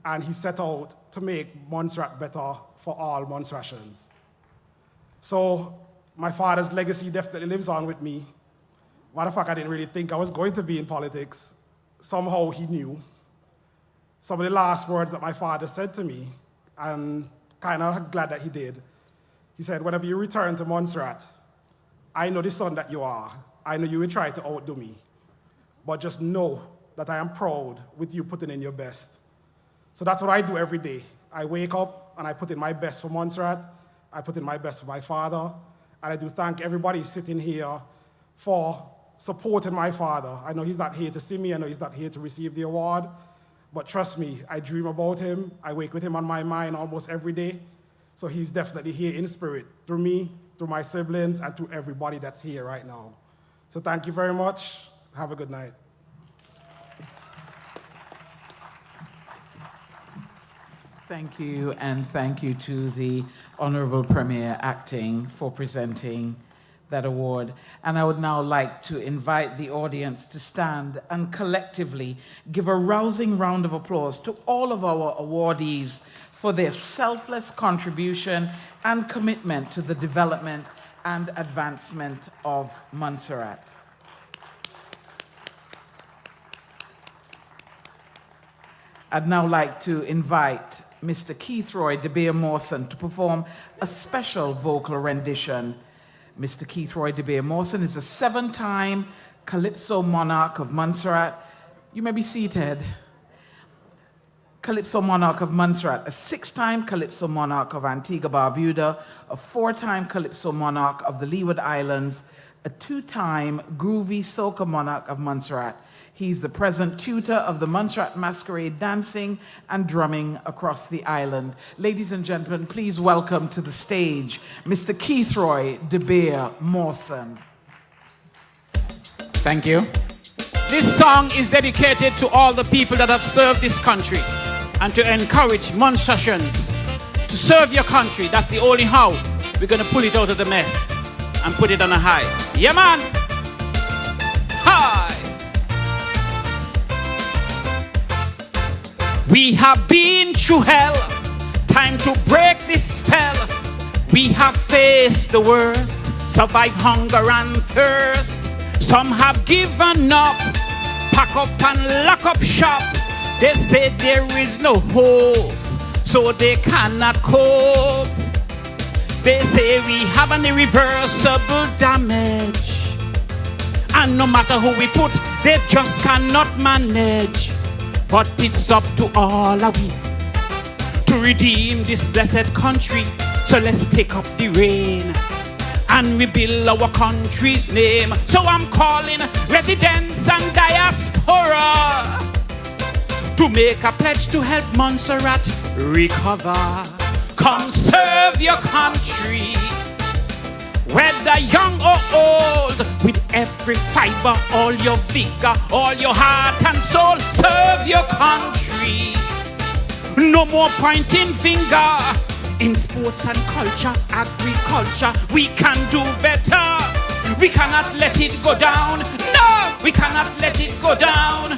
And he set out to make Montserrat better for all Montserratians. So my father's legacy definitely lives on with me. Matter of fact, I didn't really think I was going to be in politics. Somehow he knew. Some of the last words that my father said to me, and kind of glad that he did. He said, whenever you return to Montserrat, I know the son that you are. I know you will try to outdo me. But just know that I am proud with you putting in your best. So that's what I do every day. I wake up and I put in my best for Montserrat. I put in my best for my father. And I do thank everybody sitting here for supporting my father. I know he's not here to see me. I know he's not here to receive the award. But trust me, I dream about him. I wake with him on my mind almost every day. So he's definitely here in spirit, through me, through my siblings, and through everybody that's here right now. So thank you very much. Have a good night. Thank you, and thank you to the Honorable Premier Acting for presenting that award. And I would now like to invite the audience to stand and collectively give a rousing round of applause to all of our awardees for their selfless contribution and commitment to the development and advancement of Montserrat. I'd now like to invite Mr. Keithroy de Beer Mawson to perform a special vocal rendition. Mr. Keithroy de Beer Mawson is a 7-time Calypso Monarch of Montserrat. You may be seated. Calypso Monarch of Montserrat, a 6-time Calypso Monarch of Antigua Barbuda, a 4-time Calypso Monarch of the Leeward Islands, a 2-time Groovy Soca Monarch of Montserrat. He's the present tutor of the Montserrat Masquerade dancing and drumming across the island. Ladies and gentlemen, please welcome to the stage Mr. Keithroy de Beer Mawson. Thank you. This song is dedicated to all the people that have served this country and to encourage Montserratians to serve your country. That's the only how we're going to pull it out of the mess and put it on a high. Yeah, man. Hi. We have been through hell, time to break this spell. We have faced the worst, survived hunger and thirst. Some have given up, pack up and lock up shop. They say there is no hope, so they cannot cope. They say we have an irreversible damage, and no matter who we put, they just cannot manage. But it's up to all of we to redeem this blessed country. So let's take up the reign and rebuild our country's name. So I'm calling residents and diaspora to make a pledge to help Montserrat recover. Come serve your country, whether young or old, with every fiber, all your vigor, all your heart and soul. Serve your country. No more pointing finger. In sports and culture, agriculture, we can do better. We cannot let it go down. No, we cannot let it go down.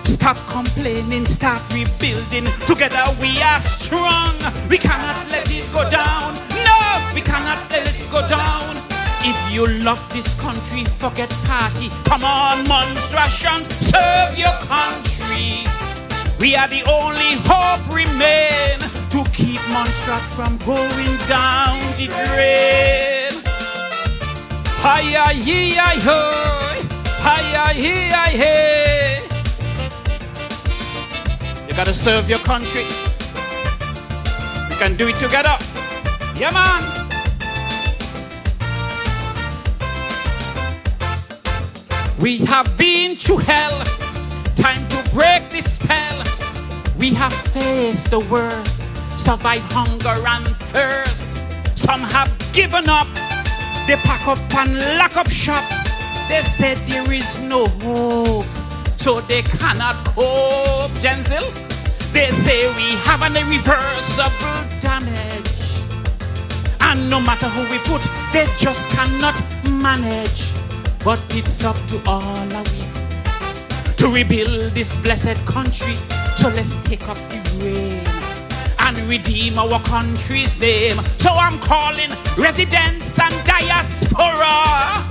Stop complaining, start rebuilding. Together we are strong. We cannot let it go down. No, we cannot let it go down. If you love this country, forget party. Come on, Montserratians, serve your country. We are the only hope remain to keep Montserrat from going down the drain. Hi-yi-hi-ho, hi-yi-hi-hey. You gotta serve your country. We can do it together. Yeah, man. We have been through hell. Time to break the spell. We have faced the worst, survived hunger and thirst. Some have given up. They pack up and lock up shop. They said there is no hope, so they cannot cope. Genzel, they say we have an irreversible damage, and no matter who we put, they just cannot manage. But it's up to all of we to rebuild this blessed country. So let's take up the reign and redeem our country's name. So I'm calling residents and diaspora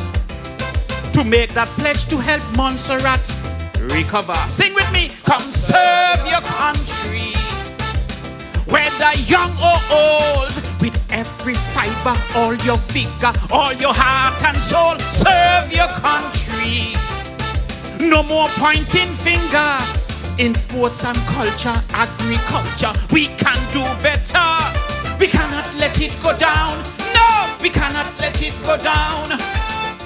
to make that pledge to help Montserrat recover. Sing with me. Come serve your country, whether young or old, with every fiber, all your vigor, all your heart and soul. Serve your country. No more pointing finger. In sports and culture, agriculture, we can do better. We cannot let it go down. No, we cannot let it go down.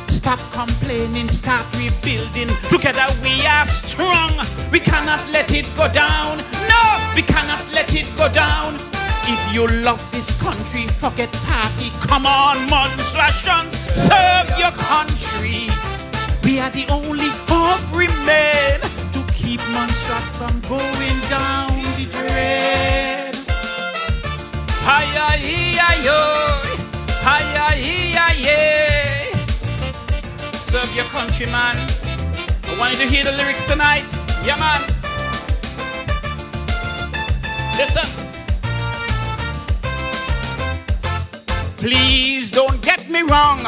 Stop complaining, start rebuilding. Together we are strong. We cannot let it go down. No, we cannot let it go down. If you love this country, forget party. Come on, Montserratians, serve your country. We are the only hope remain to keep Montserrat from going down the drain. Hi-yi-hi-yo, hi-yi-hi-yi. Serve your country, man. I want you to hear the lyrics tonight. Yeah, man. Listen. Please don't get me wrong.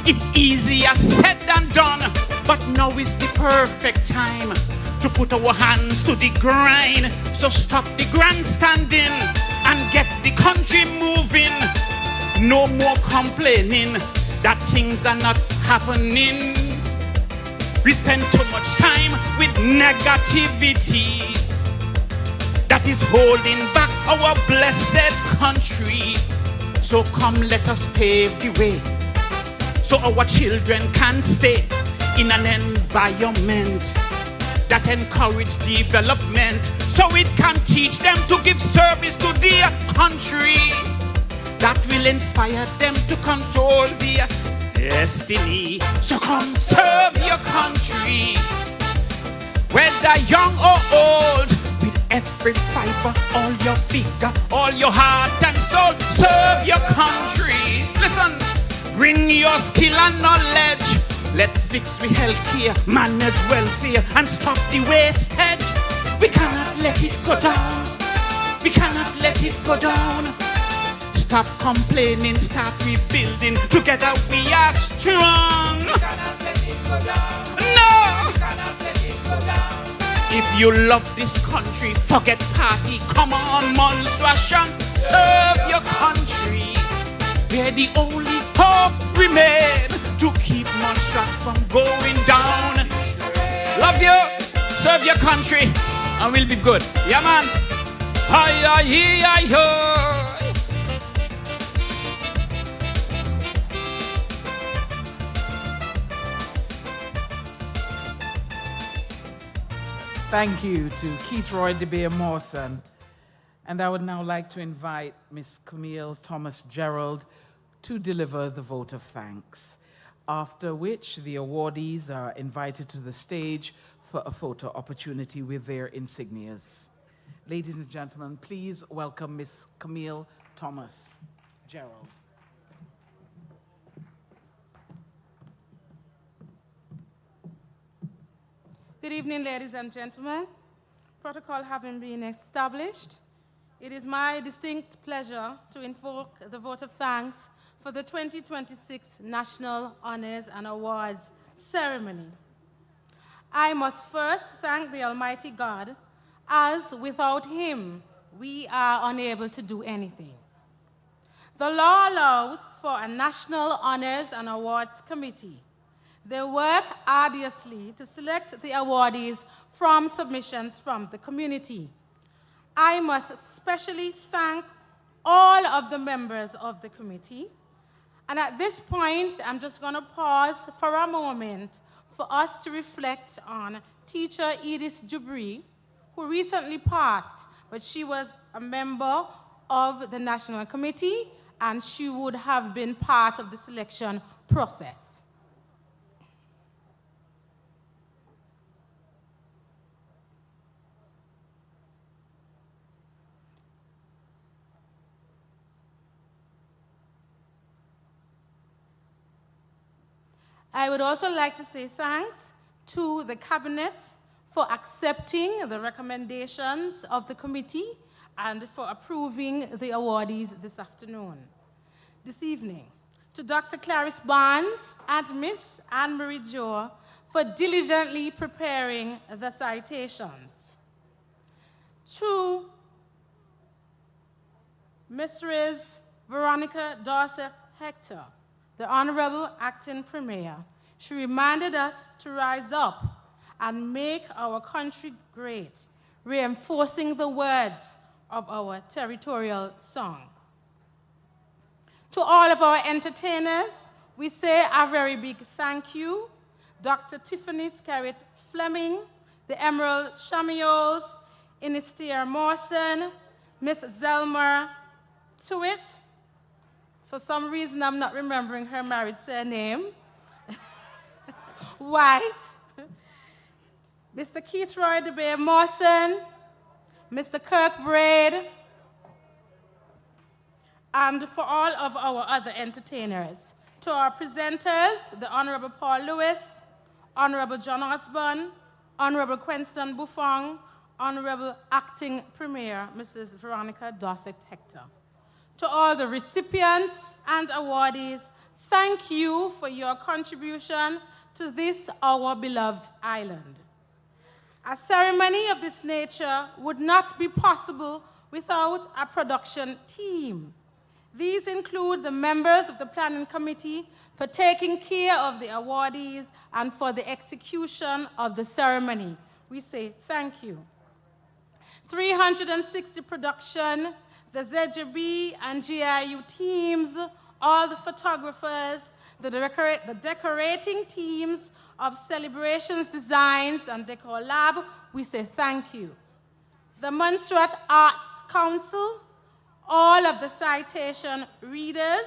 It's easier said than done. But now is the perfect time to put our hands to the grind. So stop the grandstanding and get the country moving. No more complaining that things are not happening. We spend too much time with negativity that is holding back our blessed country. So come let us pave the way so our children can stay in an environment that encourages development, so it can teach them to give service to their country. That will inspire them to control their destiny. So come serve your country, whether young or old, with every fiber, all your vigor, all your heart and soul. Serve your country. Listen, bring your skill and knowledge. Let's fix the healthcare, manage welfare, and stop the wastage. We cannot let it go down. We cannot let it go down. Stop complaining, start rebuilding. Together we are strong. We cannot let it go down. No! We cannot let it go down. you love this country, forget party. Come on, Monstration, serve your country. They're the only hope remain to keep Montserrat from going down. Love you, serve your country, and we'll be good. Yeah, man. Hi, hi, hi, hi. Thank you to Keith Roy DeBeer Mawson. And I would now like to invite Ms. Camille Thomas Gerald to deliver the vote of thanks, after which the awardees are invited to the stage for a photo opportunity with their insignias. Ladies and gentlemen, please welcome Ms. Camille Thomas Gerald. Good evening, ladies and gentlemen. Protocol having been established, it is my distinct pleasure to invoke the vote of thanks for the 2026 National Honors and Awards ceremony. I must first thank the Almighty God, as without Him, we are unable to do anything. The law allows for a National Honors and Awards Committee. They work arduously to select the awardees from submissions from the community. I must especially thank all of the members of the committee. And at this point, I'm just going to pause for a moment for us to reflect on teacher Edith Jubri, who recently passed, but she was a member of the National Committee, and she would have been part of the selection process. I would also like to say thanks to the Cabinet for accepting the recommendations of the committee and for approving the awardees this evening. To Dr. Clarice Barnes and Miss Anne-Marie Joe for diligently preparing the citations. To Mrs. Veronica Dorset Hector, the Honorable Acting Premier. She reminded us to rise up and make our country great, reinforcing the words of our territorial song. To all of our entertainers, we say a very big thank you. Dr. Tiffany Scarrett Fleming, the Emerald Shamiols, Inistier Mawson, Miss Zelma Tuitt. For some reason, I'm not remembering her married surname. White. Mr. Keith Roy DeBeer Mawson, Mr. Kirk Braid, and for all of our other entertainers. To our presenters, the Honorable Paul Lewis, Honorable John Osborne, Honorable Quenston Buffong, Honorable Acting Premier, Mrs. Veronica Dorset Hector. To all the recipients and awardees, thank you for your contribution to this, our beloved island. A ceremony of this nature would not be possible without a production team. These include the members of the Planning Committee for taking care of the awardees and for the execution of the ceremony. We say thank you. 360 production, the ZJB and GIU teams, all the photographers, the decorating teams of Celebrations Designs and Decor Lab, we say thank you. The Montserrat Arts Council, all of the citation readers,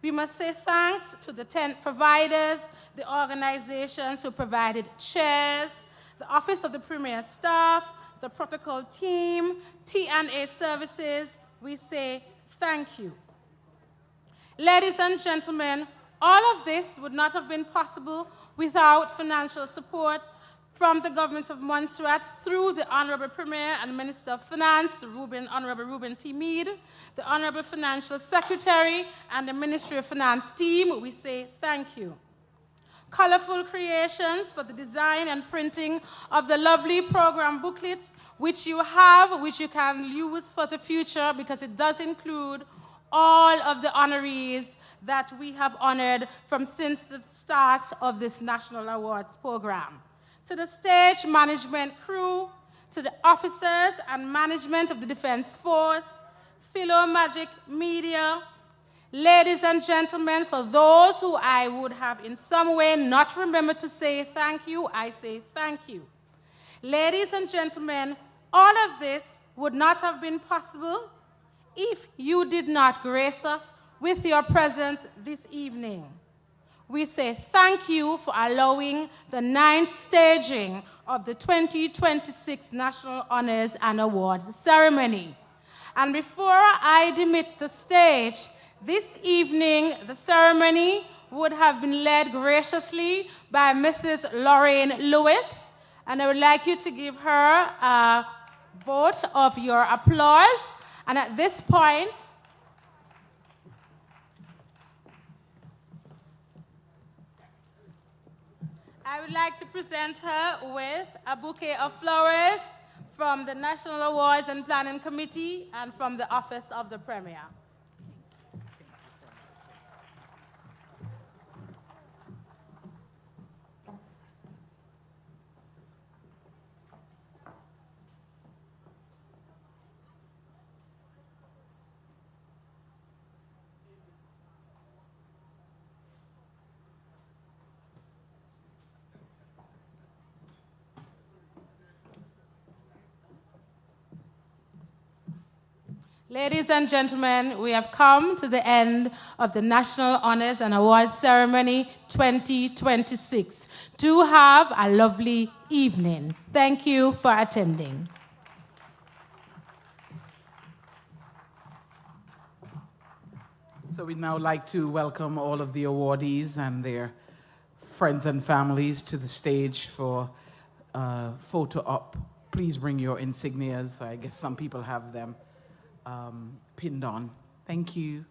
we must say thanks to the tent providers, the organizations who provided chairs, the Office of the Premier Staff, the protocol team, T&A services, we say thank you. Ladies and gentlemen, all of this would not have been possible without financial support from the government of Montserrat through the Honorable Premier and Minister of Finance, the Honorable Reuben T. Meade, the Honorable Financial Secretary, and the Ministry of Finance team. We say thank you. colorful creations for the design and printing of the lovely program booklet, which you have, which you can use for the future, because it does include all of the honorees that we have honored since the start of this National Awards program. To the stage management crew, to the officers and management of the Defense Force, Magic Media, ladies and gentlemen, for those who I would have in some way not remembered to say thank you, I say thank you. Ladies and gentlemen, all of this would not have been possible if you did not grace us with your presence this evening. We say thank you for allowing the 9th staging of the 2026 National Honors and Awards ceremony. And before I demit the stage, this evening the ceremony would have been led graciously by Mrs. Lorraine Lewis, and I would like you to give her a vote of your applause. And at this point, I would like to present her with a bouquet of flowers from the National Awards and Planning Committee and from the Office of the Premier. Ladies and gentlemen, we have come to the end of the National Honors and Awards Ceremony 2026. Do have a lovely evening. Thank you for attending. So we'd now like to welcome all of the awardees and their friends and families to the stage for photo op. Please bring your insignias. I guess some people have them pinned on. Thank you.